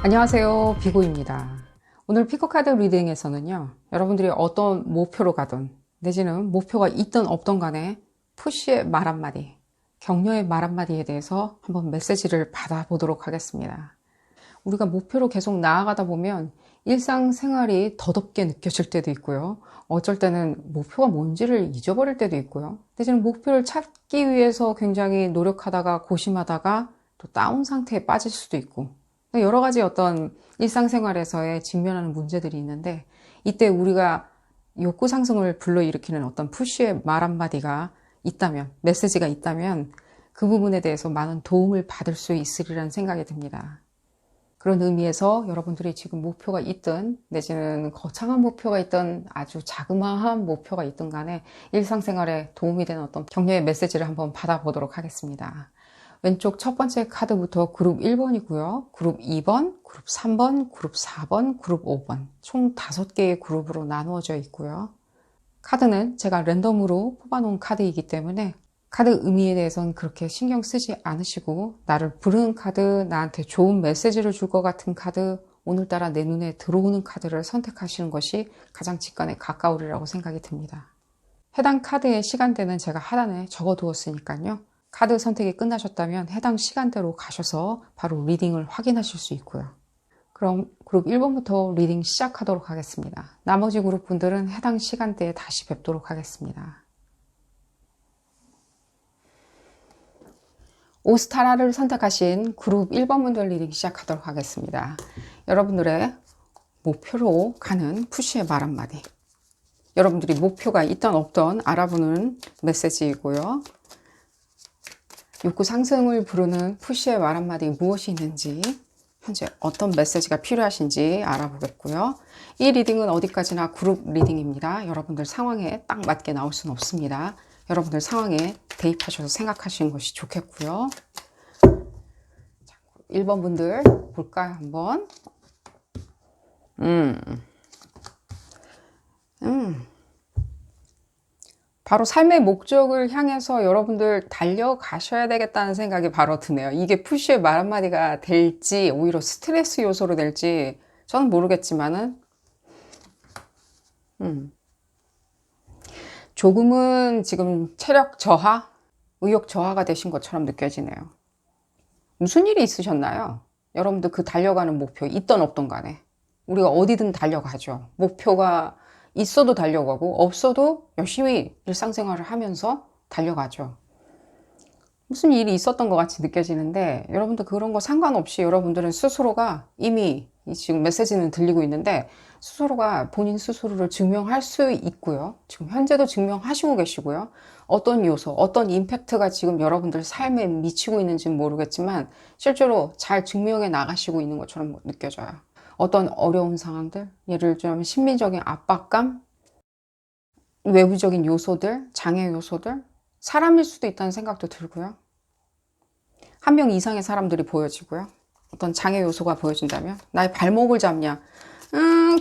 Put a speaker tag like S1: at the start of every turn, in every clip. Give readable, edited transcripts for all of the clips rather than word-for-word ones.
S1: 안녕하세요, 비고입니다. 오늘 피코카드 리딩에서는요, 여러분들이 어떤 목표로 가든 내지는 목표가 있든 없든 간에 푸시의 말 한마디, 격려의 말 한마디에 대해서 한번 메시지를 받아보도록 하겠습니다. 우리가 목표로 계속 나아가다 보면 일상생활이 더덥게 느껴질 때도 있고요. 어쩔 때는 목표가 뭔지를 잊어버릴 때도 있고요. 내지는 목표를 찾기 위해서 굉장히 노력하다가 고심하다가 또 다운 상태에 빠질 수도 있고, 여러 가지 어떤 일상생활에서의 직면하는 문제들이 있는데, 이때 우리가 욕구 상승을 불러일으키는 어떤 푸시의 말 한마디가 있다면, 메시지가 있다면 그 부분에 대해서 많은 도움을 받을 수 있으리라는 생각이 듭니다. 그런 의미에서 여러분들이 지금 목표가 있든 내지는 거창한 목표가 있든 아주 자그마한 목표가 있든 간에 일상생활에 도움이 되는 어떤 격려의 메시지를 한번 받아보도록 하겠습니다. 왼쪽 첫 번째 카드부터 그룹 1번이고요. 그룹 2번, 그룹 3번, 그룹 4번, 그룹 5번 총 5개의 그룹으로 나누어져 있고요. 카드는 제가 랜덤으로 뽑아놓은 카드이기 때문에 카드 의미에 대해서는 그렇게 신경 쓰지 않으시고, 나를 부르는 카드, 나한테 좋은 메시지를 줄 것 같은 카드, 오늘따라 내 눈에 들어오는 카드를 선택하시는 것이 가장 직관에 가까우리라고 생각이 듭니다. 해당 카드의 시간대는 제가 하단에 적어두었으니까요. 카드 선택이 끝나셨다면 해당 시간대로 가셔서 바로 리딩을 확인하실 수 있고요. 그럼 그룹 1번부터 리딩 시작하도록 하겠습니다. 나머지 그룹 분들은 해당 시간대에 다시 뵙도록 하겠습니다. 오스타라를 선택하신 그룹 1번 분들 리딩 시작하도록 하겠습니다. 여러분들의 목표로 가는 푸시의 말 한마디. 여러분들이 목표가 있던 없던 알아보는 메시지이고요. 욕구 상승을 부르는 푸시의 말 한마디 무엇이 있는지, 현재 어떤 메시지가 필요하신지 알아보겠고요. 이 리딩은 어디까지나 그룹 리딩입니다. 여러분들 상황에 딱 맞게 나올 수는 없습니다. 여러분들 상황에 대입하셔서 생각하시는 것이 좋겠고요. 자, 1번 분들 볼까요, 한번? 바로 삶의 목적을 향해서 여러분들 달려가셔야 되겠다는 생각이 바로 드네요. 이게 푸시의 말 한마디가 될지 오히려 스트레스 요소로 될지 저는 모르겠지만은 조금은 지금 체력 저하, 의욕 저하가 되신 것처럼 느껴지네요. 무슨 일이 있으셨나요? 여러분들 그 달려가는 목표 있던 없던 간에 우리가 어디든 달려가죠. 목표가 있어도 달려가고 없어도 열심히 일상생활을 하면서 달려가죠. 무슨 일이 있었던 것 같이 느껴지는데, 여러분들 그런 거 상관없이 여러분들은 스스로가 이미 지금 메시지는 들리고 있는데 스스로가 본인 스스로를 증명할 수 있고요. 지금 현재도 증명하시고 계시고요. 어떤 요소, 어떤 임팩트가 지금 여러분들 삶에 미치고 있는지는 모르겠지만 실제로 잘 증명해 나가시고 있는 것처럼 느껴져요. 어떤 어려운 상황들, 예를 들면 심리적인 압박감, 외부적인 요소들, 장애 요소들, 사람일 수도 있다는 생각도 들고요. 한 명 이상의 사람들이 보여지고요. 어떤 장애 요소가 보여진다면 나의 발목을 잡냐?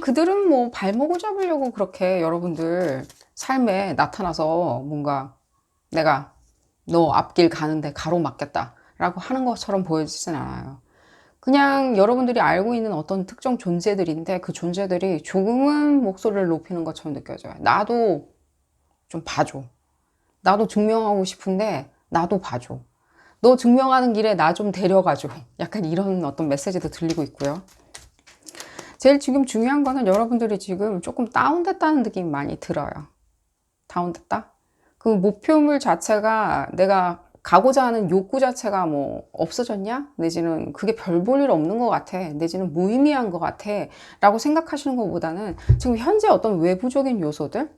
S1: 그들은 뭐 발목을 잡으려고 그렇게 여러분들 삶에 나타나서 뭔가 내가 너 앞길 가는데 가로막겠다 라고 하는 것처럼 보여지진 않아요. 그냥 여러분들이 알고 있는 어떤 특정 존재들인데 그 존재들이 조금은 목소리를 높이는 것처럼 느껴져요. 나도 좀 봐줘. 나도 증명하고 싶은데 나도 봐줘. 너 증명하는 길에 나 좀 데려가줘. 약간 이런 어떤 메시지도 들리고 있고요. 제일 지금 중요한 거는 여러분들이 지금 조금 다운됐다는 느낌이 많이 들어요. 다운됐다? 그 목표물 자체가, 내가 가고자 하는 욕구 자체가 뭐 없어졌냐? 내지는 그게 별 볼 일 없는 것 같아. 내지는 무의미한 것 같아. 라고 생각하시는 것보다는 지금 현재 어떤 외부적인 요소들,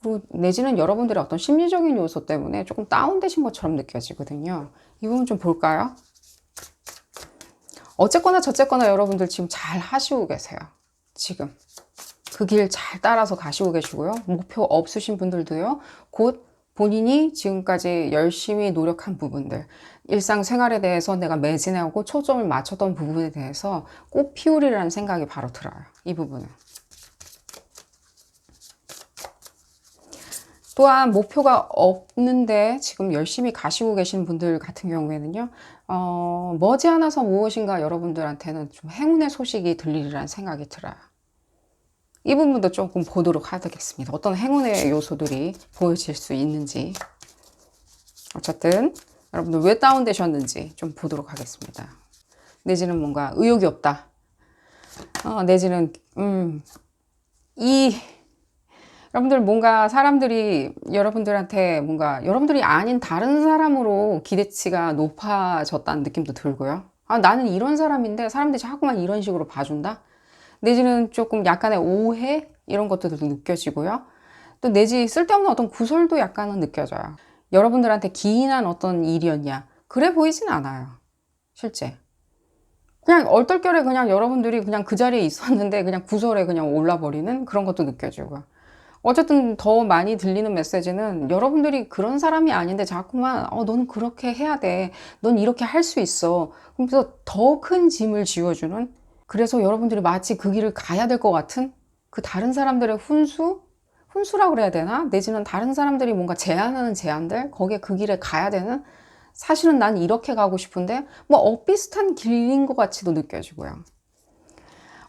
S1: 그리고 내지는 여러분들의 어떤 심리적인 요소 때문에 조금 다운되신 것처럼 느껴지거든요. 이 부분 좀 볼까요? 어쨌거나 저쨌거나 여러분들 지금 잘 하시고 계세요. 지금 그 길 잘 따라서 가시고 계시고요. 목표 없으신 분들도요. 곧 본인이 지금까지 열심히 노력한 부분들, 일상생활에 대해서 내가 매진하고 초점을 맞췄던 부분에 대해서 꽃 피우리라는 생각이 바로 들어요. 이 부분은. 또한 목표가 없는데 지금 열심히 가시고 계신 분들 같은 경우에는요, 머지않아서 무엇인가 여러분들한테는 좀 행운의 소식이 들리리라는 생각이 들어요. 이 부분도 조금 보도록 하겠습니다. 어떤 행운의 요소들이 보여질 수 있는지. 어쨌든 여러분들 왜 다운되셨는지 좀 보도록 하겠습니다. 내지는 뭔가 의욕이 없다. 내지는 여러분들 뭔가 사람들이 여러분들한테 뭔가 여러분들이 아닌 다른 사람으로 기대치가 높아졌다는 느낌도 들고요. 나는 이런 사람인데 사람들이 자꾸만 이런 식으로 봐준다? 내지는 조금 약간의 오해? 이런 것들도 느껴지고요. 또 내지 쓸데없는 어떤 구설도 약간은 느껴져요. 여러분들한테 기인한 어떤 일이었냐? 그래 보이진 않아요. 실제. 그냥 얼떨결에 그냥 여러분들이 그냥 그 자리에 있었는데 그냥 구설에 그냥 올라버리는 그런 것도 느껴지고요. 어쨌든 더 많이 들리는 메시지는 여러분들이 그런 사람이 아닌데 자꾸만 너는 그렇게 해야 돼. 넌 이렇게 할 수 있어. 그래서 더 큰 짐을 지워주는, 그래서 여러분들이 마치 그 길을 가야 될 것 같은 그 다른 사람들의 훈수라고 그래야 되나? 내지는 다른 사람들이 뭔가 제안하는 제안들, 거기에 그 길에 가야 되는, 사실은 난 이렇게 가고 싶은데 뭐 엇비슷한 길인 것 같이도 느껴지고요.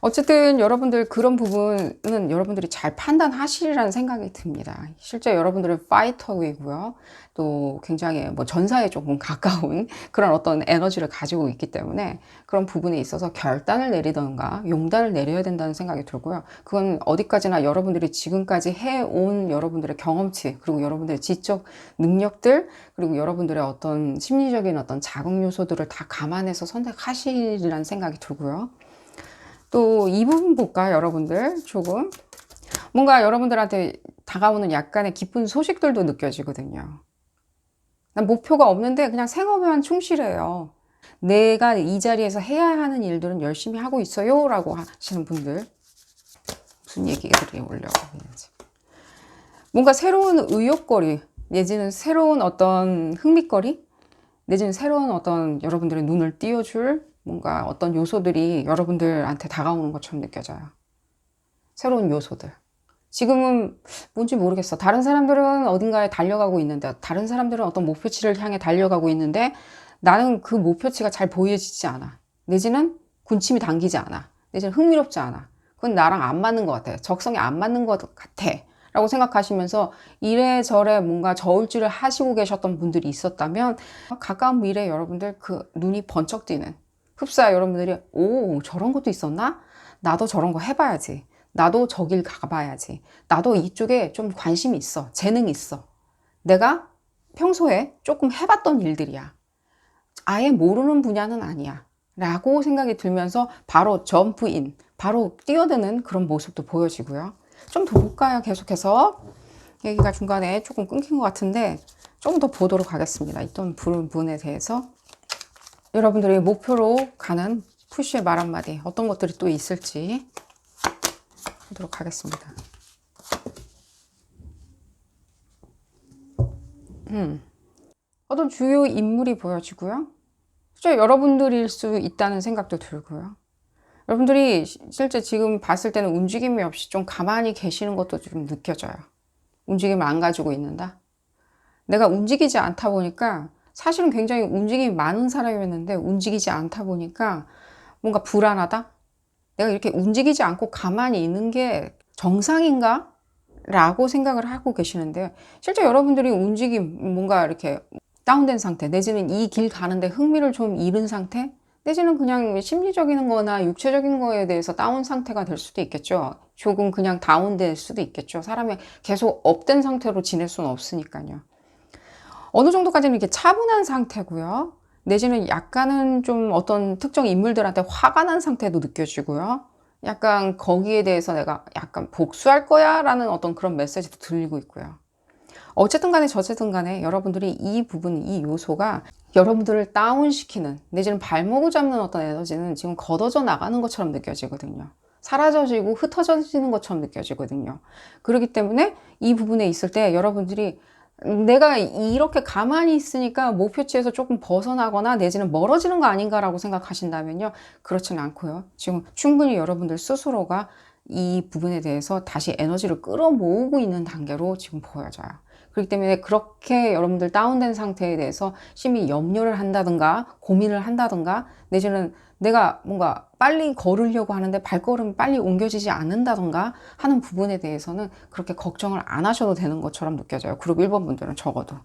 S1: 어쨌든 여러분들 그런 부분은 여러분들이 잘 판단하시리라는 생각이 듭니다. 실제 여러분들은 파이터이고요. 또 굉장히 뭐 전사에 조금 가까운 그런 어떤 에너지를 가지고 있기 때문에 그런 부분에 있어서 결단을 내리던가 용단을 내려야 된다는 생각이 들고요. 그건 어디까지나 여러분들이 지금까지 해온 여러분들의 경험치, 그리고 여러분들의 지적 능력들, 그리고 여러분들의 어떤 심리적인 어떤 자극 요소들을 다 감안해서 선택하시리라는 생각이 들고요. 또 이 부분 볼까요, 여러분들? 조금 뭔가 여러분들한테 다가오는 약간의 기쁜 소식들도 느껴지거든요. 난 목표가 없는데 그냥 생업에만 충실해요. 내가 이 자리에서 해야 하는 일들은 열심히 하고 있어요 라고 하시는 분들, 무슨 얘기들이 올려오고 있는지, 뭔가 새로운 의욕거리 내지는 새로운 어떤 흥미거리 내지는 새로운 어떤 여러분들의 눈을 띄워줄 뭔가 어떤 요소들이 여러분들한테 다가오는 것처럼 느껴져요. 새로운 요소들. 지금은 뭔지 모르겠어. 다른 사람들은 어딘가에 달려가고 있는데, 다른 사람들은 어떤 목표치를 향해 달려가고 있는데 나는 그 목표치가 잘 보여지지 않아. 내지는 군침이 당기지 않아. 내지는 흥미롭지 않아. 그건 나랑 안 맞는 것 같아. 적성에 안 맞는 것 같아. 라고 생각하시면서 이래저래 뭔가 저울질을 하시고 계셨던 분들이 있었다면 가까운 미래에 여러분들 그 눈이 번쩍 뜨는 흡사 여러분들이 저런 것도 있었나? 나도 저런 거 해봐야지. 나도 저길 가봐야지. 나도 이쪽에 좀 관심이 있어. 재능이 있어. 내가 평소에 조금 해봤던 일들이야. 아예 모르는 분야는 아니야. 라고 생각이 들면서 바로 점프인, 바로 뛰어드는 그런 모습도 보여지고요. 좀 더 볼까요? 계속해서. 얘기가 중간에 조금 끊긴 것 같은데 조금 더 보도록 하겠습니다. 어떤 부분에 대해서. 여러분들이 목표로 가는 푸쉬의 말 한마디, 어떤 것들이 또 있을지 보도록 하겠습니다. 어떤 주요 인물이 보여지고요. 실제 여러분들일 수 있다는 생각도 들고요. 여러분들이 실제 지금 봤을 때는 움직임이 없이 좀 가만히 계시는 것도 좀 느껴져요. 움직임을 안 가지고 있는다. 내가 움직이지 않다 보니까 사실은 굉장히 움직임이 많은 사람이었는데 움직이지 않다 보니까 뭔가 불안하다? 내가 이렇게 움직이지 않고 가만히 있는 게 정상인가? 라고 생각을 하고 계시는데요. 실제 여러분들이 움직임, 뭔가 이렇게 다운된 상태, 내지는 이 길 가는데 흥미를 좀 잃은 상태, 내지는 그냥 심리적인 거나 육체적인 거에 대해서 다운 상태가 될 수도 있겠죠. 조금 그냥 다운될 수도 있겠죠. 사람이 계속 업된 상태로 지낼 수는 없으니까요. 어느 정도까지는 이렇게 차분한 상태고요. 내지는 약간은 좀 어떤 특정 인물들한테 화가 난 상태도 느껴지고요. 약간 거기에 대해서 내가 약간 복수할 거야 라는 어떤 그런 메시지도 들리고 있고요. 어쨌든 간에 저쨌든 간에 여러분들이 이 부분, 이 요소가 여러분들을 다운시키는 내지는 발목을 잡는 어떤 에너지는 지금 걷어져 나가는 것처럼 느껴지거든요. 사라져지고 흩어져지는 것처럼 느껴지거든요. 그렇기 때문에 이 부분에 있을 때 여러분들이 내가 이렇게 가만히 있으니까 목표치에서 조금 벗어나거나 내지는 멀어지는 거 아닌가라고 생각하신다면요. 그렇지는 않고요. 지금 충분히 여러분들 스스로가 이 부분에 대해서 다시 에너지를 끌어모으고 있는 단계로 지금 보여져요. 그렇기 때문에 그렇게 여러분들 다운된 상태에 대해서 심히 염려를 한다든가 고민을 한다든가 내지는 내가 뭔가 빨리 걸으려고 하는데 발걸음이 빨리 옮겨지지 않는다든가 하는 부분에 대해서는 그렇게 걱정을 안 하셔도 되는 것처럼 느껴져요. 그룹 1번 분들은 적어도.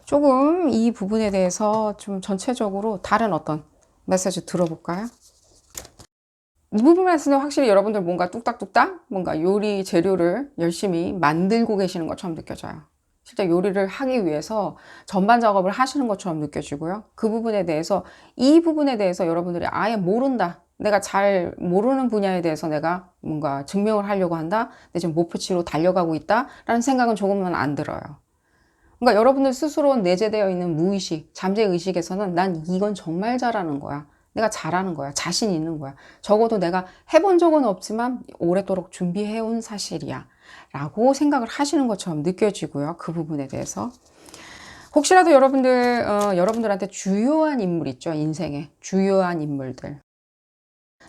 S1: 조금 이 부분에 대해서 좀 전체적으로 다른 어떤 메시지 들어볼까요? 이 부분에서는 확실히 여러분들 뭔가 뚝딱뚝딱 뭔가 요리 재료를 열심히 만들고 계시는 것처럼 느껴져요. 실제 요리를 하기 위해서 전반 작업을 하시는 것처럼 느껴지고요. 그 부분에 대해서 이 부분에 대해서 여러분들이 아예 모른다. 내가 잘 모르는 분야에 대해서 내가 뭔가 증명을 하려고 한다. 내 지금 목표치로 달려가고 있다. 라는 생각은 조금은 안 들어요. 그러니까 여러분들 스스로 내재되어 있는 무의식, 잠재의식에서는 난 이건 정말 잘하는 거야. 내가 잘하는 거야. 자신 있는 거야. 적어도 내가 해본 적은 없지만 오랫도록 준비해온 사실이야. 라고 생각을 하시는 것처럼 느껴지고요. 그 부분에 대해서. 혹시라도 여러분들한테 주요한 인물 있죠. 인생에. 주요한 인물들.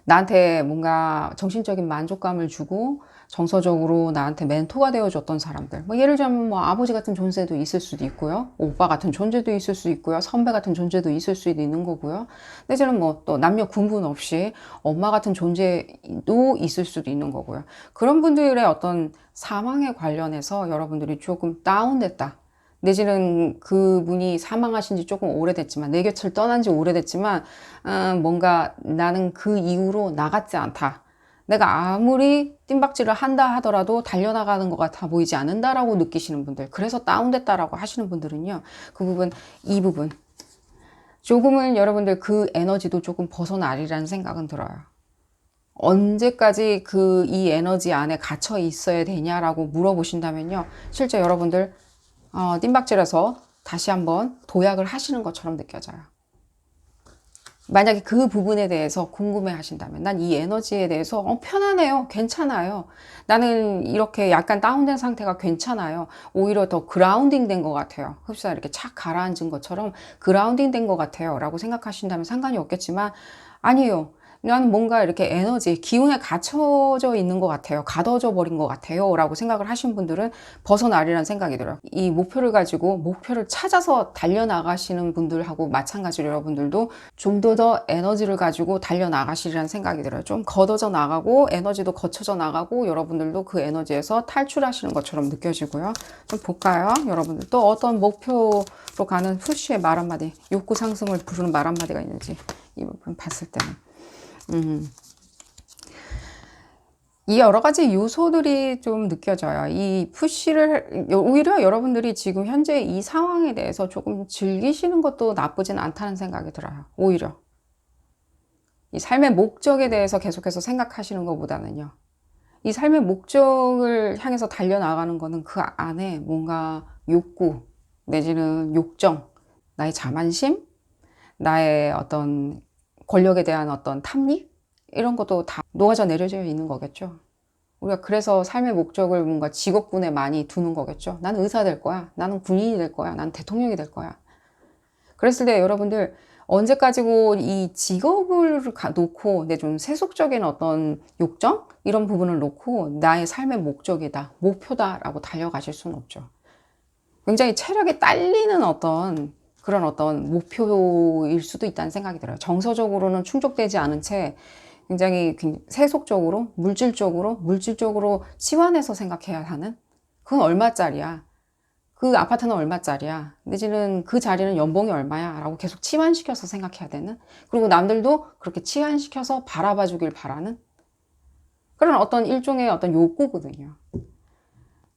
S1: 나한테 뭔가 정신적인 만족감을 주고 정서적으로 나한테 멘토가 되어줬던 사람들. 뭐 예를 들면 뭐 아버지 같은 존재도 있을 수도 있고요. 오빠 같은 존재도 있을 수 있고요. 선배 같은 존재도 있을 수도 있는 거고요. 내지는 뭐 또 남녀 군분 없이 엄마 같은 존재도 있을 수도 있는 거고요. 그런 분들의 어떤 사망에 관련해서 여러분들이 조금 다운됐다. 내지는 그분이 사망하신 지 조금 오래됐지만 내 곁을 떠난 지 오래됐지만 뭔가 나는 그 이후로 나같지 않다. 내가 아무리 뜀박질을 한다 하더라도 달려나가는 것 같아 보이지 않는다라고 느끼시는 분들, 그래서 다운됐다라고 하시는 분들은요. 그 부분, 이 부분 조금은 여러분들 그 에너지도 조금 벗어나리라는 생각은 들어요. 언제까지 이 에너지 안에 갇혀 있어야 되냐라고 물어보신다면요. 실제 여러분들 뜀박질해서 다시 한번 도약을 하시는 것처럼 느껴져요. 만약에 그 부분에 대해서 궁금해 하신다면 난 이 에너지에 대해서 편안해요. 괜찮아요. 나는 이렇게 약간 다운된 상태가 괜찮아요. 오히려 더 그라운딩 된 것 같아요. 흡수가 이렇게 착 가라앉은 것처럼 그라운딩 된 것 같아요. 라고 생각하신다면 상관이 없겠지만 아니에요. 나는 뭔가 이렇게 에너지, 기운에 갇혀져 있는 것 같아요. 가둬져 버린 것 같아요. 라고 생각을 하신 분들은 벗어나리라는 생각이 들어요. 이 목표를 가지고 목표를 찾아서 달려나가시는 분들하고 마찬가지로 여러분들도 좀 더 에너지를 가지고 달려나가시리라는 생각이 들어요. 좀 걷어져 나가고 에너지도 거쳐져 나가고 여러분들도 그 에너지에서 탈출하시는 것처럼 느껴지고요. 좀 볼까요? 여러분들 또 어떤 목표로 가는 푸쉬의 말 한마디, 욕구 상승을 부르는 말 한마디가 있는지 이 부분 봤을 때는 이 여러 가지 요소들이 좀 느껴져요. 이 푸시를 오히려 여러분들이 지금 현재 이 상황에 대해서 조금 즐기시는 것도 나쁘진 않다는 생각이 들어요. 오히려 이 삶의 목적에 대해서 계속해서 생각하시는 것보다는요. 이 삶의 목적을 향해서 달려나가는 거는 그 안에 뭔가 욕구 내지는 욕정, 나의 자만심, 나의 어떤 권력에 대한 어떤 탐닉 이런 것도 다 녹아져 내려져 있는 거겠죠. 우리가 그래서 삶의 목적을 뭔가 직업군에 많이 두는 거겠죠. 나는 의사 될 거야. 나는 군인이 될 거야. 나는 대통령이 될 거야. 그랬을 때 여러분들 언제까지고 이 직업을 놓고 내 좀 세속적인 어떤 욕정 이런 부분을 놓고 나의 삶의 목적이다, 목표다라고 달려가실 수는 없죠. 굉장히 체력이 딸리는 그런 어떤 목표일 수도 있다는 생각이 들어요. 정서적으로는 충족되지 않은 채 굉장히 세속적으로, 물질적으로 치환해서 생각해야 하는? 그건 얼마짜리야? 그 아파트는 얼마짜리야? 내지는 그 자리는 연봉이 얼마야? 라고 계속 치환시켜서 생각해야 되는? 그리고 남들도 그렇게 치환시켜서 바라봐 주길 바라는? 그런 어떤 일종의 어떤 욕구거든요.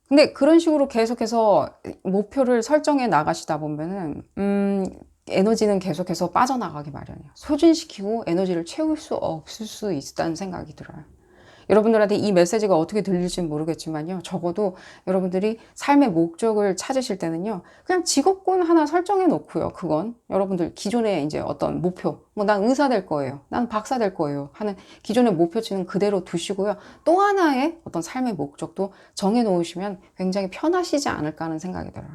S1: 근데 그런 식으로 계속해서 목표를 설정해 나가시다 보면은, 에너지는 계속해서 빠져나가기 마련이에요. 소진시키고 에너지를 채울 수 없을 수 있다는 생각이 들어요. 여러분들한테 이 메시지가 어떻게 들릴지는 모르겠지만요. 적어도 여러분들이 삶의 목적을 찾으실 때는요. 그냥 직업군 하나 설정해 놓고요. 그건 여러분들 기존의 이제 어떤 목표, 뭐 난 의사 될 거예요. 난 박사 될 거예요. 하는 기존의 목표치는 그대로 두시고요. 또 하나의 어떤 삶의 목적도 정해 놓으시면 굉장히 편하시지 않을까 하는 생각이 들어요.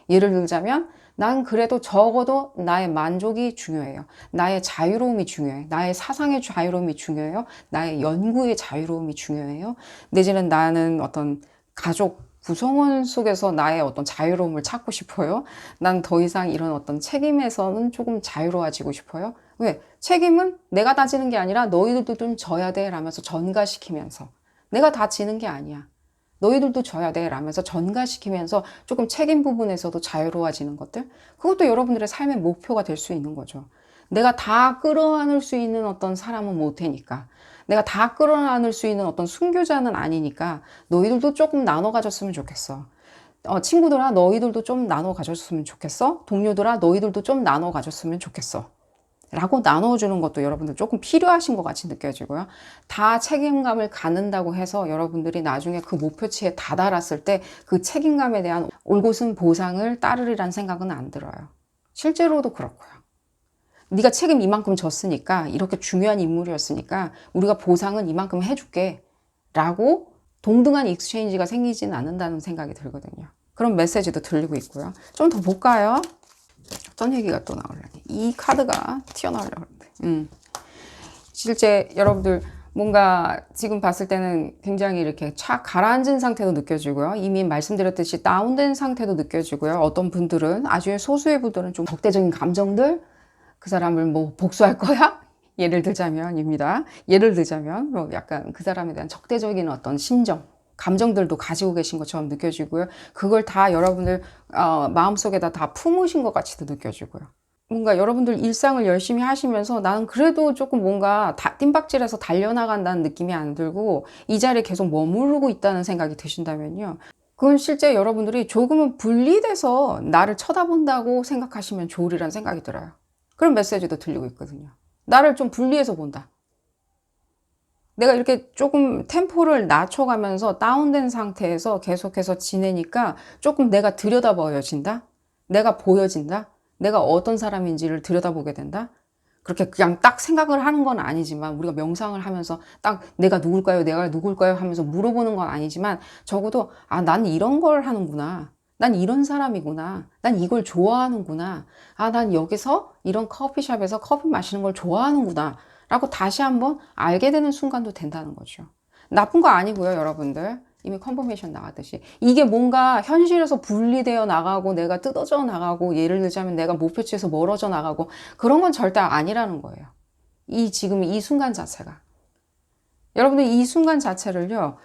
S1: 예를 들자면 난 그래도 적어도 나의 만족이 중요해요. 나의 자유로움이 중요해. 나의 사상의 자유로움이 중요해요. 나의 연구의 자유로움이 중요해요. 내지는 나는 어떤 가족, 구성원 속에서 나의 어떤 자유로움을 찾고 싶어요? 난 더 이상 이런 어떤 책임에서는 조금 자유로워지고 싶어요? 왜? 책임은 내가 다 지는 게 아니라 너희들도 좀 져야 돼 라면서 전가시키면서 내가 다 지는 게 아니야. 너희들도 져야 돼 라면서 전가시키면서 조금 책임 부분에서도 자유로워지는 것들, 그것도 여러분들의 삶의 목표가 될 수 있는 거죠. 내가 다 끌어안을 수 있는 어떤 사람은 못 테니까, 내가 다 끌어안을 수 있는 어떤 순교자는 아니니까 너희들도 조금 나눠 가졌으면 좋겠어. 친구들아, 너희들도 좀 나눠 가졌으면 좋겠어. 동료들아, 너희들도 좀 나눠 가졌으면 좋겠어. 라고 나눠주는 것도 여러분들 조금 필요하신 것 같이 느껴지고요. 다 책임감을 갖는다고 해서 여러분들이 나중에 그 목표치에 다다랐을 때 그 책임감에 대한 올곧은 보상을 따르리란 생각은 안 들어요. 실제로도 그렇고요. 네가 책임 이만큼 졌으니까, 이렇게 중요한 인물이었으니까 우리가 보상은 이만큼 해줄게 라고 동등한 익스체인지가 생기지는 않는다는 생각이 들거든요. 그런 메시지도 들리고 있고요. 좀 더 볼까요? 어떤 얘기가 또 나오려니? 이 카드가 튀어나오려고 그러는데. 실제 여러분들 뭔가 지금 봤을 때는 굉장히 이렇게 착 가라앉은 상태도 느껴지고요. 이미 말씀드렸듯이 다운된 상태도 느껴지고요. 어떤 분들은, 아주 소수의 분들은 좀 적대적인 감정들, 그 사람을 뭐 복수할 거야? 예를 들자면입니다. 예를 들자면 뭐 약간 그 사람에 대한 적대적인 어떤 심정, 감정들도 가지고 계신 것처럼 느껴지고요. 그걸 다 여러분들 마음속에다 다 품으신 것 같이도 느껴지고요. 뭔가 여러분들 일상을 열심히 하시면서 나는 그래도 조금 뭔가 뜀박질해서 달려나간다는 느낌이 안 들고 이 자리에 계속 머무르고 있다는 생각이 드신다면요. 그건 실제 여러분들이 조금은 분리돼서 나를 쳐다본다고 생각하시면 좋으리란 생각이 들어요. 그런 메시지도 들리고 있거든요. 나를 좀 분리해서 본다. 내가 이렇게 조금 템포를 낮춰가면서 다운된 상태에서 계속해서 지내니까 조금 내가 들여다보여진다? 내가 보여진다? 내가 어떤 사람인지를 들여다보게 된다? 그렇게 그냥 딱 생각을 하는 건 아니지만, 우리가 명상을 하면서 딱 내가 누굴까요? 내가 누굴까요? 하면서 물어보는 건 아니지만, 적어도 난 이런 걸 하는구나. 난 이런 사람이구나. 난 이걸 좋아하는구나. 난 여기서 이런 커피숍에서 커피 마시는 걸 좋아하는구나. 라고 다시 한번 알게 되는 순간도 된다는 거죠. 나쁜 거 아니고요, 여러분들. 이미 컨퍼메이션 나왔듯이. 이게 뭔가 현실에서 분리되어 나가고 내가 뜯어져 나가고, 예를 들자면 내가 목표치에서 멀어져 나가고, 그런 건 절대 아니라는 거예요. 지금 이 순간 자체가. 여러분들 이 순간 자체를요,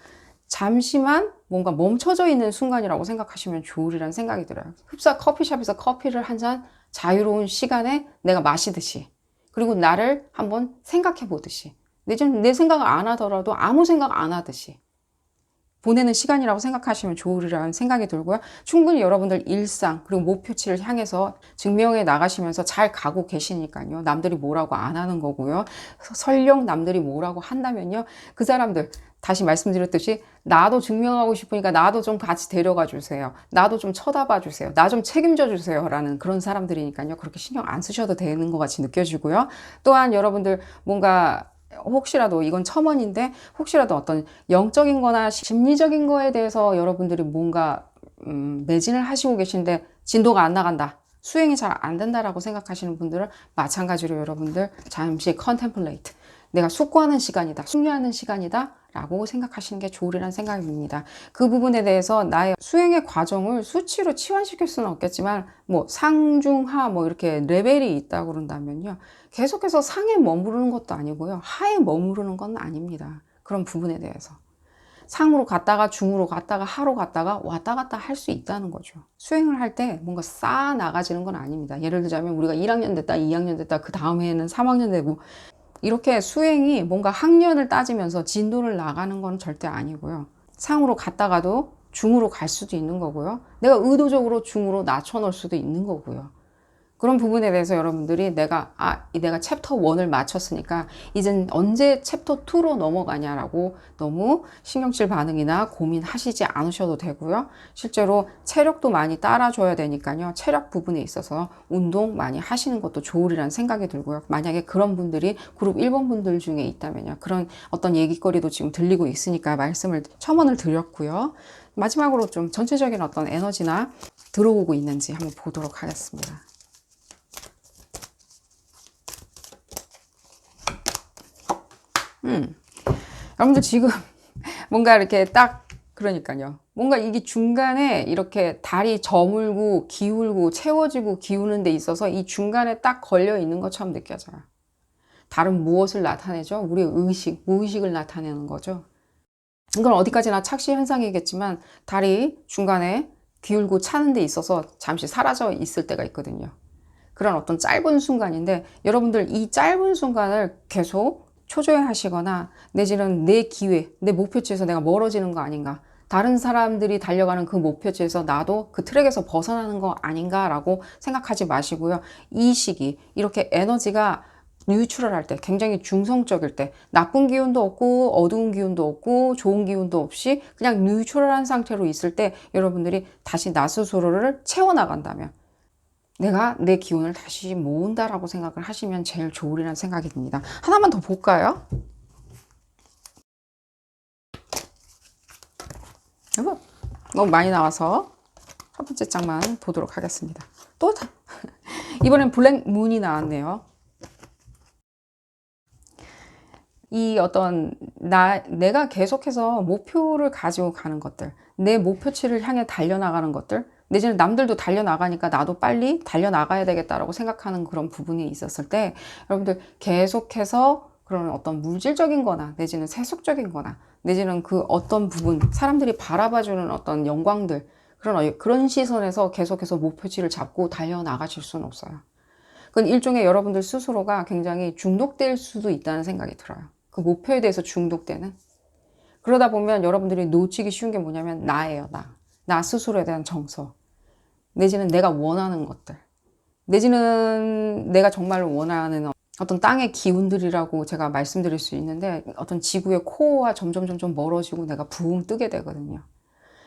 S1: 잠시만 뭔가 멈춰져 있는 순간이라고 생각하시면 좋으리란 생각이 들어요. 흡사 커피숍에서 커피를 한 잔 자유로운 시간에 내가 마시듯이, 그리고 나를 한번 생각해 보듯이, 내 생각을 안 하더라도 아무 생각 안 하듯이 보내는 시간이라고 생각하시면 좋으리라는 생각이 들고요. 충분히 여러분들 일상 그리고 목표치를 향해서 증명해 나가시면서 잘 가고 계시니까요. 남들이 뭐라고 안 하는 거고요. 설령 남들이 뭐라고 한다면요. 그 사람들, 다시 말씀드렸듯이 나도 증명하고 싶으니까 나도 좀 같이 데려가 주세요. 나도 좀 쳐다봐 주세요. 나 좀 책임져 주세요. 라는 그런 사람들이니까요. 그렇게 신경 안 쓰셔도 되는 것 같이 느껴지고요. 또한 여러분들 뭔가 혹시라도, 이건 첨언인데, 혹시라도 어떤 영적인 거나 심리적인 거에 대해서 여러분들이 뭔가 매진을 하시고 계신데 진도가 안 나간다, 수행이 잘 안 된다라고 생각하시는 분들은 마찬가지로 여러분들 잠시 컨템플레이트, 내가 숙고하는 시간이다, 숙려하는 시간이다 라고 생각하시는 게 좋으리란 생각입니다. 그 부분에 대해서 나의 수행의 과정을 수치로 치환시킬 수는 없겠지만, 뭐 상중하 뭐 이렇게 레벨이 있다고 그런다면요, 계속해서 상에 머무르는 것도 아니고요, 하에 머무르는 건 아닙니다. 그런 부분에 대해서 상으로 갔다가 중으로 갔다가 하로 갔다가 왔다 갔다 할 수 있다는 거죠. 수행을 할 때 뭔가 쌓아 나가지는 건 아닙니다. 예를 들자면 우리가 1학년 됐다, 2학년 됐다, 그 다음 해에는 3학년 되고, 이렇게 수행이 뭔가 학년을 따지면서 진도를 나가는 건 절대 아니고요. 상으로 갔다가도 중으로 갈 수도 있는 거고요. 내가 의도적으로 중으로 낮춰 놓을 수도 있는 거고요. 그런 부분에 대해서 여러분들이 내가 챕터 1을 마쳤으니까 이젠 언제 챕터 2로 넘어가냐라고 너무 신경질 반응이나 고민하시지 않으셔도 되고요. 실제로 체력도 많이 따라줘야 되니까요. 체력 부분에 있어서 운동 많이 하시는 것도 좋으리란 생각이 들고요. 만약에 그런 분들이 그룹 1번 분들 중에 있다면요. 그런 어떤 얘기거리도 지금 들리고 있으니까 첨언을 드렸고요. 마지막으로 좀 전체적인 어떤 에너지나 들어오고 있는지 한번 보도록 하겠습니다. 여러분들 지금 뭔가 이렇게 딱 그러니까요. 뭔가 이게 중간에 이렇게 달이 저물고 기울고 채워지고 기우는 데 있어서 이 중간에 딱 걸려 있는 것처럼 느껴져요. 달은 무엇을 나타내죠? 우리의 의식, 무의식을 나타내는 거죠. 이건 어디까지나 착시 현상이겠지만 달이 중간에 기울고 차는 데 있어서 잠시 사라져 있을 때가 있거든요. 그런 어떤 짧은 순간인데 여러분들 이 짧은 순간을 계속 초조해하시거나 내지는 내 기회, 내 목표치에서 내가 멀어지는 거 아닌가, 다른 사람들이 달려가는 그 목표치에서 나도 그 트랙에서 벗어나는 거 아닌가라고 생각하지 마시고요. 이 시기 이렇게 에너지가 뉴트럴할 때, 굉장히 중성적일 때, 나쁜 기운도 없고 어두운 기운도 없고 좋은 기운도 없이 그냥 뉴트럴한 상태로 있을 때 여러분들이 다시 나 스스로를 채워나간다면 내가 내 기운을 다시 모은다라고 생각을 하시면 제일 좋으리라는 생각이 듭니다. 하나만 더 볼까요? 여러분, 너무 많이 나와서 첫 번째 장만 보도록 하겠습니다. 또 이번엔 블랙 문이 나왔네요. 이 어떤 내가 계속해서 목표를 가지고 가는 것들, 내 목표치를 향해 달려나가는 것들, 내지는 남들도 달려나가니까 나도 빨리 달려나가야 되겠다라고 생각하는 그런 부분이 있었을 때 여러분들 계속해서 그런 어떤 물질적인 거나 내지는 세속적인 거나 내지는 그 어떤 부분, 사람들이 바라봐주는 어떤 영광들, 그런 시선에서 계속해서 목표치를 잡고 달려나가실 수는 없어요. 그건 일종의 여러분들 스스로가 굉장히 중독될 수도 있다는 생각이 들어요. 그 목표에 대해서 중독되는. 그러다 보면 여러분들이 놓치기 쉬운 게 뭐냐면 나예요, 나. 나 스스로에 대한 정서. 내지는 내가 원하는 것들. 내지는 내가 정말로 원하는 어떤 땅의 기운들이라고 제가 말씀드릴 수 있는데 어떤 지구의 코어와 점점 멀어지고 내가 붕 뜨게 되거든요.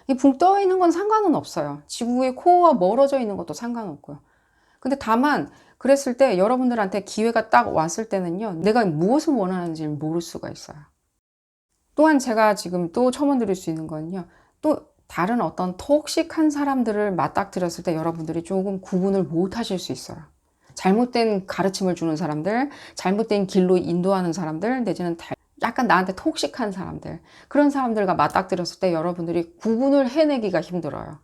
S1: 이 붕 떠 있는 건 상관은 없어요. 지구의 코어와 멀어져 있는 것도 상관없고요. 근데 다만 그랬을 때 여러분들한테 기회가 딱 왔을 때는요, 내가 무엇을 원하는지를 모를 수가 있어요. 또한 제가 지금 또 첨언드릴 수 있는 거는요, 또 다른 어떤 톡식한 사람들을 맞닥뜨렸을 때 여러분들이 조금 구분을 못 하실 수 있어요. 잘못된 가르침을 주는 사람들, 잘못된 길로 인도하는 사람들, 내지는 약간 나한테 톡식한 사람들, 그런 사람들과 맞닥뜨렸을 때 여러분들이 구분을 해내기가 힘들어요.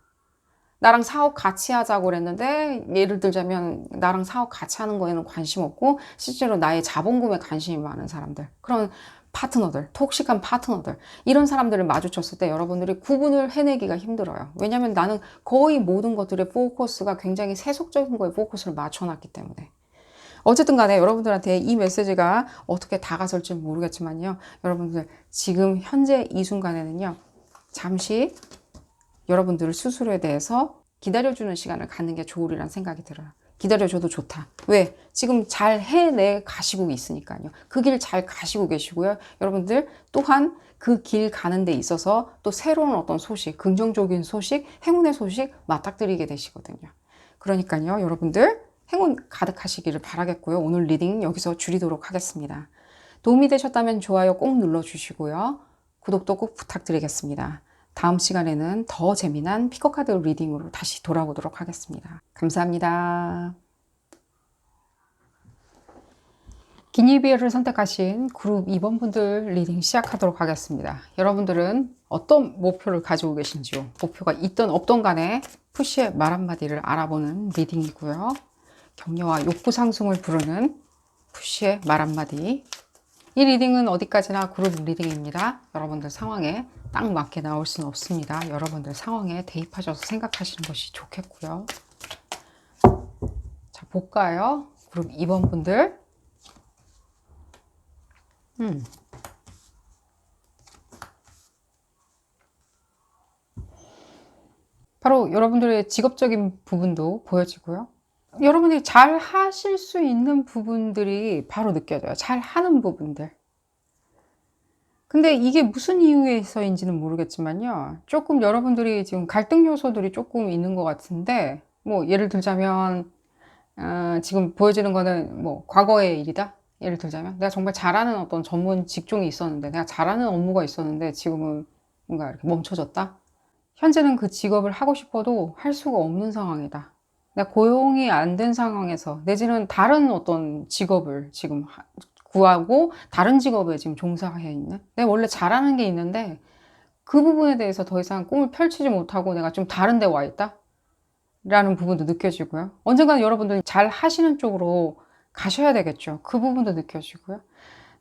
S1: 나랑 사업 같이 하자고 그랬는데 예를 들자면 나랑 사업 같이 하는 거에는 관심 없고 실제로 나의 자본금에 관심이 많은 사람들, 그런 파트너들, 톡식한 파트너들, 이런 사람들을 마주쳤을 때 여러분들이 구분을 해내기가 힘들어요. 왜냐하면 나는 거의 모든 것들의 포커스가 굉장히 세속적인 거에 포커스를 맞춰놨기 때문에. 어쨌든 간에 여러분들한테 이 메시지가 어떻게 다가설지 모르겠지만요, 여러분들 지금 현재 이 순간에는요, 잠시 여러분들 스스로에 대해서 기다려주는 시간을 갖는 게 좋으리란 생각이 들어요. 기다려줘도 좋다. 왜? 지금 잘 해내 가시고 있으니까요. 그 길 잘 가시고 계시고요. 여러분들 또한 그 길 가는 데 있어서 또 새로운 어떤 소식, 긍정적인 소식, 행운의 소식 맞닥뜨리게 되시거든요. 그러니까요, 여러분들 행운 가득하시기를 바라겠고요. 오늘 리딩 여기서 줄이도록 하겠습니다. 도움이 되셨다면 좋아요 꼭 눌러주시고요. 구독도 꼭 부탁드리겠습니다. 다음 시간에는 더 재미난 피커카드 리딩으로 다시 돌아오도록 하겠습니다. 감사합니다. 기니비엘을 선택하신 그룹 2번 분들 리딩 시작하도록 하겠습니다. 여러분들은 어떤 목표를 가지고 계신지요? 목표가 있든 없든 간에 푸시의 말 한마디를 알아보는 리딩이고요. 격려와 욕구 상승을 부르는 푸시의 말 한마디. 이 리딩은 어디까지나 그룹 리딩입니다. 여러분들 상황에 딱 맞게 나올 수는 없습니다. 여러분들 상황에 대입하셔서 생각하시는 것이 좋겠고요. 자, 볼까요? 그룹 2번 분들. 바로 여러분들의 직업적인 부분도 보여지고요. 여러분이 잘 하실 수 있는 부분들이 바로 느껴져요. 잘 하는 부분들. 근데 이게 무슨 이유에서인지는 모르겠지만요. 조금 여러분들이 지금 갈등 요소들이 조금 있는 것 같은데, 뭐, 예를 들자면, 지금 보여지는 거는 뭐, 과거의 일이다? 예를 들자면, 내가 정말 잘하는 어떤 전문 직종이 있었는데, 내가 잘하는 업무가 있었는데, 지금은 뭔가 이렇게 멈춰졌다? 현재는 그 직업을 하고 싶어도 할 수가 없는 상황이다. 내가 고용이 안 된 상황에서, 내지는 다른 어떤 직업을 지금 구하고 다른 직업에 지금 종사해 있는, 내가 원래 잘하는 게 있는데 그 부분에 대해서 더 이상 꿈을 펼치지 못하고 내가 좀 다른 데 와 있다? 라는 부분도 느껴지고요. 언젠가는 여러분들이 잘 하시는 쪽으로 가셔야 되겠죠. 그 부분도 느껴지고요.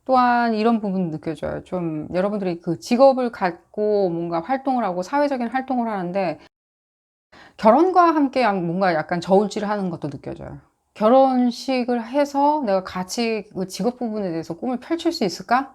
S1: 또한 이런 부분도 느껴져요. 좀 여러분들이 그 직업을 갖고 뭔가 활동을 하고 사회적인 활동을 하는데 결혼과 함께 뭔가 약간 저울질을 하는 것도 느껴져요. 결혼식을 해서 내가 같이 그 직업 부분에 대해서 꿈을 펼칠 수 있을까?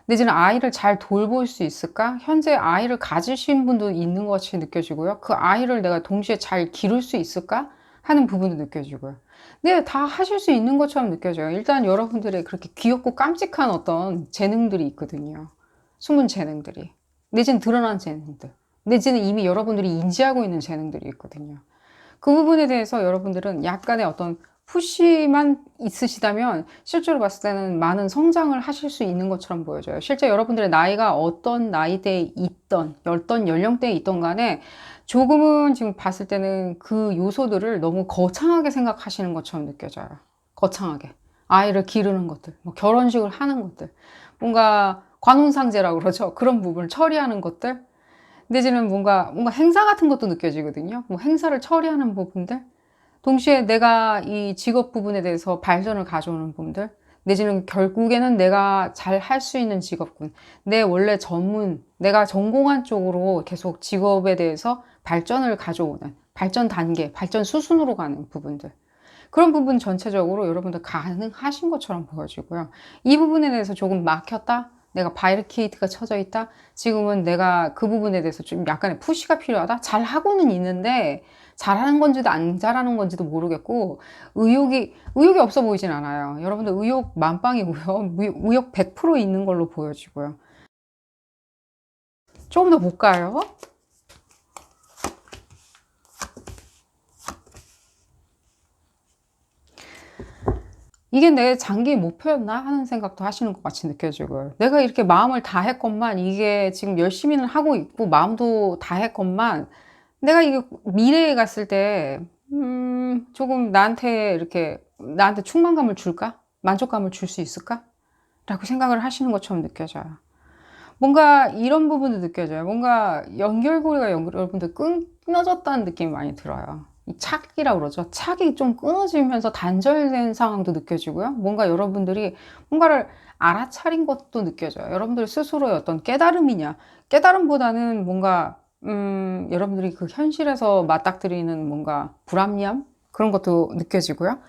S1: 내지는 아이를 잘 돌볼 수 있을까? 현재 아이를 가지신 분도 있는 것 같이 느껴지고요. 그 아이를 내가 동시에 잘 기를 수 있을까? 하는 부분도 느껴지고요. 네, 다 하실 수 있는 것처럼 느껴져요. 일단 여러분들의 그렇게 귀엽고 깜찍한 어떤 재능들이 있거든요. 숨은 재능들이. 내지는 드러난 재능들. 내지는 이미 여러분들이 인지하고 있는 재능들이 있거든요. 그 부분에 대해서 여러분들은 약간의 어떤 푸시만 있으시다면 실제로 봤을 때는 많은 성장을 하실 수 있는 것처럼 보여져요. 실제 여러분들의 나이가 어떤 나이대에 있던, 어떤 연령대에 있던 간에 조금은 지금 봤을 때는 그 요소들을 너무 거창하게 생각하시는 것처럼 느껴져요. 거창하게. 아이를 기르는 것들, 뭐 결혼식을 하는 것들, 뭔가 관혼상제라고 그러죠. 그런 부분을 처리하는 것들, 내지는 뭔가 행사 같은 것도 느껴지거든요. 뭐 행사를 처리하는 부분들, 동시에 내가 이 직업 부분에 대해서 발전을 가져오는 부분들, 내지는 결국에는 내가 잘 할 수 있는 직업군, 내 원래 전문, 내가 전공한 쪽으로 계속 직업에 대해서 발전을 가져오는 발전 단계, 발전 수순으로 가는 부분들. 그런 부분 전체적으로 여러분들 가능하신 것처럼 보여지고요. 이 부분에 대해서 조금 막혔다? 내가 바리케이트가 쳐져 있다? 지금은 내가 그 부분에 대해서 좀 약간의 푸시가 필요하다? 잘하고는 있는데 잘하는 건지도 안 잘하는 건지도 모르겠고 의욕이 없어 보이진 않아요. 여러분들 의욕 만빵이고요. 의욕 100% 있는 걸로 보여지고요. 조금 더 볼까요? 이게 내 장기 목표였나 하는 생각도 하시는 것 같이 느껴지고요. 내가 이렇게 마음을 다 했건만 이게 지금 열심히는 하고 있고 마음도 다 했건만 내가 이게 미래에 갔을 때 조금 나한테 충만감을 줄까? 만족감을 줄 수 있을까? 라고 생각을 하시는 것처럼 느껴져요. 뭔가 이런 부분도 느껴져요. 뭔가 연결고리가 여러분들 끊어졌다는 느낌이 많이 들어요. 이 착이라고 그러죠. 착이 좀 끊어지면서 단절된 상황도 느껴지고요. 뭔가 여러분들이 뭔가를 알아차린 것도 느껴져요. 여러분들 스스로의 어떤 깨달음이냐. 깨달음보다는 뭔가, 여러분들이 그 현실에서 맞닥뜨리는 뭔가 불합리함? 그런 것도 느껴지고요.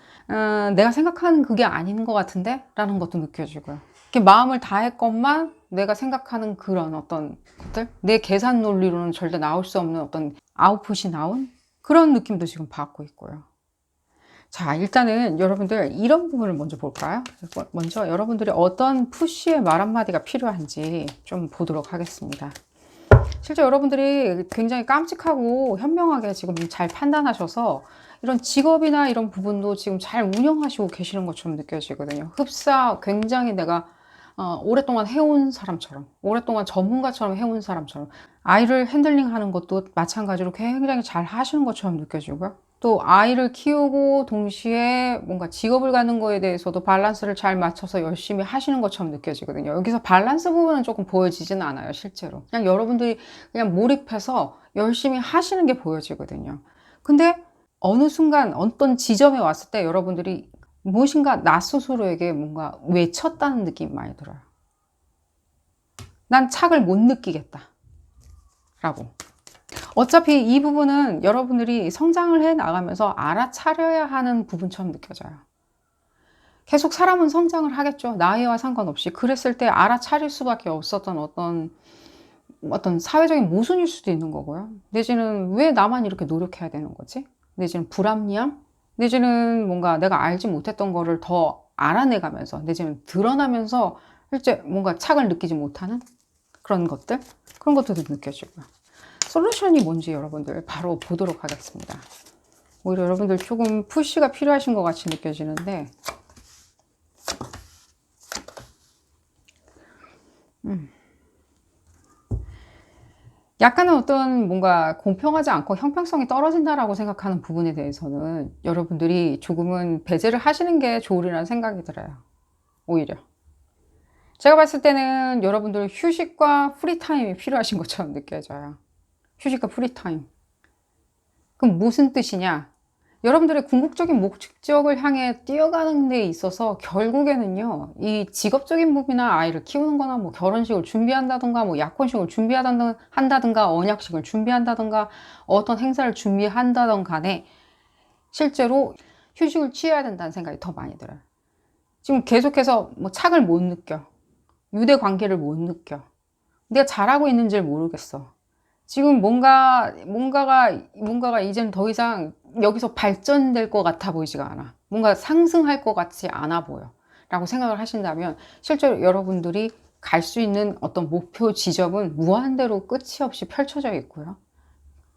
S1: 내가 생각하는 그게 아닌 것 같은데? 라는 것도 느껴지고요. 이렇게 마음을 다했건만 내가 생각하는 그런 어떤 것들, 내 계산 논리로는 절대 나올 수 없는 어떤 아웃풋이 나온 그런 느낌도 지금 받고 있고요. 자, 일단은 여러분들 이런 부분을 먼저 볼까요? 먼저 여러분들이 어떤 푸시의 말 한마디가 필요한지 좀 보도록 하겠습니다. 실제 여러분들이 굉장히 깜찍하고 현명하게 지금 잘 판단하셔서 이런 직업이나 이런 부분도 지금 잘 운영하시고 계시는 것처럼 느껴지거든요. 흡사 굉장히 내가 오랫동안 해온 사람처럼, 오랫동안 전문가처럼 해온 사람처럼, 아이를 핸들링 하는 것도 마찬가지로 굉장히 잘 하시는 것처럼 느껴지고요. 또 아이를 키우고 동시에 뭔가 직업을 갖는 거에 대해서도 밸런스를 잘 맞춰서 열심히 하시는 것처럼 느껴지거든요. 여기서 밸런스 부분은 조금 보여지지는 않아요, 실제로. 그냥 여러분들이 그냥 몰입해서 열심히 하시는 게 보여지거든요. 근데 어느 순간 어떤 지점에 왔을 때 여러분들이 무엇인가 나 스스로에게 뭔가 외쳤다는 느낌이 많이 들어요. 난 착을 못 느끼겠다. 라고. 어차피 이 부분은 여러분들이 성장을 해 나가면서 알아차려야 하는 부분처럼 느껴져요. 계속 사람은 성장을 하겠죠. 나이와 상관없이. 그랬을 때 알아차릴 수밖에 없었던 어떤 사회적인 모순일 수도 있는 거고요. 내지는 왜 나만 이렇게 노력해야 되는 거지? 내지는 불합리함? 내지는 뭔가 내가 알지 못했던 거를 더 알아내가면서, 내지는 드러나면서 실제 뭔가 착을 느끼지 못하는 그런 것들? 그런 것들도 느껴지고요. 솔루션이 뭔지 여러분들 바로 보도록 하겠습니다. 오히려 여러분들 조금 푸시가 필요하신 것 같이 느껴지는데, 약간은 어떤 뭔가 공평하지 않고 형평성이 떨어진다라고 생각하는 부분에 대해서는 여러분들이 조금은 배제를 하시는 게 좋으리라는 생각이 들어요. 오히려. 제가 봤을 때는 여러분들 휴식과 프리타임이 필요하신 것처럼 느껴져요. 휴식과 프리타임. 그럼 무슨 뜻이냐? 여러분들의 궁극적인 목적을 향해 뛰어가는 데 있어서 결국에는요, 이 직업적인 부분이나 아이를 키우는 거나 뭐 결혼식을 준비한다든가 뭐 약혼식을 준비한다든가 언약식을 준비한다든가 어떤 행사를 준비한다든 간에 실제로 휴식을 취해야 된다는 생각이 더 많이 들어요. 지금 계속해서 뭐 착을 못 느껴. 유대 관계를 못 느껴. 내가 잘하고 있는지를 모르겠어. 지금 뭔가가 이제는 더 이상 여기서 발전될 것 같아 보이지가 않아. 뭔가 상승할 것 같지 않아 보여. 라고 생각을 하신다면 실제로 여러분들이 갈 수 있는 어떤 목표 지점은 무한대로 끝이 없이 펼쳐져 있고요.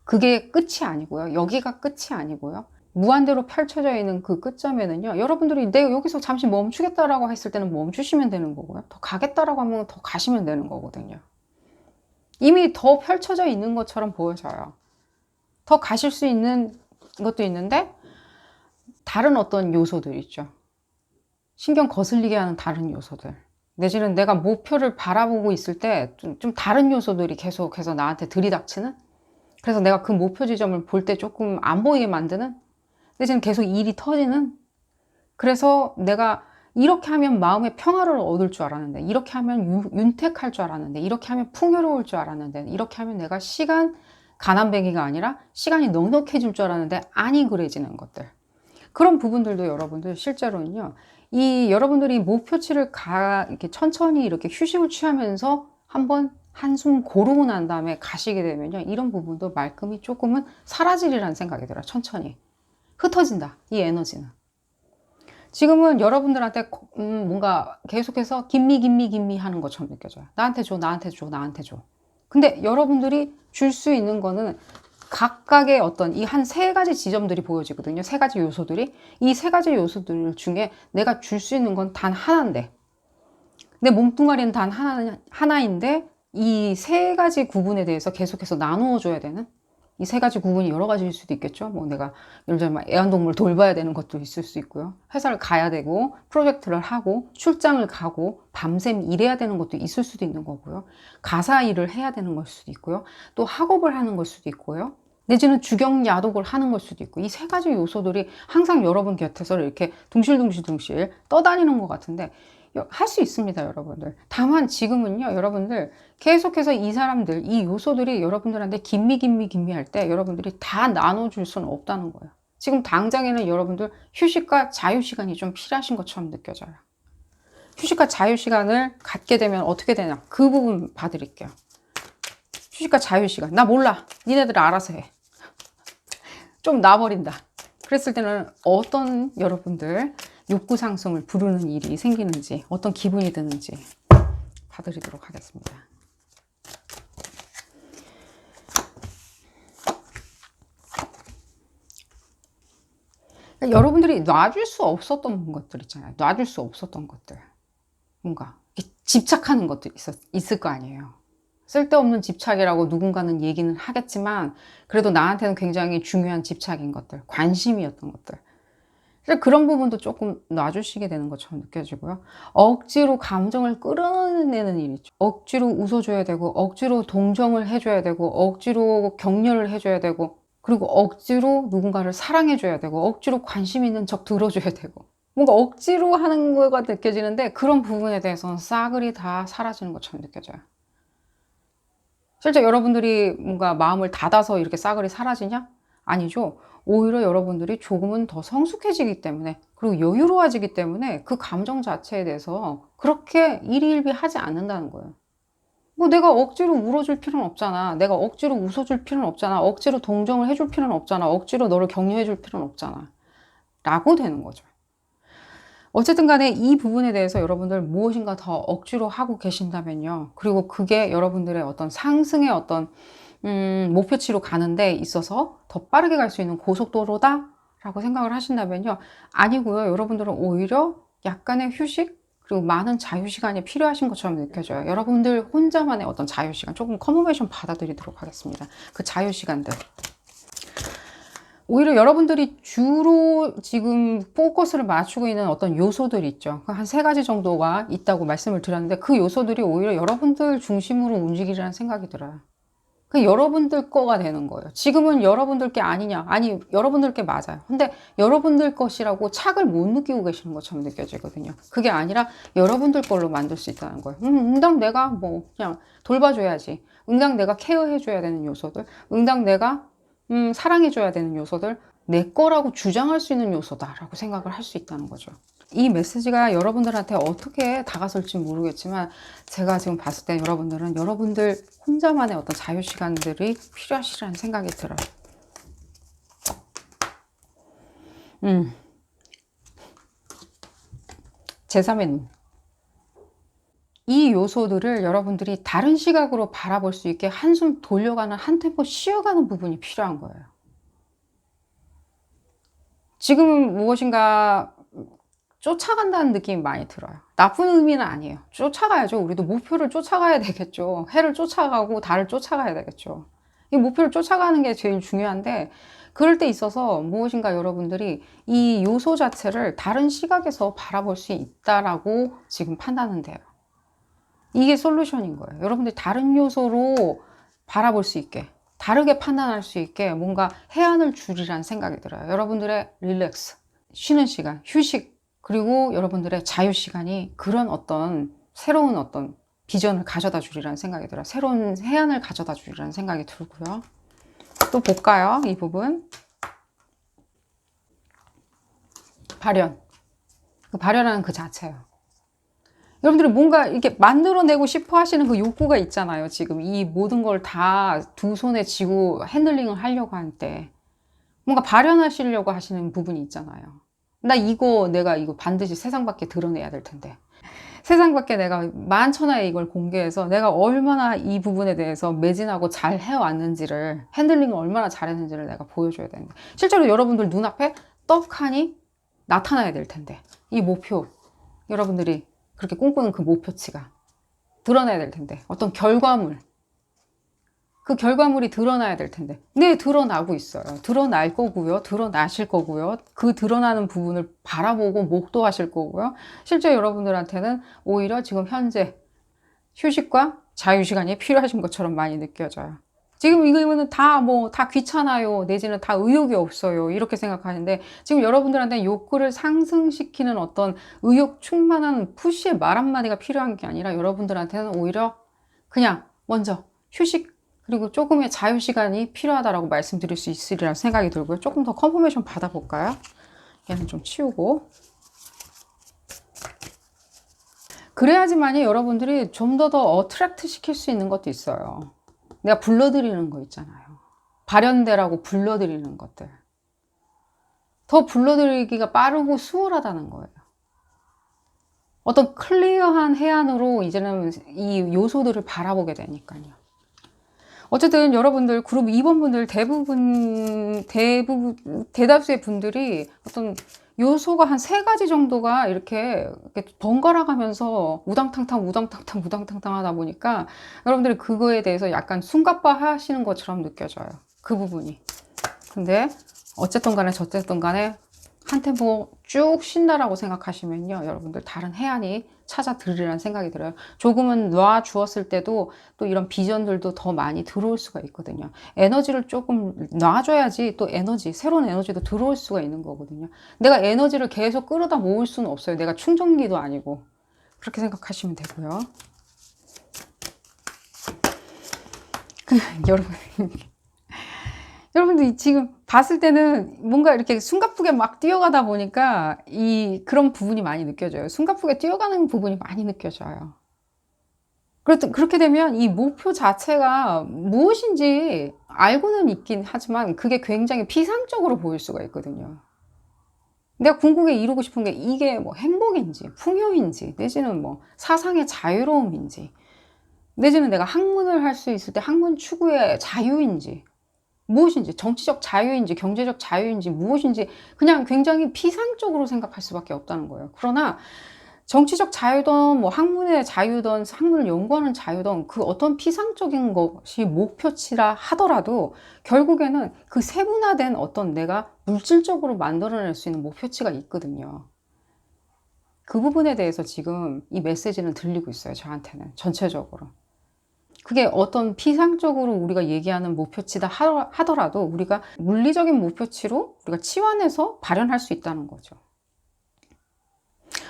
S1: 그게 끝이 아니고요. 여기가 끝이 아니고요. 무한대로 펼쳐져 있는 그 끝점에는요, 여러분들이 내가 여기서 잠시 멈추겠다라고 했을 때는 멈추시면 되는 거고요. 더 가겠다라고 하면 더 가시면 되는 거거든요. 이미 더 펼쳐져 있는 것처럼 보여져요. 더 가실 수 있는 것도 있는데 다른 어떤 요소들 있죠. 신경 거슬리게 하는 다른 요소들. 내지는 내가 목표를 바라보고 있을 때 좀 다른 요소들이 계속해서 나한테 들이닥치는? 그래서 내가 그 목표 지점을 볼 때 조금 안 보이게 만드는? 내지는 계속 일이 터지는? 그래서 내가 이렇게 하면 마음의 평화를 얻을 줄 알았는데, 이렇게 하면 윤택할 줄 알았는데, 이렇게 하면 풍요로울 줄 알았는데, 이렇게 하면 내가 가난뱅이가 아니라 시간이 넉넉해질 줄 알았는데, 아니 그래지는 것들. 그런 부분들도 여러분들 실제로는요, 여러분들이 목표치를 이렇게 천천히 이렇게 휴식을 취하면서 한번 한숨 고르고 난 다음에 가시게 되면요, 이런 부분도 말끔히 조금은 사라지리라는 생각이 들어요. 천천히. 흩어진다. 이 에너지는. 지금은 여러분들한테 뭔가 계속해서 김미 하는 것처럼 느껴져요. 나한테 줘, 나한테 줘, 나한테 줘. 근데 여러분들이 줄 수 있는 거는 각각의 어떤 이 한 세 가지 지점들이 보여지거든요. 세 가지 요소들이. 이 세 가지 요소들 중에 내가 줄 수 있는 건 단 하나인데, 내 몸뚱아리는 단 하나인데, 이 세 가지 구분에 대해서 계속해서 나누어 줘야 되는? 이 세 가지 구분이 여러 가지일 수도 있겠죠. 뭐 내가 예를 들면 애완동물 돌봐야 되는 것도 있을 수 있고요. 회사를 가야 되고 프로젝트를 하고 출장을 가고 밤샘 일해야 되는 것도 있을 수도 있는 거고요. 가사 일을 해야 되는 걸 수도 있고요. 또 학업을 하는 걸 수도 있고요. 내지는 주경야독을 하는 걸 수도 있고, 이 세 가지 요소들이 항상 여러분 곁에서 이렇게 둥실둥실 떠다니는 것 같은데 할 수 있습니다, 여러분들. 다만 지금은요, 여러분들 계속해서 이 요소들이 여러분들한테 김미 할 때 여러분들이 다 나눠줄 수는 없다는 거예요. 지금 당장에는 여러분들 휴식과 자유시간이 좀 필요하신 것처럼 느껴져요. 휴식과 자유시간을 갖게 되면 어떻게 되냐, 그 부분 봐드릴게요. 휴식과 자유시간. 나 몰라. 니네들 알아서 해. 좀 놔버린다. 그랬을 때는 어떤 여러분들 욕구 상승을 부르는 일이 생기는지, 어떤 기분이 드는지 봐드리도록 하겠습니다. 여러분들이 놔줄 수 없었던 것들 있잖아요. 놔줄 수 없었던 것들. 뭔가 집착하는 것도 있을 거 아니에요. 쓸데없는 집착이라고 누군가는 얘기는 하겠지만 그래도 나한테는 굉장히 중요한 집착인 것들, 관심이었던 것들. 그런 부분도 조금 놔주시게 되는 것처럼 느껴지고요. 억지로 감정을 끌어내는 일 있죠. 억지로 웃어줘야 되고, 억지로 동정을 해줘야 되고, 억지로 격려를 해줘야 되고, 그리고 억지로 누군가를 사랑해줘야 되고, 억지로 관심 있는 척 들어줘야 되고, 뭔가 억지로 하는 거가 느껴지는데 그런 부분에 대해서는 싸그리 다 사라지는 것처럼 느껴져요. 실제 여러분들이 뭔가 마음을 닫아서 이렇게 싸그리 사라지냐? 아니죠. 오히려 여러분들이 조금은 더 성숙해지기 때문에, 그리고 여유로워지기 때문에 그 감정 자체에 대해서 그렇게 일희일비하지 않는다는 거예요. 뭐 내가 억지로 울어줄 필요는 없잖아. 내가 억지로 웃어줄 필요는 없잖아. 억지로 동정을 해줄 필요는 없잖아. 억지로 너를 격려해줄 필요는 없잖아. 라고 되는 거죠. 어쨌든 간에 이 부분에 대해서 여러분들 무엇인가 더 억지로 하고 계신다면요. 그리고 그게 여러분들의 어떤 상승의 어떤 목표치로 가는 데 있어서 더 빠르게 갈 수 있는 고속도로다 라고 생각을 하신다면요. 아니고요. 여러분들은 오히려 약간의 휴식 그리고 많은 자유시간이 필요하신 것처럼 느껴져요. 여러분들 혼자만의 어떤 자유시간, 조금 커뮤니케이션 받아들이도록 하겠습니다. 그 자유시간들. 오히려 여러분들이 주로 지금 포커스를 맞추고 있는 어떤 요소들이 있죠. 한 3가지 정도가 있다고 말씀을 드렸는데 그 요소들이 오히려 여러분들 중심으로 움직이라는 생각이 들어요. 그 여러분들 거가 되는 거예요. 지금은 여러분들 게 아니냐? 아니, 여러분들 게 맞아요. 근데 여러분들 것이라고 착을 못 느끼고 계시는 것처럼 느껴지거든요. 그게 아니라 여러분들 걸로 만들 수 있다는 거예요. 응당 내가 뭐 그냥 돌봐줘야지. 응당 내가 케어해줘야 되는 요소들. 응당 내가 사랑해줘야 되는 요소들. 내 거라고 주장할 수 있는 요소다라고 생각을 할 수 있다는 거죠. 이 메시지가 여러분들한테 어떻게 다가설지 모르겠지만 제가 지금 봤을 때 여러분들은 여러분들 혼자만의 어떤 자유시간들이 필요하시라는 생각이 들어요. 제3의 눈. 이 요소들을 여러분들이 다른 시각으로 바라볼 수 있게 한숨 돌려가는, 한 템포 쉬어가는 부분이 필요한 거예요. 지금은 무엇인가 쫓아간다는 느낌이 많이 들어요. 나쁜 의미는 아니에요. 쫓아가야죠. 우리도 목표를 쫓아가야 되겠죠. 해를 쫓아가고 달을 쫓아가야 되겠죠. 이 목표를 쫓아가는 게 제일 중요한데 그럴 때 있어서 무엇인가 여러분들이 이 요소 자체를 다른 시각에서 바라볼 수 있다라고 지금 판단은 돼요. 이게 솔루션인 거예요. 여러분들이 다른 요소로 바라볼 수 있게, 다르게 판단할 수 있게 뭔가 해안을 주리라는 생각이 들어요. 여러분들의 릴렉스, 쉬는 시간, 휴식, 그리고 여러분들의 자유 시간이 그런 어떤 새로운 어떤 비전을 가져다 주리라는 생각이 들어요. 새로운 해안을 가져다 주리라는 생각이 들고요. 또 볼까요? 이 부분. 발현. 그 발현하는 그 자체예요. 여러분들이 뭔가 이렇게 만들어내고 싶어 하시는 그 욕구가 있잖아요. 지금 이 모든 걸 다 두 손에 쥐고 핸들링을 하려고 할 때 뭔가 발현하시려고 하시는 부분이 있잖아요. 내가 이거 반드시 세상 밖에 드러내야 될 텐데. 세상 밖에 내가 만천하에 이걸 공개해서 내가 얼마나 이 부분에 대해서 매진하고 잘 해왔는지를, 핸들링을 얼마나 잘했는지를 내가 보여줘야 되는데. 실제로 여러분들 눈앞에 떡하니 나타나야 될 텐데. 이 목표, 여러분들이 그렇게 꿈꾸는 그 목표치가 드러나야 될 텐데. 어떤 결과물, 그 결과물이 드러나야 될 텐데. 네, 드러나고 있어요. 드러날 거고요. 드러나실 거고요. 그 드러나는 부분을 바라보고 목도하실 거고요. 실제 여러분들한테는 오히려 지금 현재 휴식과 자유시간이 필요하신 것처럼 많이 느껴져요. 지금 이거는 다 귀찮아요. 내지는 다 의욕이 없어요. 이렇게 생각하는데 지금 여러분들한테 욕구를 상승시키는 어떤 의욕 충만한 푸시의 말 한마디가 필요한 게 아니라 여러분들한테는 오히려 그냥 먼저 휴식 그리고 조금의 자유시간이 필요하다고 말씀드릴 수 있으리라는 생각이 들고요. 조금 더 컨퍼메이션 받아볼까요? 얘는 좀 치우고. 그래야지만이 여러분들이 좀 더 어트랙트 시킬 수 있는 것도 있어요. 내가 불러들이는 거 있잖아요. 발현대라고 불러들이는 것들. 더 불러들이기가 빠르고 수월하다는 거예요. 어떤 클리어한 해안으로 이제는 이 요소들을 바라보게 되니까요. 어쨌든 여러분들 그룹 2번 분들 대다수의 분들이 어떤 요소가 한 3가지 정도가 이렇게 번갈아 가면서 우당탕탕 하다 보니까 여러분들이 그거에 대해서 약간 숨가빠 하시는 것처럼 느껴져요. 그 부분이. 근데 어쨌든 간에 저쨌든 간에 한 템포 쭉 쉰다라고 생각하시면요. 여러분들 다른 해안이 찾아들으리라는 생각이 들어요. 조금은 놔주었을 때도 또 이런 비전들도 더 많이 들어올 수가 있거든요. 에너지를 조금 놔줘야지 또 새로운 에너지도 들어올 수가 있는 거거든요. 내가 에너지를 계속 끌어다 모을 수는 없어요. 내가 충전기도 아니고. 그렇게 생각하시면 되고요. 여러분들 지금 봤을 때는 뭔가 이렇게 숨가쁘게 막 뛰어가다 보니까 그런 부분이 많이 느껴져요. 숨가쁘게 뛰어가는 부분이 많이 느껴져요. 그렇게 되면 이 목표 자체가 무엇인지 알고는 있긴 하지만 그게 굉장히 피상적으로 보일 수가 있거든요. 내가 궁극에 이루고 싶은 게 이게 뭐 행복인지, 풍요인지, 내지는 뭐 사상의 자유로움인지, 내지는 내가 학문을 할 수 있을 때 학문 추구의 자유인지, 무엇인지 정치적 자유인지 경제적 자유인지 무엇인지 그냥 굉장히 피상적으로 생각할 수밖에 없다는 거예요. 그러나 정치적 자유든 뭐 학문의 자유든 학문을 연구하는 자유든 그 어떤 피상적인 것이 목표치라 하더라도 결국에는 그 세분화된 어떤 내가 물질적으로 만들어낼 수 있는 목표치가 있거든요. 그 부분에 대해서 지금 이 메시지는 들리고 있어요. 저한테는 전체적으로. 그게 어떤 피상적으로 우리가 얘기하는 목표치다 하더라도 우리가 물리적인 목표치로 우리가 치환해서 발현할 수 있다는 거죠.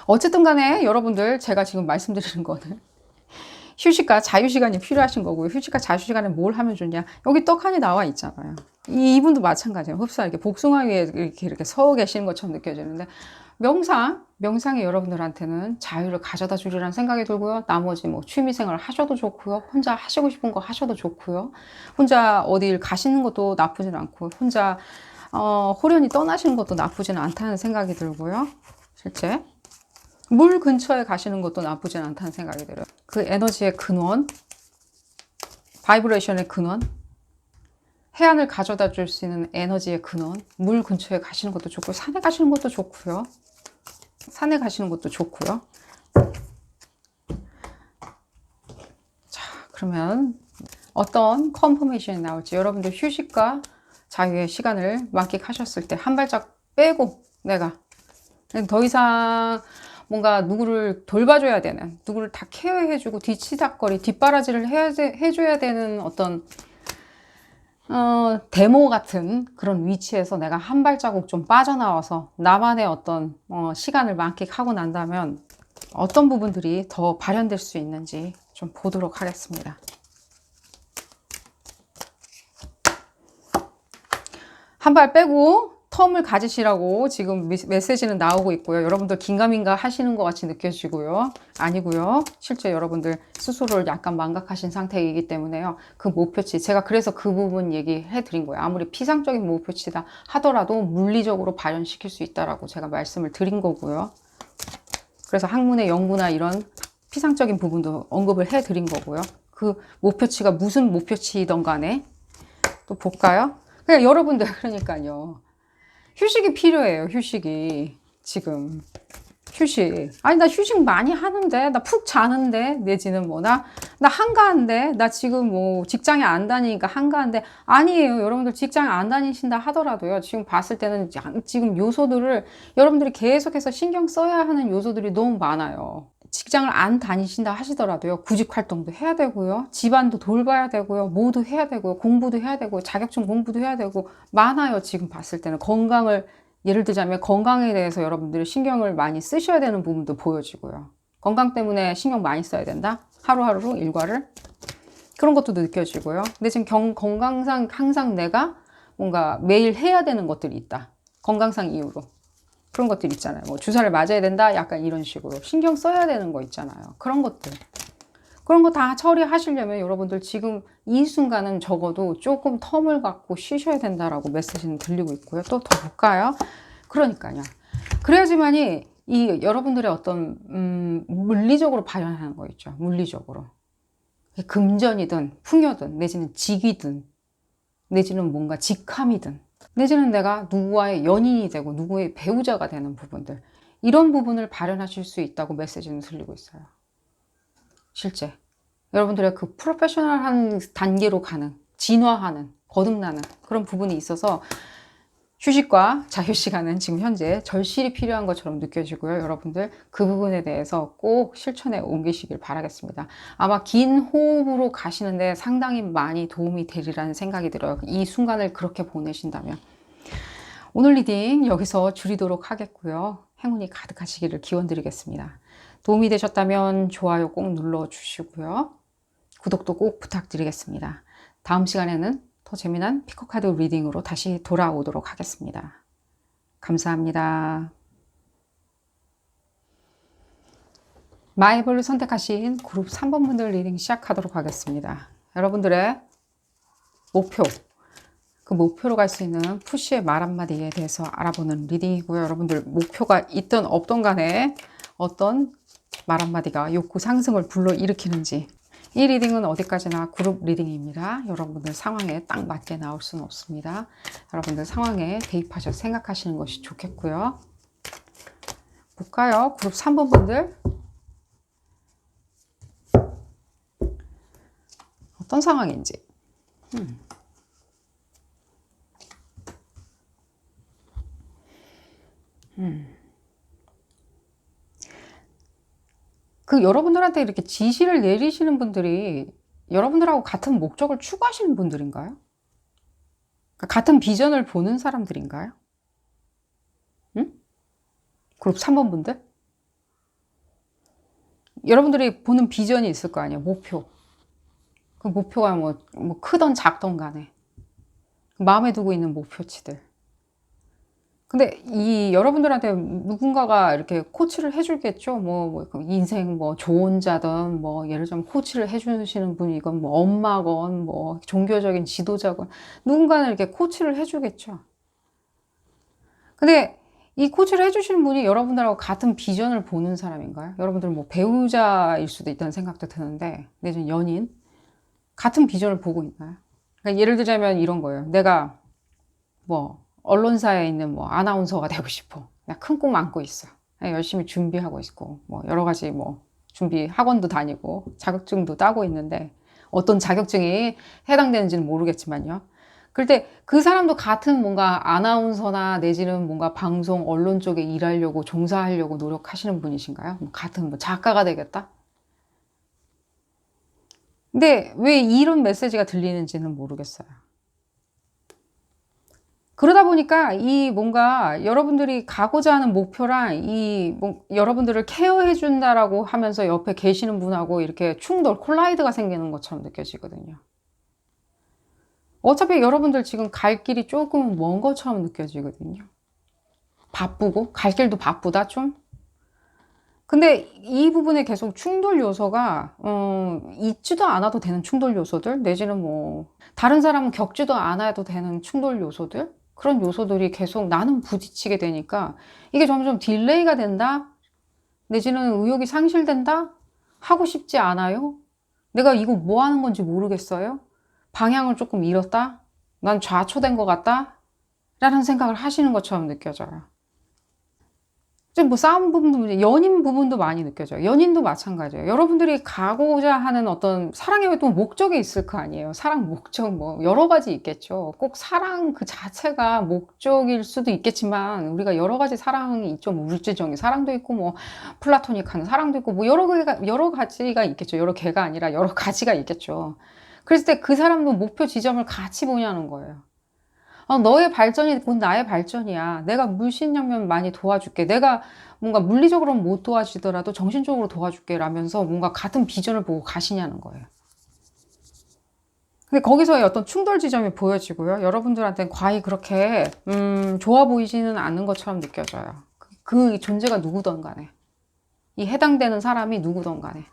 S1: 어쨌든 간에 여러분들 제가 지금 말씀드리는 거는 휴식과 자유시간이 필요하신 거고요. 휴식과 자유시간에 뭘 하면 좋냐. 여기 떡하니 나와 있잖아요. 이분도 마찬가지예요. 흡사 이렇게 복숭아 위에 이렇게 서 계시는 것처럼 느껴지는데 명상이 여러분들한테는 자유를 가져다 주리라는 생각이 들고요. 나머지 뭐 취미생활 하셔도 좋고요. 혼자 하시고 싶은 거 하셔도 좋고요. 혼자 어딜 가시는 것도 나쁘진 않고 혼자 호련히 떠나시는 것도 나쁘진 않다는 생각이 들고요. 실제 물 근처에 가시는 것도 나쁘진 않다는 생각이 들어요. 그 에너지의 근원, 바이브레이션의 근원, 해안을 가져다 줄 수 있는 에너지의 근원, 물 근처에 가시는 것도 좋고 산에 가시는 것도 좋고요. 산에 가시는 것도 좋고요. 자, 그러면 어떤 컨퍼메이션이 나올지 여러분들 휴식과 자유의 시간을 만끽하셨을 때 한 발짝 빼고 내가 더 이상 뭔가 누구를 돌봐줘야 되는, 누구를 다 케어해주고 뒤치다거리, 뒷바라지를 해줘야 되는 어떤 데모 같은 그런 위치에서 내가 한 발자국 좀 빠져나와서 나만의 어떤 시간을 만끽하고 난다면 어떤 부분들이 더 발현될 수 있는지 좀 보도록 하겠습니다. 한 발 빼고 텀을 가지시라고 지금 메시지는 나오고 있고요. 여러분들 긴가민가 하시는 것 같이 느껴지고요. 아니고요. 실제 여러분들 스스로를 약간 망각하신 상태이기 때문에요. 그 목표치, 제가 그래서 그 부분 얘기해 드린 거예요. 아무리 피상적인 목표치다 하더라도 물리적으로 발현시킬 수 있다라고 제가 말씀을 드린 거고요. 그래서 학문의 연구나 이런 피상적인 부분도 언급을 해 드린 거고요. 그 목표치가 무슨 목표치이던 간에 또 볼까요? 그냥 여러분들 그러니까요. 휴식이 필요해요. 휴식이 지금 휴식. 아니 나 휴식 많이 하는데 나 푹 자는데 내지는 뭐 나 한가한데 나 지금 뭐 직장에 안 다니니까 한가한데 아니에요. 여러분들 직장에 안 다니신다 하더라도요. 지금 봤을 때는 지금 요소들을 여러분들이 계속해서 신경 써야 하는 요소들이 너무 많아요. 직장을 안 다니신다 하시더라도요. 구직 활동도 해야 되고요. 집안도 돌봐야 되고요. 뭐도 해야 되고요. 공부도 해야 되고 자격증 공부도 해야 되고 많아요. 지금 봤을 때는 건강을 예를 들자면 건강에 대해서 여러분들이 신경을 많이 쓰셔야 되는 부분도 보여지고요. 건강 때문에 신경 많이 써야 된다. 하루하루 일과를 그런 것도 느껴지고요. 근데 지금 건강상 항상 내가 뭔가 매일 해야 되는 것들이 있다. 건강상 이유로. 그런 것들 있잖아요. 뭐 주사를 맞아야 된다. 약간 이런 식으로 신경 써야 되는 거 있잖아요. 그런 것들. 그런 거 다 처리하시려면 여러분들 지금 이 순간은 적어도 조금 텀을 갖고 쉬셔야 된다라고 메시지는 들리고 있고요. 또 더 볼까요? 그러니까요. 그래야지만이 이 여러분들의 어떤 물리적으로 발현하는 거 있죠. 물리적으로. 금전이든 풍요든 내지는 직이든 내지는 뭔가 직함이든 내지는 내가 누구와의 연인이 되고 누구의 배우자가 되는 부분들 이런 부분을 발현하실 수 있다고 메시지는 들리고 있어요. 실제 여러분들의 그 프로페셔널한 단계로 가는 진화하는 거듭나는 그런 부분이 있어서 휴식과 자유시간은 지금 현재 절실히 필요한 것처럼 느껴지고요. 여러분들 그 부분에 대해서 꼭 실천에 옮기시길 바라겠습니다. 아마 긴 호흡으로 가시는데 상당히 많이 도움이 되리라는 생각이 들어요. 이 순간을 그렇게 보내신다면. 오늘 리딩 여기서 줄이도록 하겠고요. 행운이 가득하시기를 기원드리겠습니다. 도움이 되셨다면 좋아요 꼭 눌러주시고요. 구독도 꼭 부탁드리겠습니다. 다음 시간에는 더 재미난 피커카드 리딩으로 다시 돌아오도록 하겠습니다. 감사합니다. 마이블을 선택하신 그룹 3번 분들 리딩 시작하도록 하겠습니다. 여러분들의 목표, 그 목표로 갈 수 있는 푸시의 말 한마디에 대해서 알아보는 리딩이고요. 여러분들 목표가 있든 없든 간에 어떤 말 한마디가 욕구 상승을 불러일으키는지 이 리딩은 어디까지나 그룹 리딩입니다. 여러분들 상황에 딱 맞게 나올 수는 없습니다. 여러분들 상황에 대입하셔서 생각하시는 것이 좋겠고요. 볼까요? 그룹 3번 분들. 어떤 상황인지. 그 여러분들한테 이렇게 지시를 내리시는 분들이 여러분들하고 같은 목적을 추구하시는 분들인가요? 그러니까 같은 비전을 보는 사람들인가요? 응? 그룹 3번 분들? 여러분들이 보는 비전이 있을 거 아니에요. 목표. 그 목표가 뭐 크던 작던 간에 마음에 두고 있는 목표치들. 근데 이 여러분들한테 누군가가 이렇게 코치를 해주겠죠. 뭐 인생 뭐 조언자든 뭐 예를 들면 코치를 해주시는 분이건 뭐 엄마건 뭐 종교적인 지도자건 누군가는 이렇게 코치를 해주겠죠. 근데 이 코치를 해주시는 분이 여러분들하고 같은 비전을 보는 사람인가요? 여러분들 뭐 배우자일 수도 있다는 생각도 드는데 내지는 연인 같은 비전을 보고 있나요? 그러니까 예를 들자면 이런 거예요. 내가 뭐 언론사에 있는 뭐 아나운서가 되고 싶어. 그냥 큰 꿈 안고 있어. 열심히 준비하고 있고 뭐 여러 가지 뭐 준비 학원도 다니고 자격증도 따고 있는데 어떤 자격증이 해당되는지는 모르겠지만요. 그럴 때 그 사람도 같은 뭔가 아나운서나 내지는 뭔가 방송 언론 쪽에 일하려고 종사하려고 노력하시는 분이신가요? 같은 뭐 작가가 되겠다? 근데 왜 이런 메시지가 들리는지는 모르겠어요. 그러다 보니까 이 뭔가 여러분들이 가고자 하는 목표랑 이 여러분들을 케어해 준다라고 하면서 옆에 계시는 분하고 이렇게 충돌, 콜라이드가 생기는 것처럼 느껴지거든요. 어차피 여러분들 지금 갈 길이 조금 먼 것처럼 느껴지거든요. 바쁘고, 갈 길도 바쁘다, 좀. 근데 이 부분에 계속 충돌 요소가, 있지도 않아도 되는 충돌 요소들, 내지는 뭐, 다른 사람은 겪지도 않아도 되는 충돌 요소들, 그런 요소들이 계속 나는 부딪히게 되니까 이게 점점 딜레이가 된다? 내지는 의욕이 상실된다? 하고 싶지 않아요? 내가 이거 뭐 하는 건지 모르겠어요? 방향을 조금 잃었다? 난 좌초된 것 같다? 라는 생각을 하시는 것처럼 느껴져요. 좀 뭐 싸움 부분도, 연인 부분도 많이 느껴져요. 연인도 마찬가지예요. 여러분들이 가고자 하는 어떤 사랑의 또 목적이 있을 거 아니에요. 사랑 목적 뭐 여러 가지 있겠죠. 꼭 사랑 그 자체가 목적일 수도 있겠지만 우리가 여러 가지 사랑이 있죠. 뭐 물질적인 사랑도 있고 뭐 플라토닉한 사랑도 있고 뭐 여러 가지가 있겠죠. 여러 개가 아니라 여러 가지가 있겠죠. 그랬을 때 그 사람도 목표 지점을 같이 보냐는 거예요. 너의 발전이 곧 나의 발전이야. 내가 물심양면 많이 도와줄게. 내가 뭔가 물리적으로는 못 도와주더라도 정신적으로 도와줄게. 라면서 뭔가 같은 비전을 보고 가시냐는 거예요. 근데 거기서의 어떤 충돌 지점이 보여지고요. 여러분들한테는 과히 그렇게 좋아 보이지는 않는 것처럼 느껴져요. 그 존재가 누구든 간에. 이 해당되는 사람이 누구든 간에.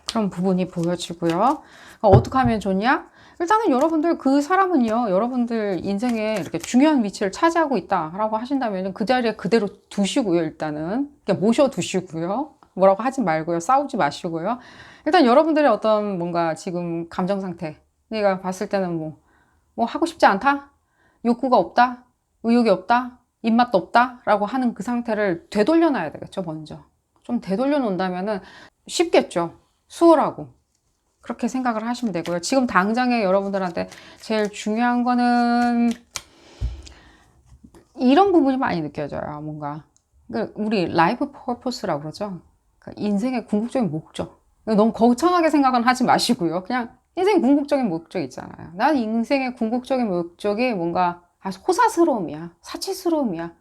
S1: 그런 부분이 보여지고요. 어떻게 하면 좋냐? 일단은 여러분들 그 사람은요, 여러분들 인생에 이렇게 중요한 위치를 차지하고 있다라고 하신다면 그 자리에 그대로 두시고요, 일단은. 그냥 모셔두시고요. 뭐라고 하지 말고요. 싸우지 마시고요. 일단 여러분들의 어떤 뭔가 지금 감정 상태. 내가 봤을 때는 뭐 하고 싶지 않다? 욕구가 없다? 의욕이 없다? 입맛도 없다? 라고 하는 그 상태를 되돌려 놔야 되겠죠, 먼저. 좀 되돌려 놓는다면은 쉽겠죠. 수월하고. 그렇게 생각을 하시면 되고요. 지금 당장에 여러분들한테 제일 중요한 거는 이런 부분이 많이 느껴져요. 뭔가 우리 라이프 퍼포스라고 그러죠. 인생의 궁극적인 목적. 너무 거창하게 생각은 하지 마시고요. 그냥 인생의 궁극적인 목적 있잖아요. 난 인생의 궁극적인 목적이 뭔가 아주 호사스러움이야. 사치스러움이야.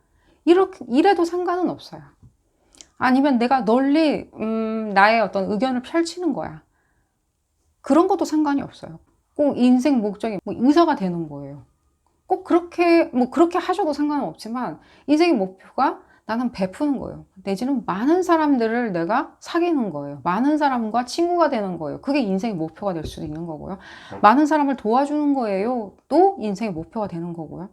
S1: 이래도 상관은 없어요. 아니면 내가 널리 나의 어떤 의견을 펼치는 거야. 그런 것도 상관이 없어요. 꼭 인생 목적이 뭐 의사가 되는 거예요. 꼭 그렇게 그렇게 하셔도 상관은 없지만 인생의 목표가 나는 베푸는 거예요. 내지는 많은 사람들을 내가 사귀는 거예요. 많은 사람과 친구가 되는 거예요. 그게 인생의 목표가 될 수도 있는 거고요. 많은 사람을 도와주는 거예요. 또 인생의 목표가 되는 거고요.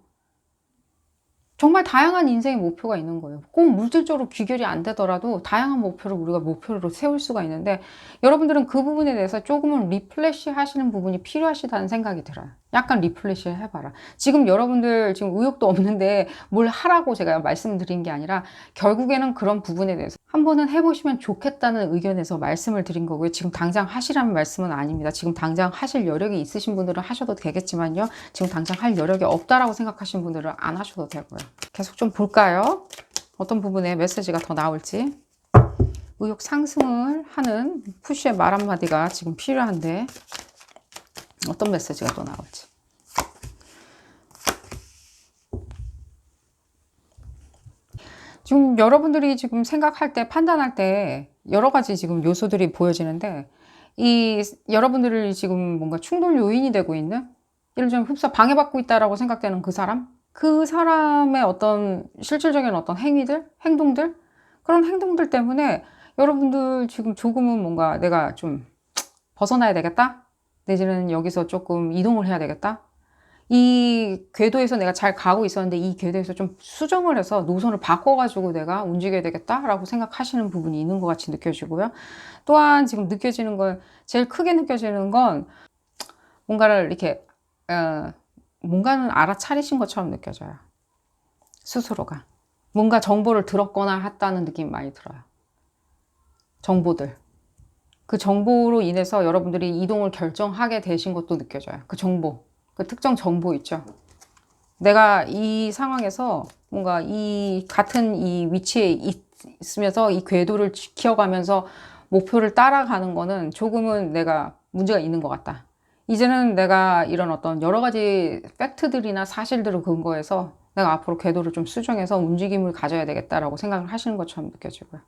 S1: 정말 다양한 인생의 목표가 있는 거예요. 꼭 물질적으로 귀결이 안 되더라도 다양한 목표를 우리가 목표로 세울 수가 있는데, 여러분들은 그 부분에 대해서 조금은 리플래시 하시는 부분이 필요하시다는 생각이 들어요. 약간 리플래시 해봐라. 지금 여러분들 지금 의욕도 없는데 뭘 하라고 제가 말씀드린 게 아니라, 결국에는 그런 부분에 대해서 한 번은 해보시면 좋겠다는 의견에서 말씀을 드린 거고요. 지금 당장 하시라는 말씀은 아닙니다. 지금 당장 하실 여력이 있으신 분들은 하셔도 되겠지만요, 지금 당장 할 여력이 없다라고 생각하시는 분들은 안 하셔도 되고요. 계속 좀 볼까요? 어떤 부분에 메시지가 더 나올지. 의욕 상승을 하는 푸시의 말 한마디가 지금 필요한데, 어떤 메시지가 또 나올지. 지금 여러분들이 지금 생각할 때, 판단할 때 여러 가지 지금 요소들이 보여지는데, 이 여러분들이 지금 뭔가 충돌 요인이 되고 있는, 예를 들면 흡사 방해받고 있다라고 생각되는 그 사람의 어떤 실질적인 어떤 행위들, 행동들, 그런 행동들 때문에 여러분들 지금 조금은 뭔가 내가 좀 벗어나야 되겠다, 내지는 여기서 조금 이동을 해야 되겠다, 이 궤도에서 내가 잘 가고 있었는데 이 궤도에서 좀 수정을 해서 노선을 바꿔가지고 내가 움직여야 되겠다라고 생각하시는 부분이 있는 것 같이 느껴지고요. 또한 지금 느껴지는 건, 제일 크게 느껴지는 건, 뭔가를 이렇게 뭔가는 알아차리신 것처럼 느껴져요. 스스로가 뭔가 정보를 들었거나 했다는 느낌이 많이 들어요. 정보들, 그 정보로 인해서 여러분들이 이동을 결정하게 되신 것도 느껴져요. 그 정보, 그 특정 정보 있죠. 내가 이 상황에서 뭔가 이 같은 이 위치에 있으면서 이 궤도를 지켜가면서 목표를 따라가는 거는 조금은 내가 문제가 있는 것 같다. 이제는 내가 이런 어떤 여러 가지 팩트들이나 사실들을 근거해서 내가 앞으로 궤도를 좀 수정해서 움직임을 가져야 되겠다라고 생각을 하시는 것처럼 느껴지고요.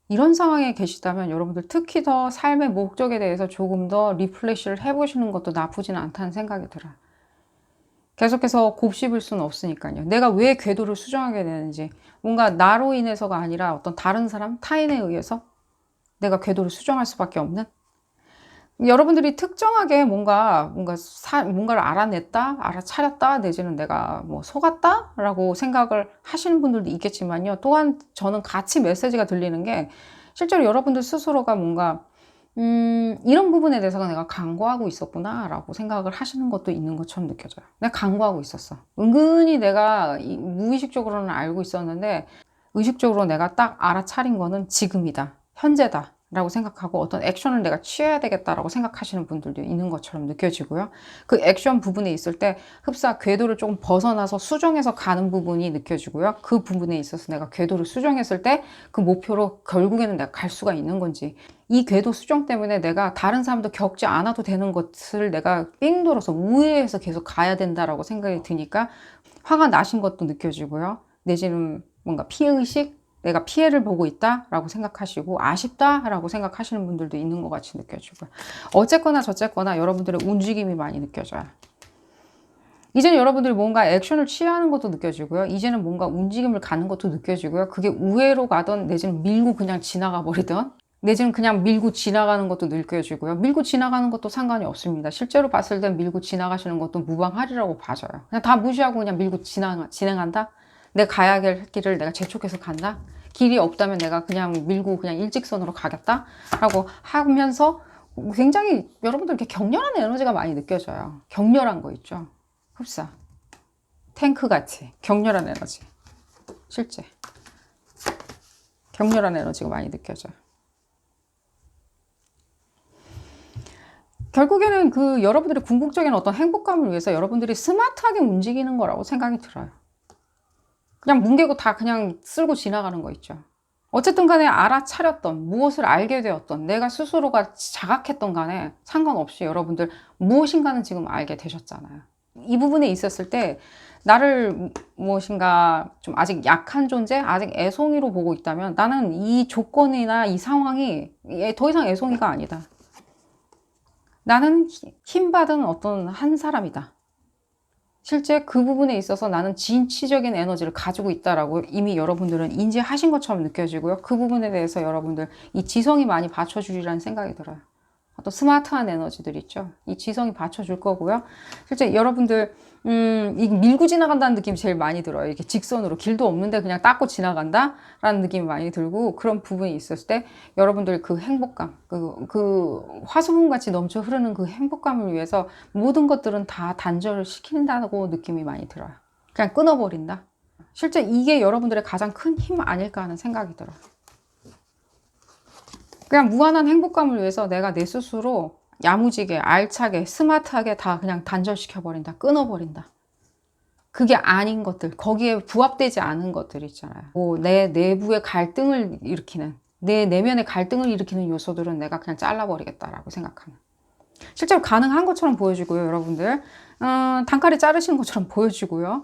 S1: 이런 상황에 계시다면 여러분들 특히 더 삶의 목적에 대해서 조금 더 리플레시를 해보시는 것도 나쁘지는 않다는 생각이 들어요. 계속해서 곱씹을 수는 없으니까요. 내가 왜 궤도를 수정하게 되는지, 뭔가 나로 인해서가 아니라 어떤 다른 사람, 타인에 의해서 내가 궤도를 수정할 수밖에 없는, 여러분들이 특정하게 뭔가를 알아냈다, 알아차렸다, 내지는 내가 뭐 속았다 라고 생각을 하시는 분들도 있겠지만요. 또한 저는 같이 메시지가 들리는 게, 실제로 여러분들 스스로가 뭔가 이런 부분에 대해서 내가 간과하고 있었구나 라고 생각을 하시는 것도 있는 것처럼 느껴져요. 내가 간과하고 있었어. 은근히 내가 무의식적으로는 알고 있었는데, 의식적으로 내가 딱 알아차린 거는 지금이다, 현재다 라고 생각하고 어떤 액션을 내가 취해야 되겠다라고 생각하시는 분들도 있는 것처럼 느껴지고요. 그 액션 부분에 있을 때 흡사 궤도를 조금 벗어나서 수정해서 가는 부분이 느껴지고요. 그 부분에 있어서 내가 궤도를 수정했을 때 그 목표로 결국에는 내가 갈 수가 있는 건지, 이 궤도 수정 때문에 내가 다른 사람도 겪지 않아도 되는 것을 내가 삥 돌아서 우회해서 계속 가야 된다라고 생각이 드니까 화가 나신 것도 느껴지고요. 내지는 뭔가 피해의식, 내가 피해를 보고 있다라고 생각하시고 아쉽다라고 생각하시는 분들도 있는 것 같이 느껴지고요. 어쨌거나 저쨌거나 여러분들의 움직임이 많이 느껴져요. 이제는 여러분들이 뭔가 액션을 취하는 것도 느껴지고요. 이제는 뭔가 움직임을 가는 것도 느껴지고요. 그게 우회로 가던, 내지는 밀고 그냥 지나가 버리던, 내지는 그냥 밀고 지나가는 것도 느껴지고요. 밀고 지나가는 것도 상관이 없습니다. 실제로 봤을 땐 밀고 지나가시는 것도 무방하리라고 봐져요. 그냥 다 무시하고 그냥 밀고 진행한다? 내가 가야 할 길을 내가 재촉해서 간다? 길이 없다면 내가 그냥 밀고 그냥 일직선으로 가겠다? 라고 하면서 굉장히 여러분들 이렇게 격렬한 에너지가 많이 느껴져요. 격렬한 거 있죠. 흡사. 탱크같이 격렬한 에너지. 실제. 격렬한 에너지가 많이 느껴져요. 결국에는 그 여러분들의 궁극적인 어떤 행복감을 위해서 여러분들이 스마트하게 움직이는 거라고 생각이 들어요. 그냥 뭉개고 다 그냥 쓸고 지나가는 거 있죠. 어쨌든 간에 알아차렸던, 무엇을 알게 되었던, 내가 스스로가 자각했던 간에 상관없이 여러분들 무엇인가는 지금 알게 되셨잖아요. 이 부분에 있었을 때 나를 무엇인가 좀 아직 약한 존재, 아직 애송이로 보고 있다면, 나는 이 조건이나 이 상황이 더 이상 애송이가 아니다. 나는 힘받은 어떤 한 사람이다. 실제 그 부분에 있어서 나는 진취적인 에너지를 가지고 있다라고 이미 여러분들은 인지하신 것처럼 느껴지고요. 그 부분에 대해서 여러분들 이 지성이 많이 받쳐주리라는 생각이 들어요. 또 스마트한 에너지들 있죠. 이 지성이 받쳐줄 거고요. 실제 여러분들 이 밀고 지나간다는 느낌이 제일 많이 들어요. 이렇게 직선으로 길도 없는데 그냥 닦고 지나간다라는 느낌이 많이 들고 그런 부분이 있었을 때 여러분들 그 행복감, 그 화수분 같이 넘쳐 흐르는 그 행복감을 위해서 모든 것들은 다 단절을 시킨다고 느낌이 많이 들어요. 그냥 끊어버린다. 실제 이게 여러분들의 가장 큰 힘 아닐까 하는 생각이 들어요. 그냥 무한한 행복감을 위해서 내가 내 스스로 야무지게, 알차게, 스마트하게 다 그냥 단절시켜버린다. 끊어버린다. 그게 아닌 것들, 거기에 부합되지 않은 것들 있잖아요. 뭐 내 내부의 갈등을 일으키는, 내 내면의 갈등을 일으키는 요소들은 내가 그냥 잘라버리겠다라고 생각하는. 실제로 가능한 것처럼 보여지고요, 여러분들. 단칼에 자르시는 것처럼 보여지고요.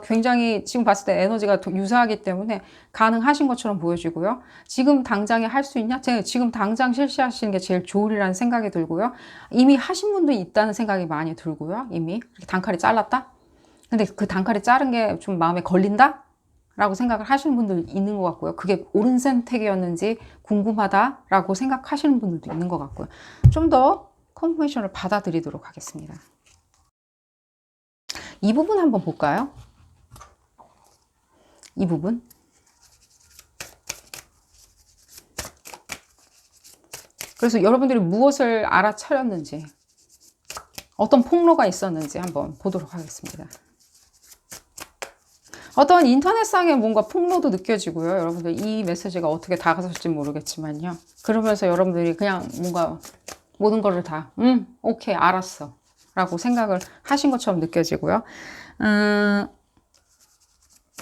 S1: 굉장히 지금 봤을 때 에너지가 유사하기 때문에 가능하신 것처럼 보여지고요. 지금 당장에 할 수 있냐? 제가 지금 당장 실시하시는 게 제일 좋으리라는 생각이 들고요. 이미 하신 분도 있다는 생각이 많이 들고요. 이미 이렇게 단칼에 잘랐다? 근데 그 단칼에 자른 게 좀 마음에 걸린다? 라고 생각을 하시는 분들 있는 것 같고요. 그게 옳은 선택이었는지 궁금하다라고 생각하시는 분들도 있는 것 같고요. 좀 더 컨퍼메이션을 받아들이도록 하겠습니다. 이 부분 한번 볼까요? 이 부분. 그래서 여러분들이 무엇을 알아차렸는지, 어떤 폭로가 있었는지 한번 보도록 하겠습니다. 어떤 인터넷상의 뭔가 폭로도 느껴지고요. 여러분들 이 메시지가 어떻게 다가설지 모르겠지만요. 그러면서 여러분들이 그냥 뭔가 모든 거를 다 오케이 알았어 라고 생각을 하신 것처럼 느껴지고요.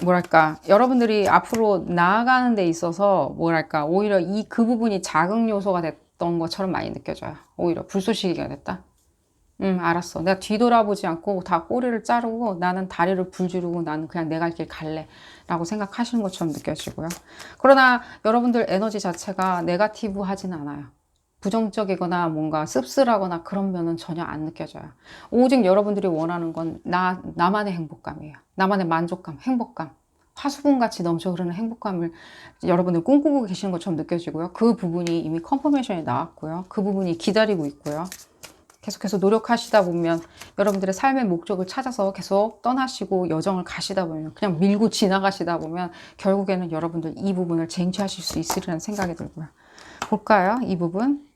S1: 뭐랄까 여러분들이 앞으로 나아가는 데 있어서 뭐랄까 오히려 그 부분이 자극 요소가 됐던 것처럼 많이 느껴져요. 오히려 불쏘시개가 됐다. 알았어. 내가 뒤돌아보지 않고 다 꼬리를 자르고 나는 다리를 불지르고 나는 그냥 내 갈 길 갈래 라고 생각하시는 것처럼 느껴지고요. 그러나 여러분들 에너지 자체가 네거티브 하진 않아요. 부정적이거나 뭔가 씁쓸하거나 그런 면은 전혀 안 느껴져요. 오직 여러분들이 원하는 건 나만의 행복감이에요. 나만의 만족감, 행복감. 화수분같이 넘쳐 흐르는 행복감을 여러분들 꿈꾸고 계시는 것처럼 느껴지고요. 그 부분이 이미 컨퍼메이션이 나왔고요. 그 부분이 기다리고 있고요. 계속해서 노력하시다 보면 여러분들의 삶의 목적을 찾아서 계속 떠나시고 여정을 가시다 보면 그냥 밀고 지나가시다 보면 결국에는 여러분들 이 부분을 쟁취하실 수 있으리라는 생각이 들고요. 볼까요? 이 부분.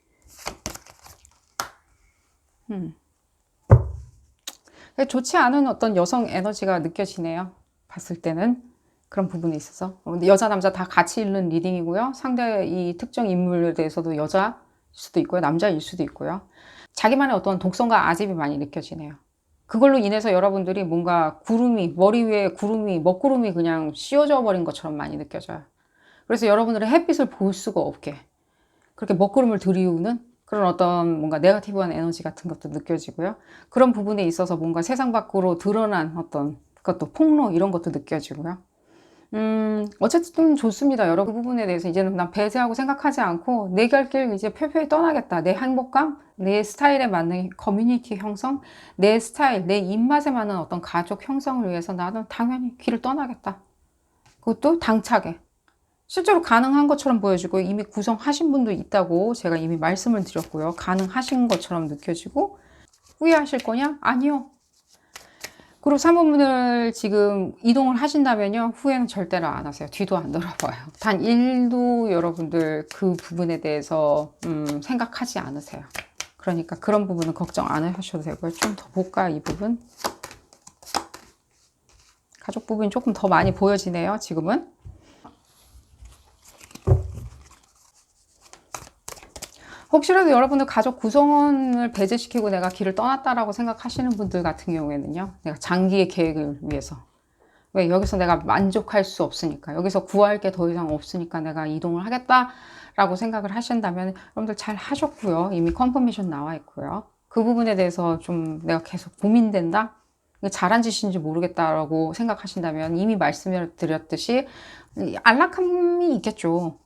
S1: 좋지 않은 어떤 여성 에너지가 느껴지네요. 봤을 때는 그런 부분에 있어서 여자 남자 다 같이 읽는 리딩이고요. 상대 이 특정 인물에 대해서도 여자일 수도 있고요. 남자일 수도 있고요. 자기만의 어떤 독성과 아집이 많이 느껴지네요. 그걸로 인해서 여러분들이 뭔가 머리 위에 먹구름이 그냥 씌워져 버린 것처럼 많이 느껴져요. 그래서 여러분들의 햇빛을 볼 수가 없게 그렇게 먹구름을 들이우는 그런 어떤 뭔가 네거티브한 에너지 같은 것도 느껴지고요. 그런 부분에 있어서 뭔가 세상 밖으로 드러난 어떤 그것도 폭로 이런 것도 느껴지고요. 어쨌든 좋습니다. 여러 그 부분에 대해서 이제는 난 배제하고 생각하지 않고 내 갈 길 이제 펴펴이 떠나겠다. 내 행복감, 내 스타일에 맞는 커뮤니티 형성, 내 스타일, 내 입맛에 맞는 어떤 가족 형성을 위해서 나는 당연히 길을 떠나겠다. 그것도 당차게. 실제로 가능한 것처럼 보여지고 이미 구성하신 분도 있다고 제가 이미 말씀을 드렸고요. 가능하신 것처럼 느껴지고 후회하실 거냐? 아니요. 그리고 사모님을 지금 이동을 하신다면요. 후회는 절대로 안 하세요. 뒤도 안 돌아봐요. 단 1도 여러분들 그 부분에 대해서 생각하지 않으세요. 그러니까 그런 부분은 걱정 안 하셔도 되고요. 좀 더 볼까요? 이 부분. 가족 부분이 조금 더 많이 보여지네요. 지금은. 혹시라도 여러분들 가족 구성원을 배제시키고 내가 길을 떠났다라고 생각하시는 분들 같은 경우에는요. 내가 장기의 계획을 위해서. 왜? 여기서 내가 만족할 수 없으니까. 여기서 구할 게 더 이상 없으니까 내가 이동을 하겠다라고 생각을 하신다면 여러분들 잘 하셨고요. 이미 컨퍼메이션 나와 있고요. 그 부분에 대해서 좀 내가 계속 고민된다? 잘한 짓인지 모르겠다라고 생각하신다면 이미 말씀을 드렸듯이 안락함이 있겠죠.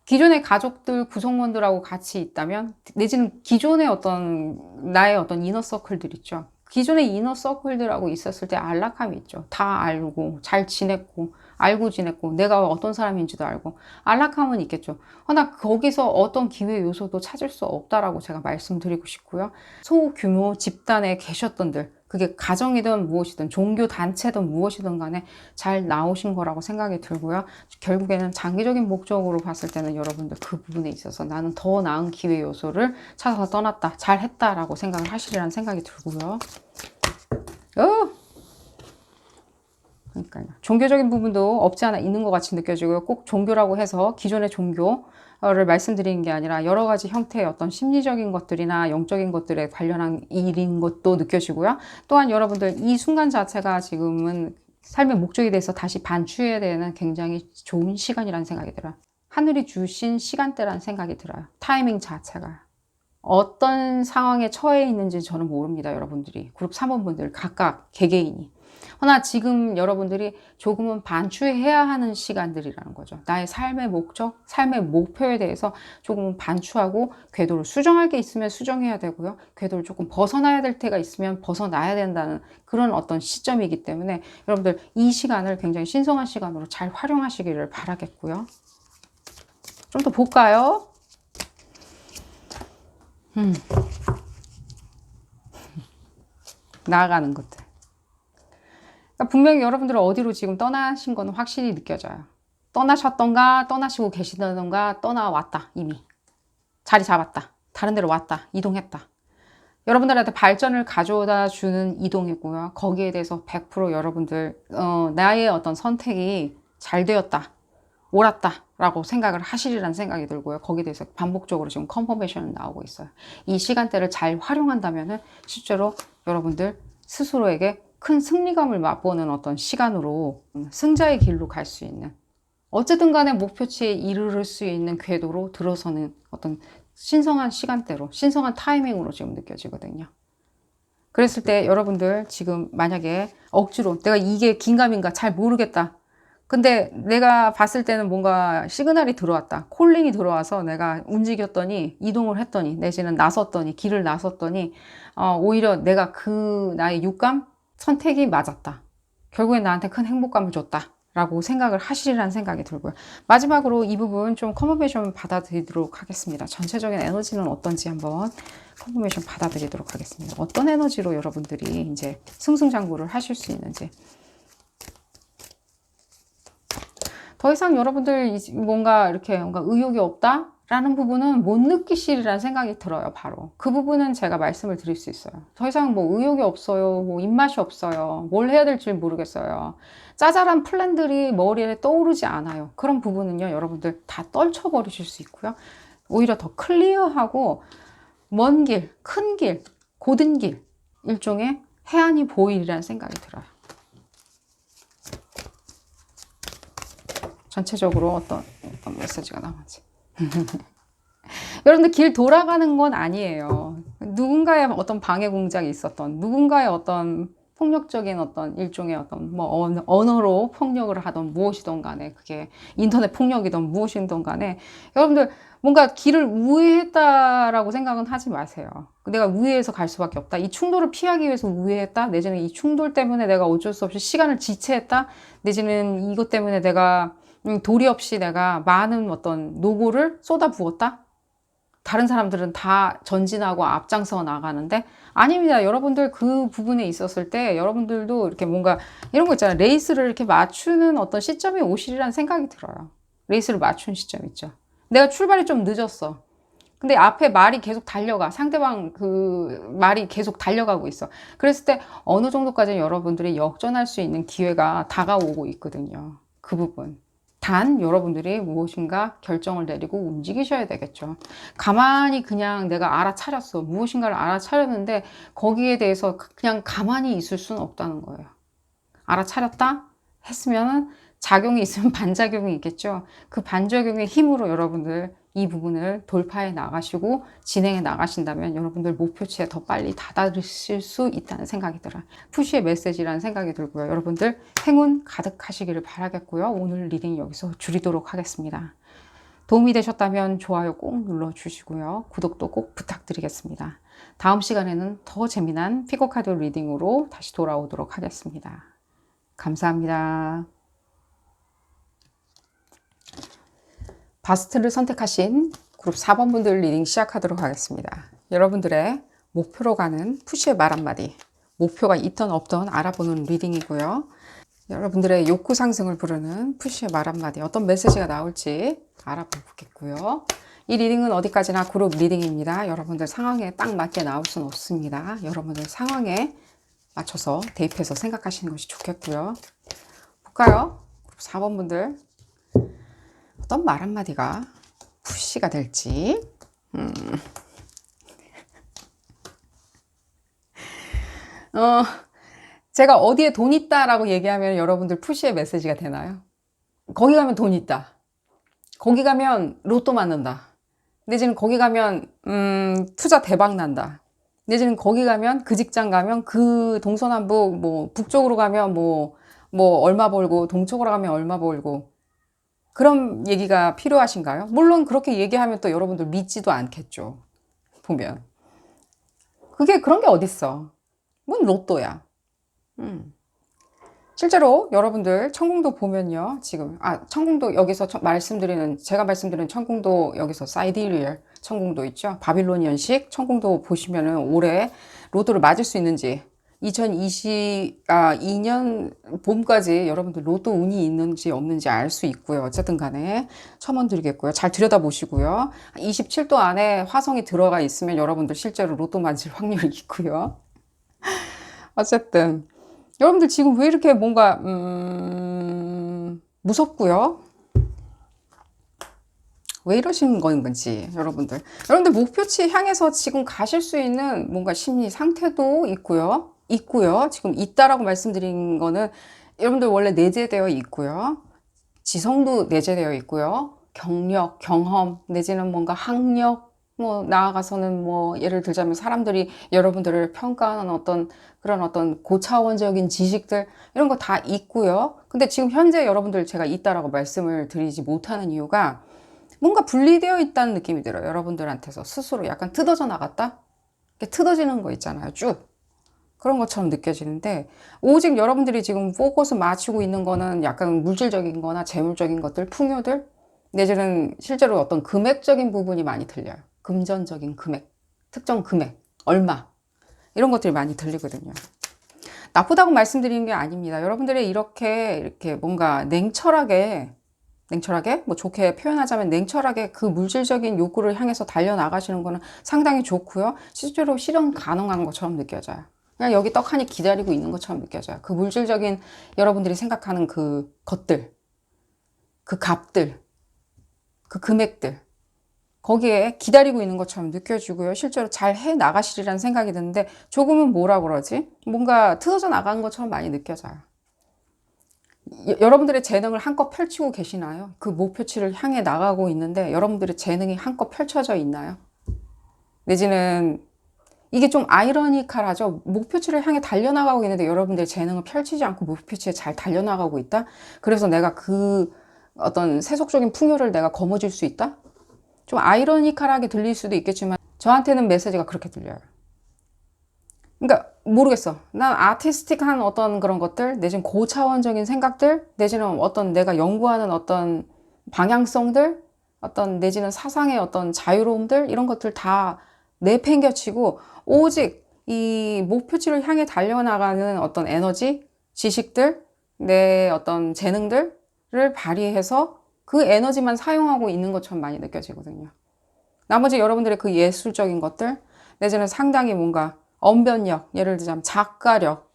S1: 기존의 가족들 구성원들하고 같이 있다면 내지는 기존의 나의 어떤 이너서클들 있죠. 기존의 이너서클들하고 있었을 때 안락함이 있죠. 다 알고 잘 지냈고 알고 지냈고 내가 어떤 사람인지도 알고 안락함은 있겠죠. 허나 거기서 어떤 기회 요소도 찾을 수 없다라고 제가 말씀드리고 싶고요. 소규모 집단에 계셨던들, 그게 가정이든 무엇이든 종교 단체든 무엇이든 간에 잘 나오신 거라고 생각이 들고요. 결국에는 장기적인 목적으로 봤을 때는 여러분들 그 부분에 있어서 나는 더 나은 기회 요소를 찾아서 떠났다, 잘 했다라고 생각을 하시리라는 생각이 들고요. 그러니까요. 종교적인 부분도 없지 않아 있는 것 같이 느껴지고요. 꼭 종교라고 해서 기존의 종교를 말씀드리는 게 아니라 여러 가지 형태의 어떤 심리적인 것들이나 영적인 것들에 관련한 일인 것도 느껴지고요. 또한 여러분들 이 순간 자체가 지금은 삶의 목적에 대해서 다시 반추해야 되는 굉장히 좋은 시간이라는 생각이 들어요. 하늘이 주신 시간대라는 생각이 들어요. 타이밍 자체가. 어떤 상황에 처해 있는지 저는 모릅니다. 여러분들이. 그룹 3번분들 각각 개개인이. 허나 지금 여러분들이 조금은 반추해야 하는 시간들이라는 거죠. 나의 삶의 목적, 삶의 목표에 대해서 조금은 반추하고 궤도를 수정할 게 있으면 수정해야 되고요. 궤도를 조금 벗어나야 될 때가 있으면 벗어나야 된다는 그런 어떤 시점이기 때문에 여러분들 이 시간을 굉장히 신성한 시간으로 잘 활용하시기를 바라겠고요. 좀 더 볼까요? 나아가는 것들. 그러니까 분명히 여러분들은 어디로 지금 떠나신 거는 확실히 느껴져요. 떠나셨던가, 떠나시고 계시던가, 떠나왔다, 이미. 자리 잡았다. 다른 데로 왔다. 이동했다. 여러분들한테 발전을 가져다 주는 이동이고요. 거기에 대해서 100% 여러분들, 나의 어떤 선택이 잘 되었다. 옳았다. 라고 생각을 하시리라는 생각이 들고요. 거기에 대해서 반복적으로 지금 컨퍼메이션이 나오고 있어요. 이 시간대를 잘 활용한다면 실제로 여러분들 스스로에게 큰 승리감을 맛보는 어떤 시간으로 승자의 길로 갈 수 있는, 어쨌든 간에 목표치에 이르를 수 있는 궤도로 들어서는 어떤 신성한 시간대로, 신성한 타이밍으로 지금 느껴지거든요. 그랬을 때 여러분들 지금 만약에 억지로 내가 이게 긴가민가 잘 모르겠다. 근데 내가 봤을 때는 뭔가 시그널이 들어왔다. 콜링이 들어와서 내가 움직였더니, 이동을 했더니, 내지는 나섰더니, 길을 나섰더니, 오히려 내가 나의 육감? 선택이 맞았다. 결국엔 나한테 큰 행복감을 줬다. 라고 생각을 하시리라는 생각이 들고요. 마지막으로 이 부분 좀 컨퍼메이션 받아들이도록 하겠습니다. 전체적인 에너지는 어떤지 한번 컨퍼메이션 받아들이도록 하겠습니다. 어떤 에너지로 여러분들이 이제 승승장구를 하실 수 있는지. 더 이상 여러분들 뭔가 이렇게 뭔가 의욕이 없다? 라는 부분은 못 느끼시리라는 생각이 들어요, 바로. 그 부분은 제가 말씀을 드릴 수 있어요. 더 이상 뭐 의욕이 없어요, 뭐 입맛이 없어요, 뭘 해야 될지 모르겠어요. 짜잘한 플랜들이 머리에 떠오르지 않아요. 그런 부분은요, 여러분들 다 떨쳐버리실 수 있고요. 오히려 더 클리어하고 먼 길, 큰 길, 고든 길, 일종의 해안이 보이리라는 생각이 들어요. 전체적으로 어떤 메시지가 나오는지. 여러분들 길 돌아가는 건 아니에요. 누군가의 어떤 방해 공작이 있었던, 누군가의 어떤 폭력적인 어떤 일종의 어떤 뭐 언어로 폭력을 하던 무엇이든 간에, 그게 인터넷 폭력이든 무엇이든 간에 여러분들 뭔가 길을 우회했다라고 생각은 하지 마세요. 내가 우회해서 갈 수밖에 없다. 이 충돌을 피하기 위해서 우회했다. 내지는 이 충돌 때문에 내가 어쩔 수 없이 시간을 지체했다. 내지는 이것 때문에 내가 도리 없이 내가 많은 어떤 노고를 쏟아부었다. 다른 사람들은 다 전진하고 앞장서 나가는데 아닙니다. 여러분들 그 부분에 있었을 때 여러분들도 이렇게 뭔가 이런 거 있잖아요. 레이스를 이렇게 맞추는 어떤 시점이 오시리라는 생각이 들어요. 레이스를 맞춘 시점 있죠. 내가 출발이 좀 늦었어. 근데 앞에 말이 계속 달려가. 상대방 그 말이 계속 달려가고 있어. 그랬을 때 어느 정도까지 여러분들이 역전할 수 있는 기회가 다가오고 있거든요. 그 부분. 단 여러분들이 무엇인가 결정을 내리고 움직이셔야 되겠죠. 가만히 그냥 내가 알아차렸어. 무엇인가를 알아차렸는데 거기에 대해서 그냥 가만히 있을 수는 없다는 거예요. 알아차렸다 했으면 작용이 있으면 반작용이 있겠죠. 그 반작용의 힘으로 여러분들 이 부분을 돌파해 나가시고 진행해 나가신다면 여러분들 목표치에 더 빨리 다다르실 수 있다는 생각이 들어요. 푸시의 메시지라는 생각이 들고요. 여러분들 행운 가득하시기를 바라겠고요. 오늘 리딩 여기서 줄이도록 하겠습니다. 도움이 되셨다면 좋아요 꼭 눌러주시고요. 구독도 꼭 부탁드리겠습니다. 다음 시간에는 더 재미난 피거카드 리딩으로 다시 돌아오도록 하겠습니다. 감사합니다. 바스트를 선택하신 그룹 4번 분들 리딩 시작하도록 하겠습니다. 여러분들의 목표로 가는 푸시의 말 한마디, 목표가 있던 없던 알아보는 리딩이고요. 여러분들의 욕구 상승을 부르는 푸시의 말 한마디, 어떤 메시지가 나올지 알아보겠고요. 이 리딩은 어디까지나 그룹 리딩입니다. 여러분들 상황에 딱 맞게 나올 수는 없습니다. 여러분들 상황에 맞춰서 대입해서 생각하시는 것이 좋겠고요. 볼까요? 그룹 4번 분들 어떤 말 한마디가 푸시가 될지. 제가 어디에 돈 있다라고 얘기하면 여러분들 푸시의 메시지가 되나요? 거기 가면 돈 있다. 거기 가면 로또 맞는다. 내지는 거기 가면 투자 대박 난다. 내지는 거기 가면 그 직장 가면 그 동서남북 뭐 북쪽으로 가면 뭐 얼마 벌고 동쪽으로 가면 얼마 벌고 그런 얘기가 필요하신가요? 물론 그렇게 얘기하면 또 여러분들 믿지도 않겠죠. 보면 그게 그런 게 어딨어. 뭔 로또야. 실제로 여러분들 천궁도 보면요. 지금 천궁도 여기서 제가 말씀드리는 천궁도 여기서 사이디리얼 천궁도 있죠. 바빌로니언식 천궁도 보시면은 올해 로또를 맞을 수 있는지 2022년 봄까지 여러분들 로또 운이 있는지 없는지 알 수 있고요. 어쨌든 간에 첨언 드리겠고요. 잘 들여다보시고요. 27도 안에 화성이 들어가 있으면 여러분들 실제로 로또 맞을 확률이 있고요. 어쨌든 여러분들 지금 왜 이렇게 뭔가 무섭고요. 왜 이러시는 건지 여러분들 목표치 향해서 지금 가실 수 있는 뭔가 심리 상태도 있고요. 지금 있다라고 말씀드린 거는 여러분들 원래 내재되어 있고요. 지성도 내재되어 있고요. 경력, 경험 내지는 뭔가 학력 뭐 나아가서는 뭐 예를 들자면 사람들이 여러분들을 평가하는 그런 어떤 고차원적인 지식들 이런 거 다 있고요. 근데 지금 현재 여러분들 제가 있다라고 말씀을 드리지 못하는 이유가 뭔가 분리되어 있다는 느낌이 들어요. 여러분들한테서 스스로 약간 뜯어져 나갔다? 이렇게 뜯어지는 거 있잖아요. 쭉. 그런 것처럼 느껴지는데 오직 여러분들이 지금 포커스 맞추고 있는 거는 약간 물질적인 거나 재물적인 것들, 풍요들 내지는 실제로 어떤 금액적인 부분이 많이 들려요. 금전적인 금액, 특정 금액, 얼마 이런 것들이 많이 들리거든요. 나쁘다고 말씀드리는 게 아닙니다. 여러분들이 이렇게 뭔가 냉철하게 뭐 좋게 표현하자면 냉철하게 그 물질적인 욕구를 향해서 달려나가시는 거는 상당히 좋고요. 실제로 실현 가능한 것처럼 느껴져요. 그냥 여기 떡하니 기다리고 있는 것처럼 느껴져요. 그 물질적인 여러분들이 생각하는 그 것들, 그 값들, 그 금액들 거기에 기다리고 있는 것처럼 느껴지고요. 실제로 잘 해 나가시리라는 생각이 드는데 조금은 뭐라 그러지? 뭔가 틀어져 나간 것처럼 많이 느껴져요. 여러분들의 재능을 한껏 펼치고 계시나요? 그 목표치를 향해 나가고 있는데 여러분들의 재능이 한껏 펼쳐져 있나요? 내지는 이게 좀 아이러니컬하죠. 목표치를 향해 달려나가고 있는데 여러분들의 재능을 펼치지 않고 목표치에 잘 달려나가고 있다? 그래서 내가 그 어떤 세속적인 풍요를 내가 거머쥘 수 있다? 좀 아이러니컬하게 들릴 수도 있겠지만 저한테는 메시지가 그렇게 들려요. 그러니까 모르겠어. 난 아티스틱한 어떤 그런 것들 내지는 고차원적인 생각들 내지는 어떤 내가 연구하는 어떤 방향성들 어떤 내지는 사상의 어떤 자유로움들 이런 것들 다 내팽겨치고 오직 이 목표치를 향해 달려나가는 어떤 에너지, 지식들, 내 어떤 재능들을 발휘해서 그 에너지만 사용하고 있는 것처럼 많이 느껴지거든요. 나머지 여러분들의 그 예술적인 것들 내지는 상당히 뭔가 언변력, 예를 들자면 작가력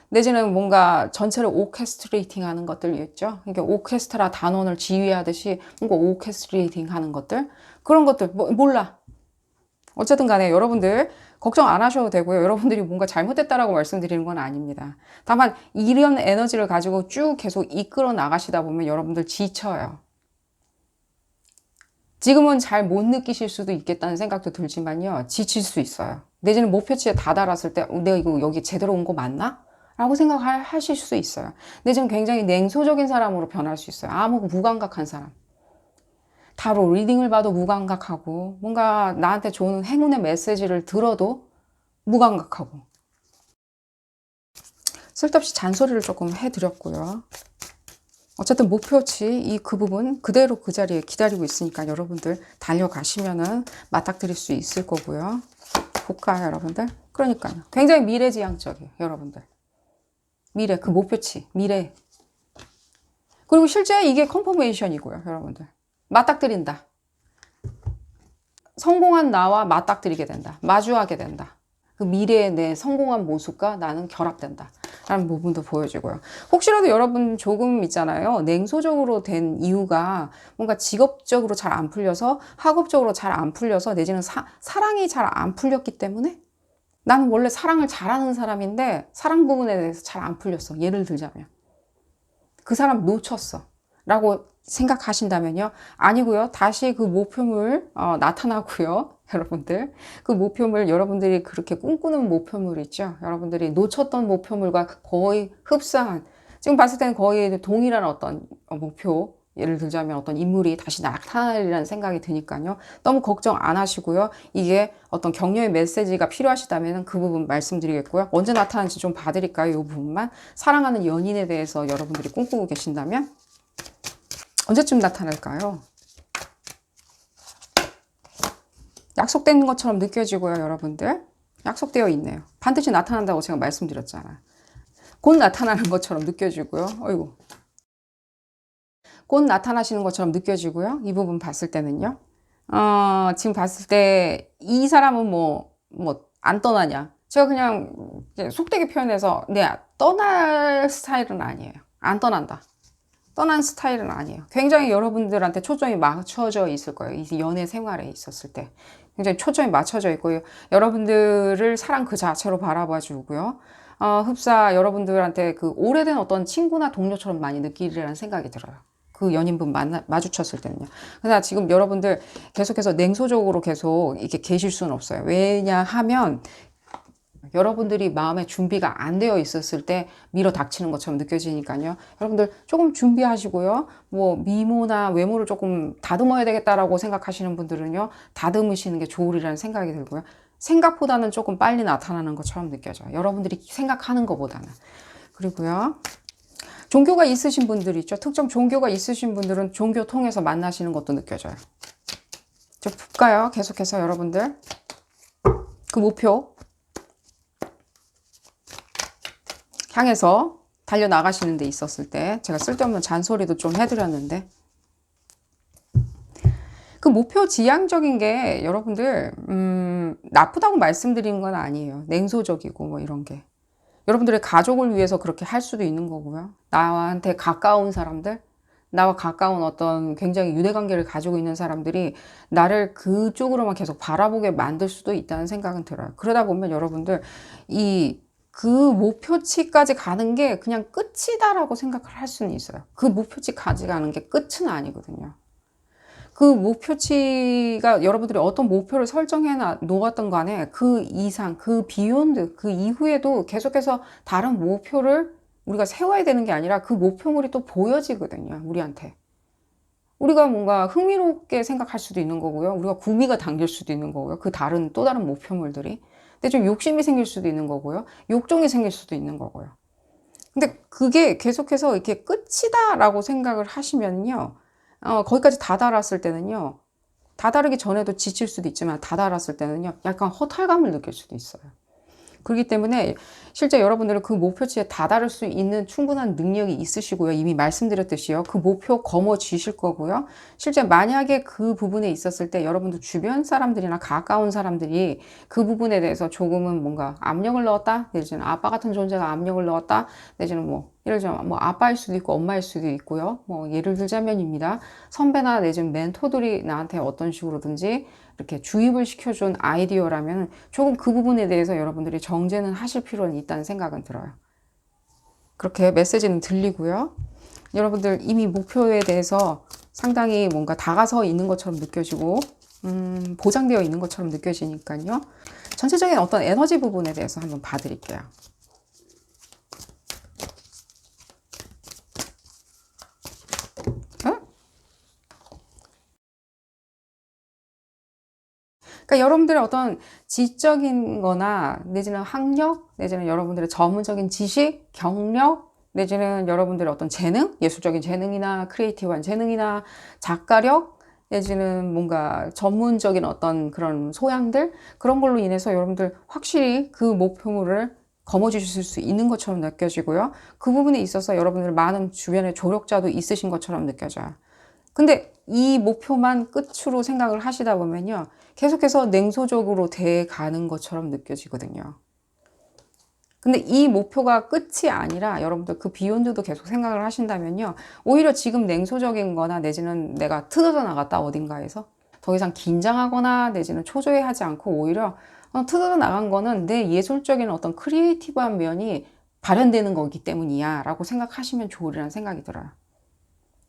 S1: 내지는 뭔가 전체를 오케스트레이팅 하는 것들 있죠. 그러니까 오케스트라 단원을 지휘하듯이 뭔가 오케스트레이팅 하는 것들 그런 것들 몰라. 어쨌든 간에 여러분들 걱정 안 하셔도 되고요. 여러분들이 뭔가 잘못됐다라고 말씀드리는 건 아닙니다. 다만 이런 에너지를 가지고 쭉 계속 이끌어 나가시다 보면 여러분들 지쳐요. 지금은 잘 못 느끼실 수도 있겠다는 생각도 들지만요. 지칠 수 있어요. 내지는 목표치에 다다랐을 때 내가 이거 여기 제대로 온 거 맞나? 라고 생각하실 수 있어요. 내지는 굉장히 냉소적인 사람으로 변할 수 있어요. 아무 무감각한 사람. 타로 리딩을 봐도 무감각하고 뭔가 나한테 좋은 행운의 메시지를 들어도 무감각하고 쓸데없이 잔소리를 조금 해드렸고요. 어쨌든 목표치 그 부분 그대로 그 자리에 기다리고 있으니까 여러분들 달려가시면은 맞닥뜨릴 수 있을 거고요. 볼까요, 여러분들? 그러니까요. 굉장히 미래지향적이에요, 여러분들. 미래, 그 목표치, 미래. 그리고 실제 이게 컨퍼메이션이고요, 여러분들. 맞닥뜨린다. 성공한 나와 맞닥뜨리게 된다. 마주하게 된다. 그 미래의 내 성공한 모습과 나는 결합된다. 라는 부분도 보여지고요. 혹시라도 여러분 조금 있잖아요. 냉소적으로 된 이유가 뭔가 직업적으로 잘 안 풀려서 학업적으로 잘 안 풀려서 내지는 사랑이 잘 안 풀렸기 때문에 나는 원래 사랑을 잘하는 사람인데 사랑 부분에 대해서 잘 안 풀렸어. 예를 들자면. 그 사람 놓쳤어. 라고 생각하신다면요. 아니고요. 다시 그 목표물 나타나고요. 여러분들. 그 목표물 여러분들이 그렇게 꿈꾸는 목표물 있죠. 여러분들이 놓쳤던 목표물과 거의 흡사한 지금 봤을 때는 거의 동일한 어떤 목표 예를 들자면 어떤 인물이 다시 나타나리라는 생각이 드니까요. 너무 걱정 안 하시고요. 이게 어떤 격려의 메시지가 필요하시다면 그 부분 말씀드리겠고요. 언제 나타나는지 좀 봐드릴까요? 이 부분만. 사랑하는 연인에 대해서 여러분들이 꿈꾸고 계신다면 언제쯤 나타날까요? 약속된 것처럼 느껴지고요, 여러분들. 약속되어 있네요. 반드시 나타난다고 제가 말씀드렸잖아요. 곧 나타나는 것처럼 느껴지고요. 어이구. 곧 나타나시는 것처럼 느껴지고요. 이 부분 봤을 때는요. 지금 봤을 때 이 사람은 안 떠나냐. 제가 그냥 속되게 표현해서, 네, 떠날 스타일은 아니에요. 안 떠난다. 떠난 스타일은 아니에요. 굉장히 여러분들한테 초점이 맞춰져 있을 거예요. 이 연애 생활에 있었을 때. 굉장히 초점이 맞춰져 있고요. 여러분들을 사랑 그 자체로 바라봐 주고요. 흡사 여러분들한테 그 오래된 어떤 친구나 동료처럼 많이 느끼리라는 생각이 들어요. 그 연인분 마주쳤을 때는요. 그러나 지금 여러분들 계속해서 냉소적으로 계속 이렇게 계실 수는 없어요. 왜냐하면 여러분들이 마음의 준비가 안 되어 있었을 때 밀어 닥치는 것처럼 느껴지니까요. 여러분들 조금 준비하시고요. 미모나 외모를 조금 다듬어야 되겠다라고 생각하시는 분들은요. 다듬으시는 게 좋으리라는 생각이 들고요. 생각보다는 조금 빨리 나타나는 것처럼 느껴져요. 여러분들이 생각하는 것보다는. 그리고요. 종교가 있으신 분들 있죠. 특정 종교가 있으신 분들은 종교 통해서 만나시는 것도 느껴져요. 좀 볼까요? 계속해서 여러분들. 그 목표. 향해서 달려나가시는 데 있었을 때 제가 쓸데없는 잔소리도 좀 해드렸는데 그 목표 지향적인 게 여러분들 나쁘다고 말씀드리는 건 아니에요. 냉소적이고 이런 게 여러분들의 가족을 위해서 그렇게 할 수도 있는 거고요. 나한테 가까운 사람들 나와 가까운 어떤 굉장히 유대관계를 가지고 있는 사람들이 나를 그쪽으로만 계속 바라보게 만들 수도 있다는 생각은 들어요. 그러다 보면 여러분들 그 목표치까지 가는 게 그냥 끝이다라고 생각을 할 수는 있어요. 그 목표치까지 가는 게 끝은 아니거든요. 그 목표치가 여러분들이 어떤 목표를 설정해 놓았던 간에 그 이상, 그 비욘드, 그 이후에도 계속해서 다른 목표를 우리가 세워야 되는 게 아니라 그 목표물이 또 보여지거든요. 우리한테. 우리가 뭔가 흥미롭게 생각할 수도 있는 거고요. 우리가 구미가 당길 수도 있는 거고요. 또 다른 목표물들이. 근데 좀 욕심이 생길 수도 있는 거고요. 욕정이 생길 수도 있는 거고요. 근데 그게 계속해서 이렇게 끝이다라고 생각을 하시면요. 거기까지 다다랐을 때는요. 다다르기 전에도 지칠 수도 있지만 다다랐을 때는요. 약간 허탈감을 느낄 수도 있어요. 그렇기 때문에 실제 여러분들은 그 목표치에 다다를 수 있는 충분한 능력이 있으시고요. 이미 말씀드렸듯이요. 그 목표 거머쥐실 거고요. 실제 만약에 그 부분에 있었을 때 여러분들 주변 사람들이나 가까운 사람들이 그 부분에 대해서 조금은 뭔가 압력을 넣었다. 내지는 아빠 같은 존재가 압력을 넣었다. 내지는 예를 들자면 아빠일 수도 있고 엄마일 수도 있고요. 예를 들자면입니다. 선배나 내지는 멘토들이 나한테 어떤 식으로든지 이렇게 주입을 시켜준 아이디어라면 조금 그 부분에 대해서 여러분들이 정제는 하실 필요는 있다는 생각은 들어요. 그렇게 메시지는 들리고요. 여러분들 이미 목표에 대해서 상당히 뭔가 다가서 있는 것처럼 느껴지고 보장되어 있는 것처럼 느껴지니까요. 전체적인 어떤 에너지 부분에 대해서 한번 봐드릴게요. 그러니까 여러분들의 어떤 지적인 거나 내지는 학력, 내지는 여러분들의 전문적인 지식, 경력 내지는 여러분들의 어떤 재능, 예술적인 재능이나 크리에이티브한 재능이나 작가력, 내지는 뭔가 전문적인 어떤 그런 소양들, 그런 걸로 인해서 여러분들 확실히 그 목표물을 거머쥐실 수 있는 것처럼 느껴지고요. 그 부분에 있어서 여러분들 많은 주변에 조력자도 있으신 것처럼 느껴져요. 근데 이 목표만 끝으로 생각을 하시다 보면요, 계속해서 냉소적으로 돼 가는 것처럼 느껴지거든요. 근데 이 목표가 끝이 아니라 여러분들 그 비욘드도 계속 생각을 하신다면요, 오히려 지금 냉소적인 거나 내지는 내가 틀어져 나갔다 어딘가에서 더 이상 긴장하거나 내지는 초조해하지 않고 오히려 틀어져 나간 거는 내 예술적인 어떤 크리에이티브한 면이 발현되는 거기 때문이야 라고 생각하시면 좋으리라는 생각이 들어요.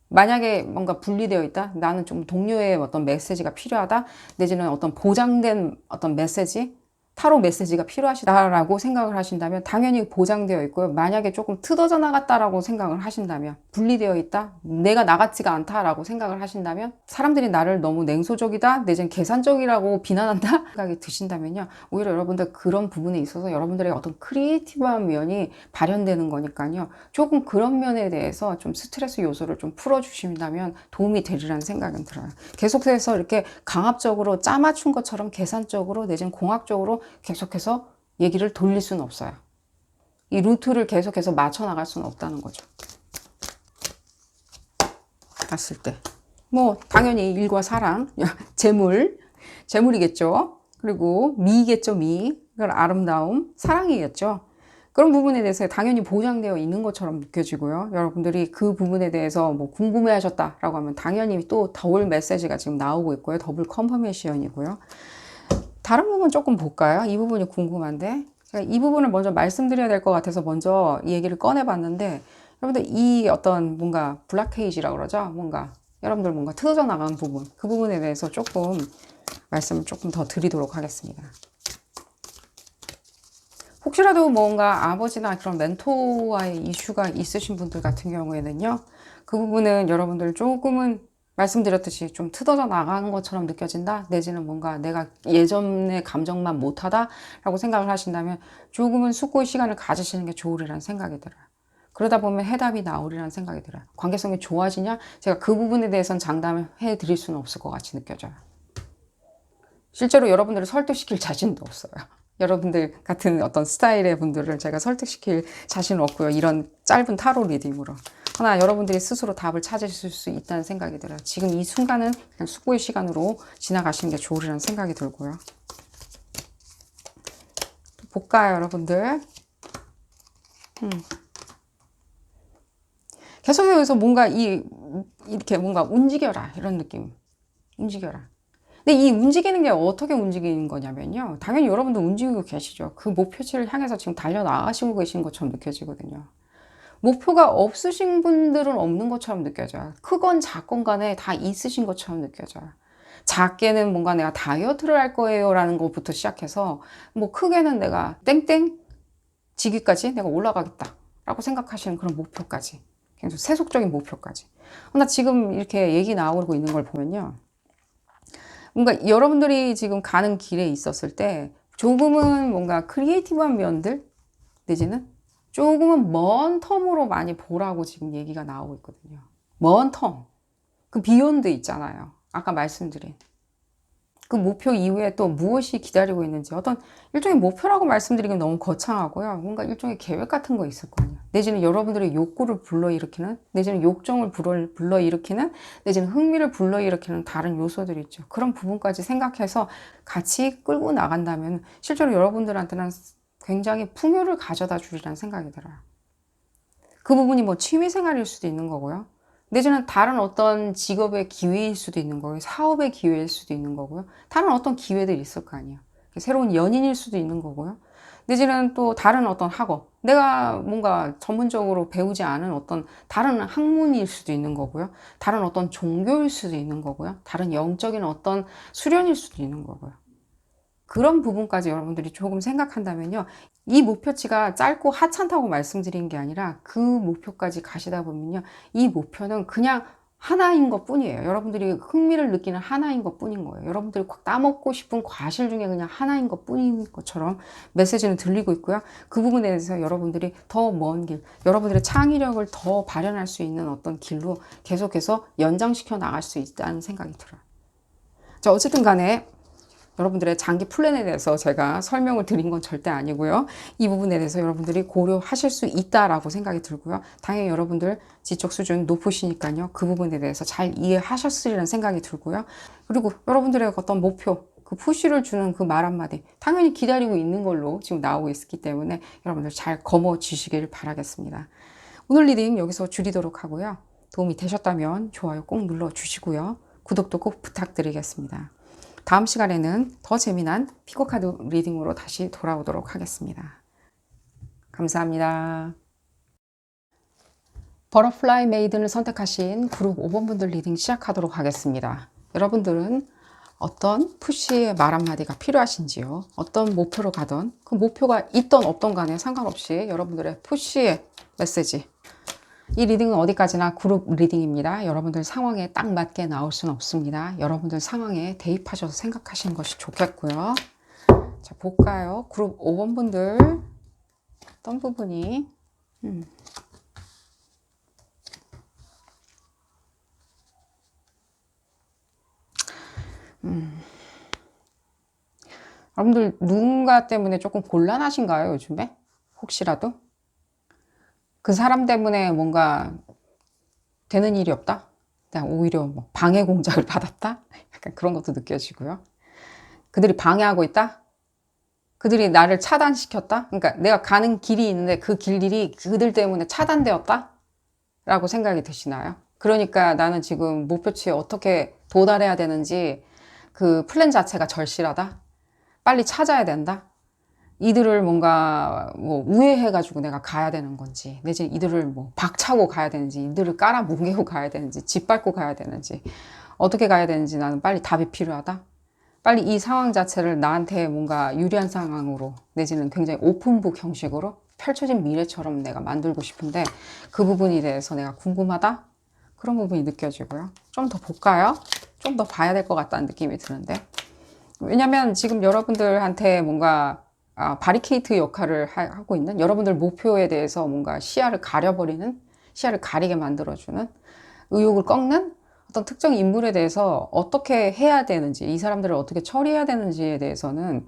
S1: 만약에 뭔가 분리되어 있다, 나는 좀 동료의 어떤 메시지가 필요하다, 내지는 어떤 보장된 어떤 메시지, 타로 메시지가 필요하시다라고 생각을 하신다면 당연히 보장되어 있고요. 만약에 조금 틀어져 나갔다라고 생각을 하신다면, 분리되어 있다, 내가 나같지가 않다라고 생각을 하신다면, 사람들이 나를 너무 냉소적이다, 내지는 계산적이라고 비난한다 생각이 드신다면요, 오히려 여러분들 그런 부분에 있어서 여러분들의 어떤 크리에이티브한 면이 발현되는 거니까요, 조금 그런 면에 대해서 좀 스트레스 요소를 좀 풀어주신다면 도움이 되리라는 생각은 들어요. 계속해서 이렇게 강압적으로 짜맞춘 것처럼 계산적으로 내지는 공학적으로 계속해서 얘기를 돌릴 수는 없어요. 이 루트를 계속해서 맞춰 나갈 수는 없다는 거죠. 봤을 때. 뭐 당연히 일과 사랑, 재물이겠죠. 그리고 미겠죠, 미. 그걸 아름다움, 사랑이겠죠. 그런 부분에 대해서 당연히 보장되어 있는 것처럼 느껴지고요. 여러분들이 그 부분에 대해서 뭐 궁금해 하셨다라고 하면 당연히 또 더블 메시지가 지금 나오고 있고요. 더블 컨퍼메이션이고요. 다른 부분 조금 볼까요? 이 부분이 궁금한데, 제가 이 부분을 먼저 말씀드려야 될 것 같아서 먼저 이 얘기를 꺼내봤는데, 여러분들 이 어떤 뭔가 블락케이지라고 그러죠? 뭔가 여러분들 뭔가 틀어져 나간 부분, 그 부분에 대해서 조금 말씀을 조금 더 드리도록 하겠습니다. 혹시라도 뭔가 아버지나 그런 멘토와의 이슈가 있으신 분들 같은 경우에는요, 그 부분은 여러분들 조금은 말씀드렸듯이 좀 틀어져 나가는 것처럼 느껴진다, 내지는 뭔가 내가 예전의 감정만 못하다 라고 생각을 하신다면 조금은 숙고의 시간을 가지시는 게 좋으리라는 생각이 들어요. 그러다 보면 해답이 나오리라는 생각이 들어요. 관계성이 좋아지냐? 제가 그 부분에 대해서는 장담해 드릴 수는 없을 것 같이 느껴져요. 실제로 여러분들을 설득시킬 자신도 없어요. 여러분들 같은 어떤 스타일의 분들을 제가 설득시킬 자신은 없고요. 이런 짧은 타로 리딩으로. 하나 여러분들이 스스로 답을 찾으실 수 있다는 생각이 들어요. 지금 이 순간은 그냥 숙고의 시간으로 지나가시는 게 좋으리라는 생각이 들고요. 볼까요, 여러분들? 계속해서 뭔가 이렇게 뭔가 움직여라, 이런 느낌. 움직여라. 근데 이 움직이는 게 어떻게 움직이는 거냐면요, 당연히 여러분도 움직이고 계시죠. 그 목표치를 향해서 지금 달려나가시고 계신 것처럼 느껴지거든요. 목표가 없으신 분들은 없는 것처럼 느껴져요. 크건 작건 간에 다 있으신 것처럼 느껴져요. 작게는 뭔가 내가 다이어트를 할 거예요 라는 것부터 시작해서, 뭐 크게는 내가 땡땡 지기까지 내가 올라가겠다 라고 생각하시는 그런 목표까지, 굉장히 세속적인 목표까지. 나 지금 이렇게 얘기 나오고 있는 걸 보면요, 뭔가 여러분들이 지금 가는 길에 있었을 때 조금은 뭔가 크리에이티브한 면들, 내지는 조금은 먼 텀으로 많이 보라고 지금 얘기가 나오고 있거든요. 먼 텀. 그 비욘드 있잖아요. 아까 말씀드린. 그 목표 이후에 또 무엇이 기다리고 있는지, 어떤 일종의 목표라고 말씀드리긴 너무 거창하고요. 뭔가 일종의 계획 같은 거 있을 거 아니에요. 내지는 여러분들의 욕구를 불러일으키는, 내지는 욕정을 불러일으키는, 내지는 흥미를 불러일으키는 다른 요소들이 있죠. 그런 부분까지 생각해서 같이 끌고 나간다면 실제로 여러분들한테는 굉장히 풍요를 가져다 주리라는 생각이 들어요. 그 부분이 뭐 취미생활일 수도 있는 거고요. 내지는 다른 어떤 직업의 기회일 수도 있는 거고요. 사업의 기회일 수도 있는 거고요. 다른 어떤 기회들이 있을 거 아니에요. 새로운 연인일 수도 있는 거고요. 내지는 또 다른 어떤 학업, 내가 뭔가 전문적으로 배우지 않은 어떤 다른 학문일 수도 있는 거고요. 다른 어떤 종교일 수도 있는 거고요. 다른 영적인 어떤 수련일 수도 있는 거고요. 그런 부분까지 여러분들이 조금 생각한다면요, 이 목표치가 짧고 하찮다고 말씀드린 게 아니라 그 목표까지 가시다 보면요, 이 목표는 그냥 하나인 것 뿐이에요. 여러분들이 흥미를 느끼는 하나인 것 뿐인 거예요. 여러분들이 따먹고 싶은 과실 중에 그냥 하나인 것 뿐인 것처럼 메시지는 들리고 있고요. 그 부분에 대해서 여러분들이 더 먼 길, 여러분들의 창의력을 더 발현할 수 있는 어떤 길로 계속해서 연장시켜 나갈 수 있다는 생각이 들어요. 자, 어쨌든 간에 여러분들의 장기 플랜에 대해서 제가 설명을 드린 건 절대 아니고요. 이 부분에 대해서 여러분들이 고려하실 수 있다라고 생각이 들고요. 당연히 여러분들 지적 수준 높으시니까요. 그 부분에 대해서 잘 이해하셨으리라는 생각이 들고요. 그리고 여러분들의 어떤 목표, 그 푸시를 주는 그 말 한마디 당연히 기다리고 있는 걸로 지금 나오고 있기 때문에 여러분들 잘 거머쥐시길 바라겠습니다. 오늘 리딩 여기서 줄이도록 하고요. 도움이 되셨다면 좋아요 꼭 눌러주시고요. 구독도 꼭 부탁드리겠습니다. 다음 시간에는 더 재미난 피코카드 리딩으로 다시 돌아오도록 하겠습니다. 감사합니다. 버터플라이 메이든을 선택하신 그룹 5번 분들 리딩 시작하도록 하겠습니다. 여러분들은 어떤 푸시의 말 한마디가 필요하신지요? 어떤 목표로 가던 그 목표가 있던 없던 간에 상관없이 여러분들의 푸시의 메시지, 이 리딩은 어디까지나 그룹 리딩입니다. 여러분들 상황에 딱 맞게 나올 수는 없습니다. 여러분들 상황에 대입하셔서 생각하시는 것이 좋겠고요. 자, 볼까요? 그룹 5번 분들 어떤 부분이 여러분들 누군가 때문에 조금 곤란하신가요? 요즘에? 혹시라도? 그 사람 때문에 뭔가 되는 일이 없다? 오히려 뭐 방해 공작을 받았다? 약간 그런 것도 느껴지고요. 그들이 방해하고 있다? 그들이 나를 차단시켰다? 그러니까 내가 가는 길이 있는데 그 길이 그들 때문에 차단되었다? 라고 생각이 드시나요? 그러니까 나는 지금 목표치에 어떻게 도달해야 되는지 그 플랜 자체가 절실하다? 빨리 찾아야 된다? 이들을 뭔가 뭐 우회해가지고 내가 가야 되는 건지, 내지 이들을 뭐 박차고 가야 되는지, 이들을 깔아뭉개고 가야 되는지, 짓밟고 가야 되는지, 어떻게 가야 되는지 나는 빨리 답이 필요하다? 빨리 이 상황 자체를 나한테 뭔가 유리한 상황으로, 내지는 굉장히 오픈북 형식으로 펼쳐진 미래처럼 내가 만들고 싶은데 그 부분에 대해서 내가 궁금하다? 그런 부분이 느껴지고요. 좀 더 볼까요? 좀 더 봐야 될 것 같다는 느낌이 드는데. 왜냐면 지금 여러분들한테 뭔가 바리케이트 역할을 하고 있는, 여러분들 목표에 대해서 뭔가 시야를 가려버리는, 시야를 가리게 만들어주는, 의욕을 꺾는 어떤 특정 인물에 대해서 어떻게 해야 되는지, 이 사람들을 어떻게 처리해야 되는지에 대해서는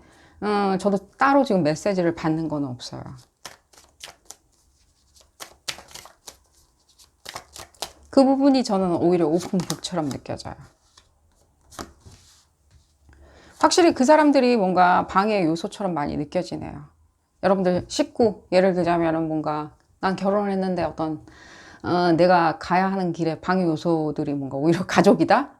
S1: 저도 따로 지금 메시지를 받는 건 없어요. 그 부분이 저는 오히려 오픈북처럼 느껴져요. 확실히 그 사람들이 뭔가 방해 요소처럼 많이 느껴지네요. 여러분들 식구, 예를 들자면 뭔가 난 결혼을 했는데 어떤 내가 가야 하는 길에 방해 요소들이 뭔가 오히려 가족이다?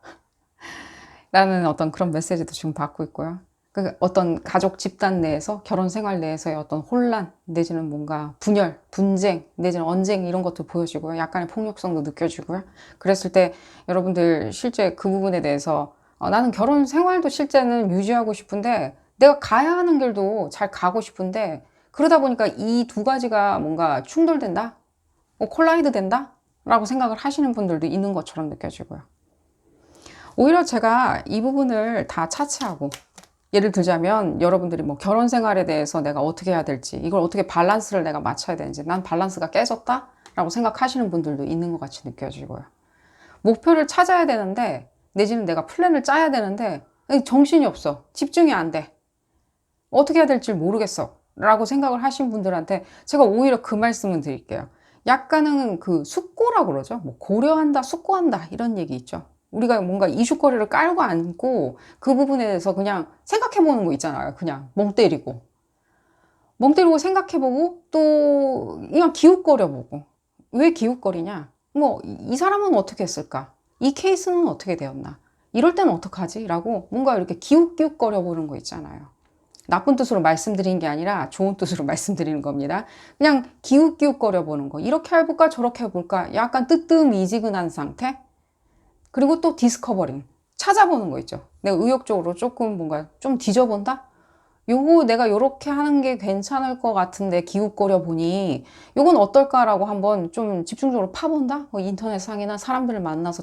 S1: 라는 어떤 그런 메시지도 지금 받고 있고요. 그 어떤 가족 집단 내에서, 결혼 생활 내에서의 어떤 혼란, 내지는 뭔가 분열, 분쟁, 내지는 언쟁 이런 것도 보여지고요. 약간의 폭력성도 느껴지고요. 그랬을 때 여러분들 실제 그 부분에 대해서 나는 결혼 생활도 실제는 유지하고 싶은데 내가 가야 하는 길도 잘 가고 싶은데 그러다 보니까 이 두 가지가 뭔가 충돌된다? 콜라이드 된다? 라고 생각을 하시는 분들도 있는 것처럼 느껴지고요. 오히려 제가 이 부분을 다 차치하고, 예를 들자면 여러분들이 뭐 결혼 생활에 대해서 내가 어떻게 해야 될지, 이걸 어떻게 밸런스를 내가 맞춰야 되는지, 난 밸런스가 깨졌다? 라고 생각하시는 분들도 있는 것 같이 느껴지고요. 목표를 찾아야 되는데, 내지는 내가 플랜을 짜야 되는데 정신이 없어. 집중이 안 돼. 어떻게 해야 될지 모르겠어. 라고 생각을 하신 분들한테 제가 오히려 그 말씀을 드릴게요. 약간은 그 숙고라고 그러죠. 뭐 고려한다, 숙고한다 이런 얘기 있죠. 우리가 뭔가 이슈거리를 깔고 앉고 그 부분에 대해서 그냥 생각해보는 거 있잖아요. 그냥 멍 때리고 생각해보고 또 그냥 기웃거려보고. 왜 기웃거리냐? 뭐 이 사람은 어떻게 했을까? 이 케이스는 어떻게 되었나? 이럴 때는 어떡하지? 라고 뭔가 이렇게 기웃기웃거려 보는 거 있잖아요. 나쁜 뜻으로 말씀드린 게 아니라 좋은 뜻으로 말씀드리는 겁니다. 그냥 기웃기웃거려 보는 거. 이렇게 해볼까 저렇게 해볼까? 약간 뜨뜻미지근한 상태? 그리고 또 디스커버링. 찾아보는 거 있죠. 내가 의욕적으로 조금 뭔가 좀 뒤져본다? 요거 내가 요렇게 하는 게 괜찮을 것 같은데 기웃거려 보니 요건 어떨까라고 한번 좀 집중적으로 파본다? 뭐 인터넷상이나 사람들을 만나서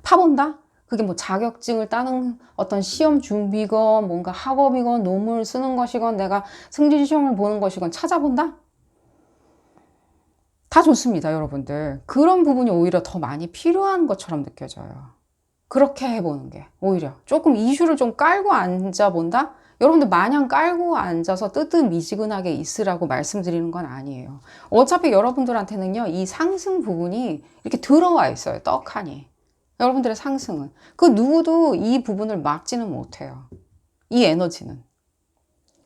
S1: 파본다? 그게 뭐 자격증을 따는 어떤 시험 준비건 뭔가 학업이건 논문을 쓰는 것이건 내가 승진시험을 보는 것이건 찾아본다? 다 좋습니다, 여러분들. 그런 부분이 오히려 더 많이 필요한 것처럼 느껴져요. 그렇게 해보는 게 오히려 조금 이슈를 좀 깔고 앉아본다? 여러분들 마냥 깔고 앉아서 뜨뜻미지근하게 있으라고 말씀드리는 건 아니에요. 어차피 여러분들한테는요, 이 상승 부분이 이렇게 들어와 있어요, 떡하니. 여러분들의 상승은. 그 누구도 이 부분을 막지는 못해요. 이 에너지는.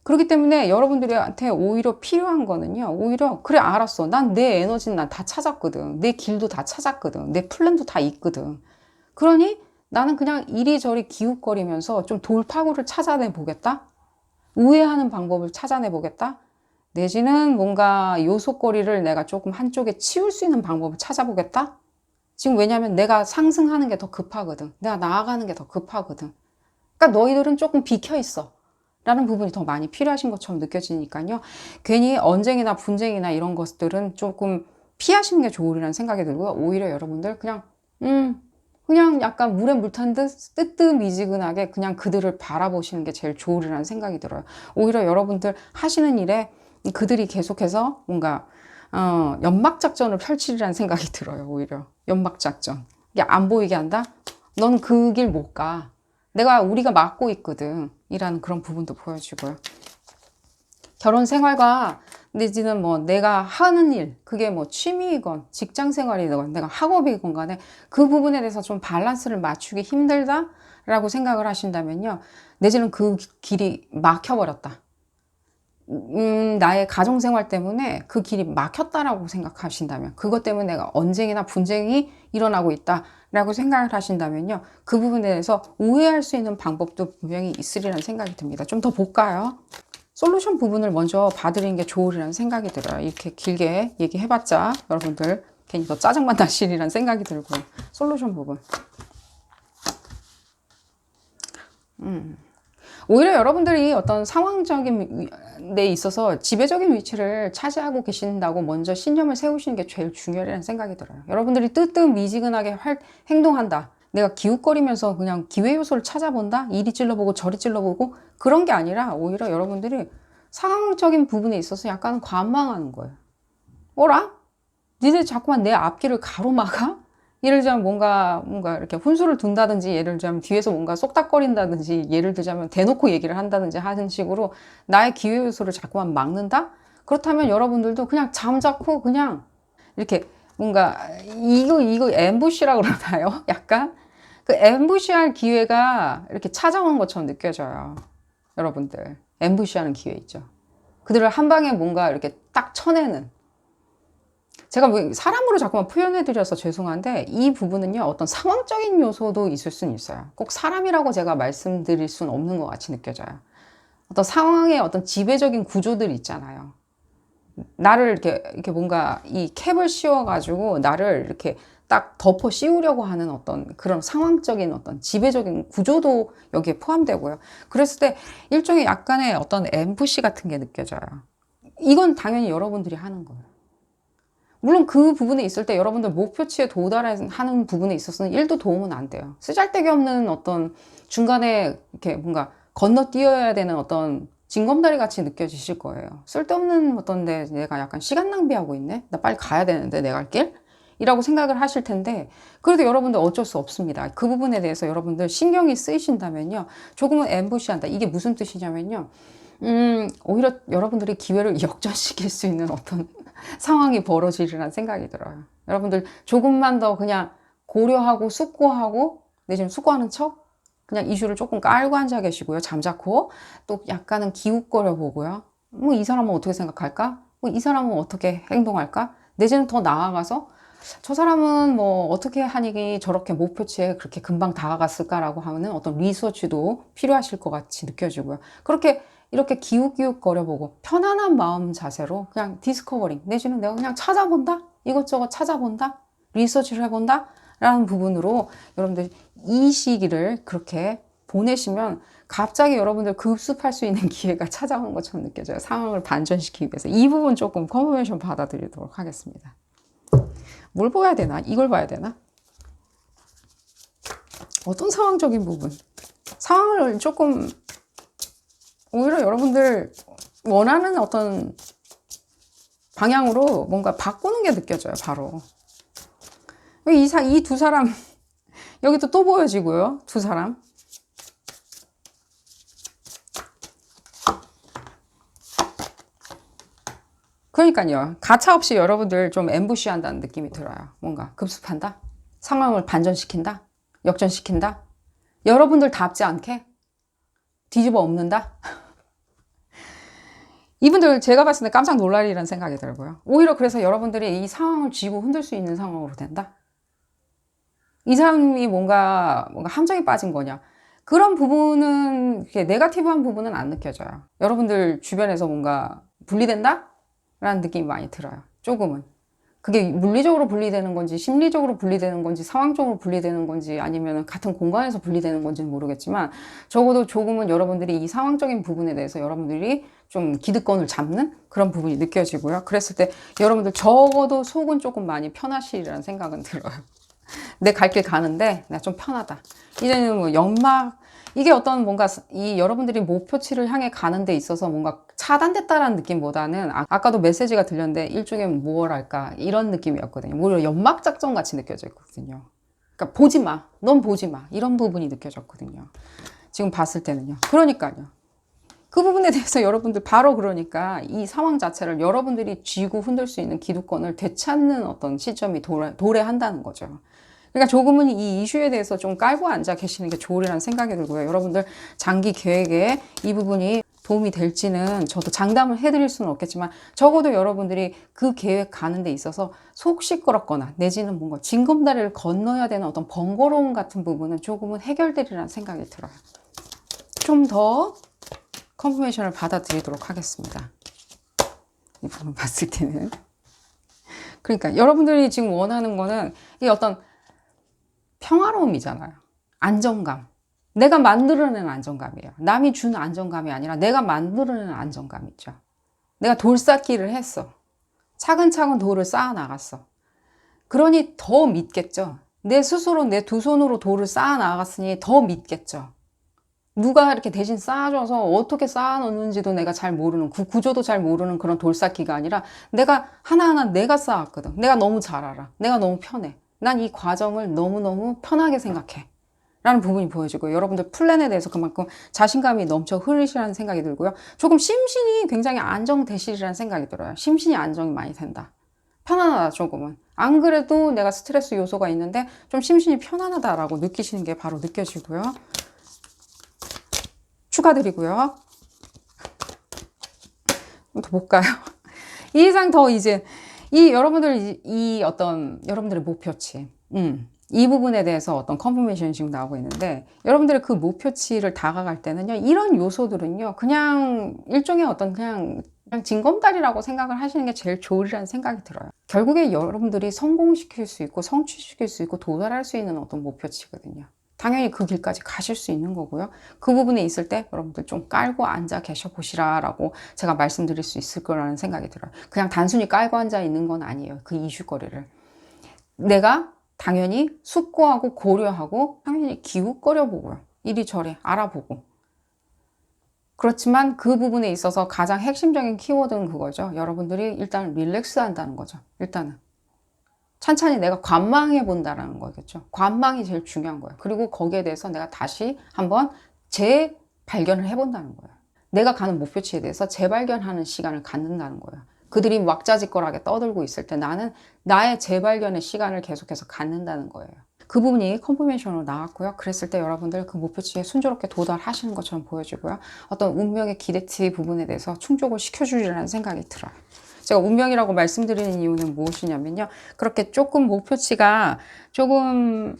S1: 그렇기 때문에 여러분들한테 오히려 필요한 거는요, 오히려, 그래, 알았어. 난 내 에너지는 난 다 찾았거든. 내 길도 다 찾았거든. 내 플랜도 다 있거든. 그러니 나는 그냥 이리저리 기웃거리면서 좀 돌파구를 찾아내 보겠다? 우회하는 방법을 찾아내 보겠다? 내지는 뭔가 요소거리를 내가 조금 한쪽에 치울 수 있는 방법을 찾아보겠다? 지금 왜냐면 내가 상승하는 게 더 급하거든. 내가 나아가는 게 더 급하거든. 그러니까 너희들은 조금 비켜 있어. 라는 부분이 더 많이 필요하신 것처럼 느껴지니까요. 괜히 언쟁이나 분쟁이나 이런 것들은 조금 피하시는 게 좋으리라는 생각이 들고요. 오히려 여러분들 그냥 약간 물에 물 탄 듯 뜨뜻미지근하게 그냥 그들을 바라보시는 게 제일 좋으리라는 생각이 들어요. 오히려 여러분들 하시는 일에 그들이 계속해서 뭔가 연막작전을 펼치리라는 생각이 들어요. 오히려 연막작전. 이게 안 보이게 한다? 넌 그 길 못 가. 우리가 막고 있거든. 이라는 그런 부분도 보여지고요. 결혼 생활과 내지는 뭐 내가 하는 일, 그게 뭐 취미이건 직장 생활이건 내가 학업이건 간에 그 부분에 대해서 좀 밸런스를 맞추기 힘들다라고 생각을 하신다면요. 내지는 그 길이 막혀버렸다. 나의 가정생활 때문에 그 길이 막혔다라고 생각하신다면, 그것 때문에 내가 언쟁이나 분쟁이 일어나고 있다라고 생각을 하신다면요. 그 부분에 대해서 우회할 수 있는 방법도 분명히 있으리라는 생각이 듭니다. 좀 더 볼까요? 솔루션 부분을 먼저 봐드리는 게 좋으리라는 생각이 들어요. 이렇게 길게 얘기해봤자 여러분들 괜히 더 짜증만 나시리라는 생각이 들고요. 솔루션 부분. 오히려 여러분들이 어떤 상황적인 데 있어서 지배적인 위치를 차지하고 계신다고 먼저 신념을 세우시는 게 제일 중요하다는 생각이 들어요. 여러분들이 뜨뜻미지근하게 행동한다. 내가 기웃거리면서 그냥 기회 요소를 찾아본다? 이리 찔러보고 저리 찔러보고 그런 게 아니라 오히려 여러분들이 상황적인 부분에 있어서 약간 관망하는 거예요. 어라? 니들 자꾸만 내 앞길을 가로막아? 예를 들자면 뭔가 이렇게 훈수를 둔다든지, 예를 들자면 뒤에서 뭔가 쏙닥거린다든지, 예를 들자면 대놓고 얘기를 한다든지 하는 식으로 나의 기회 요소를 자꾸만 막는다? 그렇다면 여러분들도 그냥 잠자코 그냥 이렇게 뭔가 이거 앰부시라고 그러나요? 약간 그 앰부시할 기회가 이렇게 찾아오는 것처럼 느껴져요. 여러분들 앰부시하는 기회 있죠. 그들을 한 방에 뭔가 이렇게 딱 쳐내는, 제가 뭐 사람으로 자꾸만 표현해드려서 죄송한데 이 부분은요, 어떤 상황적인 요소도 있을 수는 있어요. 꼭 사람이라고 제가 말씀드릴 수는 없는 것 같이 느껴져요. 어떤 상황의 어떤 지배적인 구조들이 있잖아요. 나를 이렇게 뭔가 이 캡을 씌워가지고 나를 이렇게 딱 덮어 씌우려고 하는 어떤 그런 상황적인 어떤 지배적인 구조도 여기에 포함되고요. 그랬을 때 일종의 약간의 어떤 앰부시 같은 게 느껴져요. 이건 당연히 여러분들이 하는 거예요. 물론 그 부분에 있을 때 여러분들 목표치에 도달하는 부분에 있어서는 1도 도움은 안 돼요. 쓰잘데기 없는 어떤 중간에 이렇게 뭔가 건너뛰어야 되는 어떤 징검다리 같이 느껴지실 거예요. 쓸데없는 어떤 데 내가 약간 시간 낭비하고 있네? 나 빨리 가야 되는데 내 갈 길? 이라고 생각을 하실 텐데, 그래도 여러분들 어쩔 수 없습니다. 그 부분에 대해서 여러분들 신경이 쓰이신다면요, 조금은 앰부시한다. 이게 무슨 뜻이냐면요, 오히려 여러분들이 기회를 역전시킬 수 있는 어떤 상황이 벌어지리라는 생각이 들어요. 여러분들 조금만 더 그냥 고려하고 숙고하고, 내지는 숙고하는 척 그냥 이슈를 조금 깔고 앉아 계시고요. 잠자코 또 약간은 기웃거려 보고요. 뭐 이 사람은 어떻게 생각할까? 뭐 이 사람은 어떻게 행동할까? 내지는 더 나아가서 저 사람은 뭐 어떻게 하니 저렇게 목표치에 그렇게 금방 다가갔을까라고 하는 어떤 리서치도 필요하실 것 같이 느껴지고요. 그렇게 이렇게 기웃기웃 거려보고 편안한 마음 자세로 그냥 디스커버링, 내지는 내가 그냥 찾아본다? 이것저것 찾아본다? 리서치를 해본다? 라는 부분으로 여러분들 이 시기를 그렇게 보내시면 갑자기 여러분들 급습할 수 있는 기회가 찾아오는 것처럼 느껴져요. 상황을 반전시키기 위해서. 이 부분 조금 컨퍼메이션 받아들이도록 하겠습니다. 뭘 봐야 되나? 이걸 봐야 되나? 어떤 상황적인 부분? 상황을 조금 오히려 여러분들 원하는 어떤 방향으로 뭔가 바꾸는 게 느껴져요. 바로 이 두 사람 여기도 또 보여지고요. 두 사람 그러니까요. 가차없이 여러분들 좀 엠부시 한다는 느낌이 들어요. 뭔가 급습한다? 상황을 반전시킨다? 역전시킨다? 여러분들답지 않게? 뒤집어 엎는다? 이분들 제가 봤을 때 깜짝 놀라리라는 생각이 들고요. 오히려 그래서 여러분들이 이 상황을 쥐고 흔들 수 있는 상황으로 된다? 이 사람이 뭔가 함정에 빠진 거냐? 그런 부분은, 네거티브한 부분은 안 느껴져요. 여러분들 주변에서 뭔가 분리된다? 라는 느낌이 많이 들어요. 조금은. 그게 물리적으로 분리되는 건지, 심리적으로 분리되는 건지, 상황적으로 분리되는 건지, 아니면 같은 공간에서 분리되는 건지는 모르겠지만, 적어도 조금은 여러분들이 이 상황적인 부분에 대해서 여러분들이 좀 기득권을 잡는 그런 부분이 느껴지고요. 그랬을 때 여러분들 적어도 속은 조금 많이 편하시리라는 생각은 들어요. 내 갈 길 가는데 내가 좀 편하다. 이제는 뭐 연막, 이게 어떤 뭔가 이 여러분들이 목표치를 향해 가는 데 있어서 뭔가 차단됐다라는 느낌보다는 아까도 메시지가 들렸는데 일종의 뭐랄까 이런 느낌이었거든요. 오히려 연막 작전 같이 느껴졌거든요. 그러니까 보지 마. 넌 보지 마. 이런 부분이 느껴졌거든요. 지금 봤을 때는요. 그러니까요. 그 부분에 대해서 여러분들 바로 그러니까 이 상황 자체를 여러분들이 쥐고 흔들 수 있는 기득권을 되찾는 어떤 시점이 도래한다는 거죠. 그러니까 조금은 이 이슈에 대해서 좀 깔고 앉아 계시는 게 좋으리라는 생각이 들고요. 여러분들 장기 계획에 이 부분이 도움이 될지는 저도 장담을 해드릴 수는 없겠지만 적어도 여러분들이 그 계획 가는 데 있어서 속 시끄럽거나 내지는 뭔가 징검다리를 건너야 되는 어떤 번거로움 같은 부분은 조금은 해결되리라는 생각이 들어요. 좀 더 컨퍼메이션을 받아들이도록 하겠습니다. 이 부분 봤을 때는. 그러니까 여러분들이 지금 원하는 거는 이 어떤 평화로움이잖아요. 안정감. 내가 만들어내는 안정감이에요. 남이 준 안정감이 아니라 내가 만들어내는 안정감이죠. 내가 돌쌓기를 했어. 차근차근 돌을 쌓아 나갔어. 그러니 더 믿겠죠. 내 스스로 내 두 손으로 돌을 쌓아 나갔으니 더 믿겠죠. 누가 이렇게 대신 쌓아줘서 어떻게 쌓아놓는지도 내가 잘 모르는, 그 구조도 잘 모르는 그런 돌쌓기가 아니라 내가 하나하나 내가 쌓았거든. 내가 너무 잘 알아. 내가 너무 편해. 난 이 과정을 너무너무 편하게 생각해. 라는 부분이 보여지고요. 여러분들 플랜에 대해서 그만큼 자신감이 넘쳐 흐르시라는 생각이 들고요. 조금 심신이 굉장히 안정되시리라는 생각이 들어요. 심신이 안정이 많이 된다. 편안하다, 조금은. 안 그래도 내가 스트레스 요소가 있는데 좀 심신이 편안하다라고 느끼시는 게 바로 느껴지고요. 축하드리고요. 더 볼까요? 이 이상 더 이제 이 어떤 여러분들의 목표치, 이 부분에 대해서 어떤 컨퍼메이션이 지금 나오고 있는데 여러분들의 그 목표치를 다가갈 때는요, 이런 요소들은요, 그냥 일종의 어떤 그냥 징검다리라고 생각을 하시는 게 제일 좋으리라는 생각이 들어요. 결국에 여러분들이 성공시킬 수 있고 성취시킬 수 있고 도달할 수 있는 어떤 목표치거든요. 당연히 그 길까지 가실 수 있는 거고요. 그 부분에 있을 때 여러분들 좀 깔고 앉아 계셔 보시라라고 제가 말씀드릴 수 있을 거라는 생각이 들어요. 그냥 단순히 깔고 앉아 있는 건 아니에요. 그 이슈거리를. 내가 당연히 숙고하고 고려하고 당연히 기웃거려 보고요. 이리저리 알아보고. 그렇지만 그 부분에 있어서 가장 핵심적인 키워드는 그거죠. 여러분들이 일단 릴렉스 한다는 거죠. 일단은. 찬찬히 내가 관망해 본다라는 거겠죠. 관망이 제일 중요한 거예요. 그리고 거기에 대해서 내가 다시 한번 재발견을 해본다는 거예요. 내가 가는 목표치에 대해서 재발견하는 시간을 갖는다는 거예요. 그들이 왁자지껄하게 떠들고 있을 때 나는 나의 재발견의 시간을 계속해서 갖는다는 거예요. 그 부분이 컨퍼메이션으로 나왔고요. 그랬을 때 여러분들 그 목표치에 순조롭게 도달하시는 것처럼 보여지고요. 어떤 운명의 기대치 부분에 대해서 충족을 시켜주리라는 생각이 들어요. 제가 운명이라고 말씀드리는 이유는 무엇이냐면요. 그렇게 조금 목표치가 조금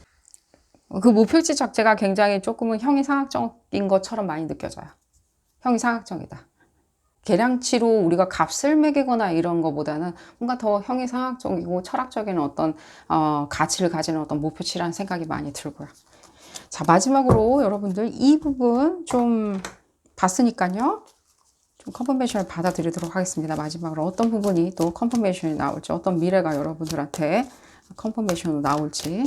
S1: 그 목표치 자체가 굉장히 조금은 형이상학적인 것처럼 많이 느껴져요. 형이상학적이다. 계량치로 우리가 값을 매기거나 이런 것보다는 뭔가 더 형이상학적이고 철학적인 어떤 가치를 가지는 어떤 목표치라는 생각이 많이 들고요. 자, 마지막으로 여러분들 이 부분 좀 봤으니까요. 좀 컨퍼메이션을 받아들이도록 하겠습니다. 마지막으로 어떤 부분이 또 컨퍼메이션이 나올지, 어떤 미래가 여러분들한테 컨퍼메이션으로 나올지.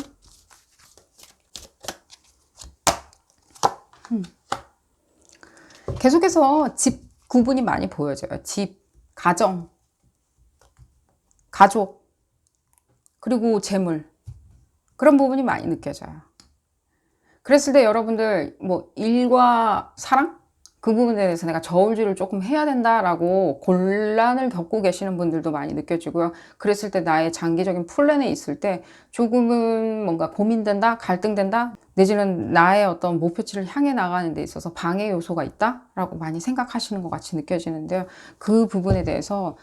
S1: 계속해서 집 구분이 많이 보여져요. 집, 가정, 가족, 그리고 재물. 그런 부분이 많이 느껴져요. 그랬을 때 여러분들 뭐 일과 사랑? 그 부분에 대해서 내가 저울질을 조금 해야 된다라고 곤란을 겪고 계시는 분들도 많이 느껴지고요. 그랬을 때 나의 장기적인 플랜에 있을 때 조금은 뭔가 고민된다, 갈등된다, 내지는 나의 어떤 목표치를 향해 나가는 데 있어서 방해 요소가 있다라고 많이 생각하시는 것 같이 느껴지는데요. 그 부분에 대해서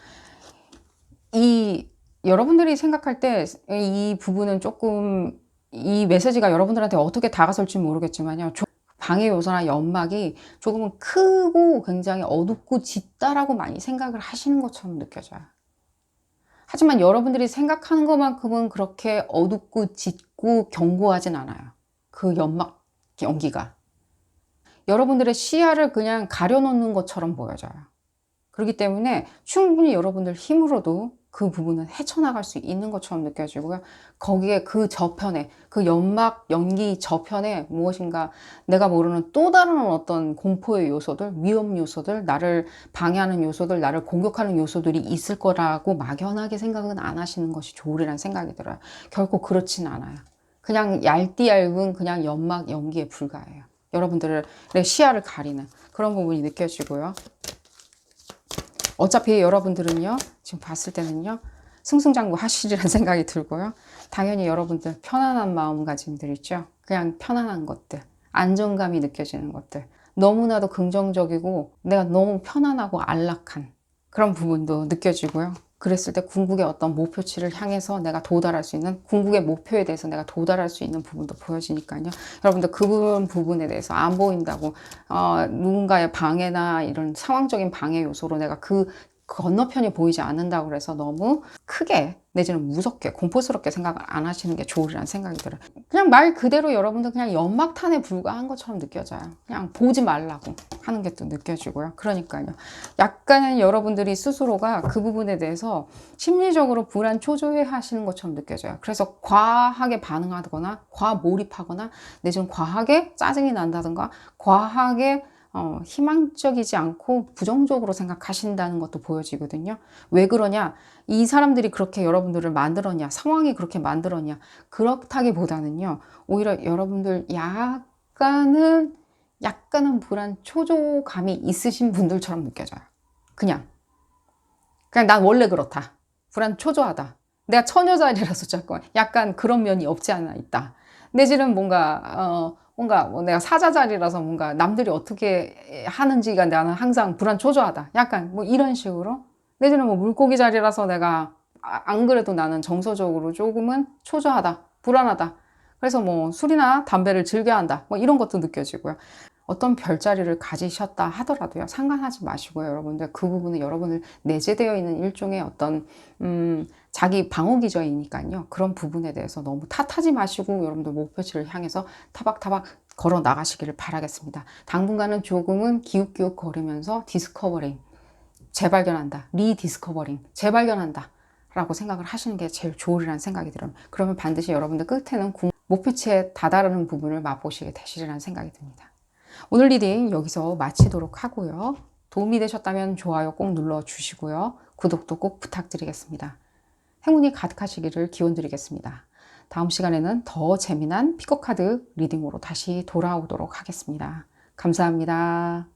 S1: 여러분들이 생각할 때 이 부분은 조금 이 메시지가 여러분들한테 어떻게 다가설지 모르겠지만요. 방해 요소나 연막이 조금은 크고 굉장히 어둡고 짙다라고 많이 생각을 하시는 것처럼 느껴져요. 하지만 여러분들이 생각하는 것만큼은 그렇게 어둡고 짙고 견고하진 않아요. 그 연막 연기가. 여러분들의 시야를 그냥 가려놓는 것처럼 보여져요. 그렇기 때문에 충분히 여러분들 힘으로도 그 부분은 헤쳐나갈 수 있는 것처럼 느껴지고요. 거기에 그 저편에, 그 연막, 연기 저편에 무엇인가 내가 모르는 또 다른 어떤 공포의 요소들, 위험 요소들, 나를 방해하는 요소들, 나를 공격하는 요소들이 있을 거라고 막연하게 생각은 안 하시는 것이 좋으리라는 생각이 들어요. 결코 그렇진 않아요. 그냥 얇디얇은 그냥 연막, 연기에 불과해요. 여러분들의 시야를 가리는 그런 부분이 느껴지고요. 어차피 여러분들은요, 지금 봤을 때는요, 승승장구 하시리라는 생각이 들고요. 당연히 여러분들 편안한 마음가짐들 있죠. 그냥 편안한 것들, 안정감이 느껴지는 것들, 너무나도 긍정적이고 내가 너무 편안하고 안락한 그런 부분도 느껴지고요. 그랬을 때 궁극의 어떤 목표치를 향해서 내가 도달할 수 있는, 궁극의 목표에 대해서 내가 도달할 수 있는 부분도 보여지니까요. 여러분들 그 부분에 대해서 안 보인다고 누군가의 방해나 이런 상황적인 방해 요소로 내가 그 건너편이 보이지 않는다고 그래서 너무 크게 내지는 무섭게 공포스럽게 생각을 안 하시는 게 좋으리라는 생각이 들어요. 그냥 말 그대로 여러분들 그냥 연막탄에 불과한 것처럼 느껴져요. 그냥 보지 말라고 하는 게 또 느껴지고요. 그러니까요. 약간은 여러분들이 스스로가 그 부분에 대해서 심리적으로 불안 초조해 하시는 것처럼 느껴져요. 그래서 과하게 반응하거나 과몰입하거나 내지는 과하게 짜증이 난다든가 과하게 희망적이지 않고 부정적으로 생각하신다는 것도 보여지거든요. 왜 그러냐? 이 사람들이 그렇게 여러분들을 만들었냐? 상황이 그렇게 만들었냐? 그렇다기보다는요. 오히려 여러분들 약간은 불안, 초조감이 있으신 분들처럼 느껴져요. 그냥 난 원래 그렇다. 불안, 초조하다. 내가 처녀자리라서 약간 그런 면이 없지 않아 있다. 내지는 뭔가 뭐 내가 사자자리라서 뭔가 남들이 어떻게 하는지가 나는 항상 불안 초조하다. 약간 뭐 이런 식으로. 내지는 뭐 물고기 자리라서 내가 안 그래도 나는 정서적으로 조금은 초조하다. 불안하다. 그래서 뭐 술이나 담배를 즐겨야 한다. 뭐 이런 것도 느껴지고요. 어떤 별자리를 가지셨다 하더라도요. 상관하지 마시고요. 여러분들 그 부분은 여러분을 내재되어 있는 일종의 어떤 자기 방어 기저이니까요. 그런 부분에 대해서 너무 탓하지 마시고 여러분들 목표치를 향해서 타박타박 걸어 나가시기를 바라겠습니다. 당분간은 조금은 기웃기웃 거리면서 디스커버링, 재발견한다, 리디스커버링, 재발견한다 라고 생각을 하시는 게 제일 좋으리라는 생각이 들어요. 그러면 반드시 여러분들 끝에는 목표치에 다다르는 부분을 맛보시게 되시리라는 생각이 듭니다. 오늘 리딩 여기서 마치도록 하고요. 도움이 되셨다면 좋아요 꼭 눌러주시고요. 구독도 꼭 부탁드리겠습니다. 행운이 가득하시기를 기원드리겠습니다. 다음 시간에는 더 재미난 피코카드 리딩으로 다시 돌아오도록 하겠습니다. 감사합니다.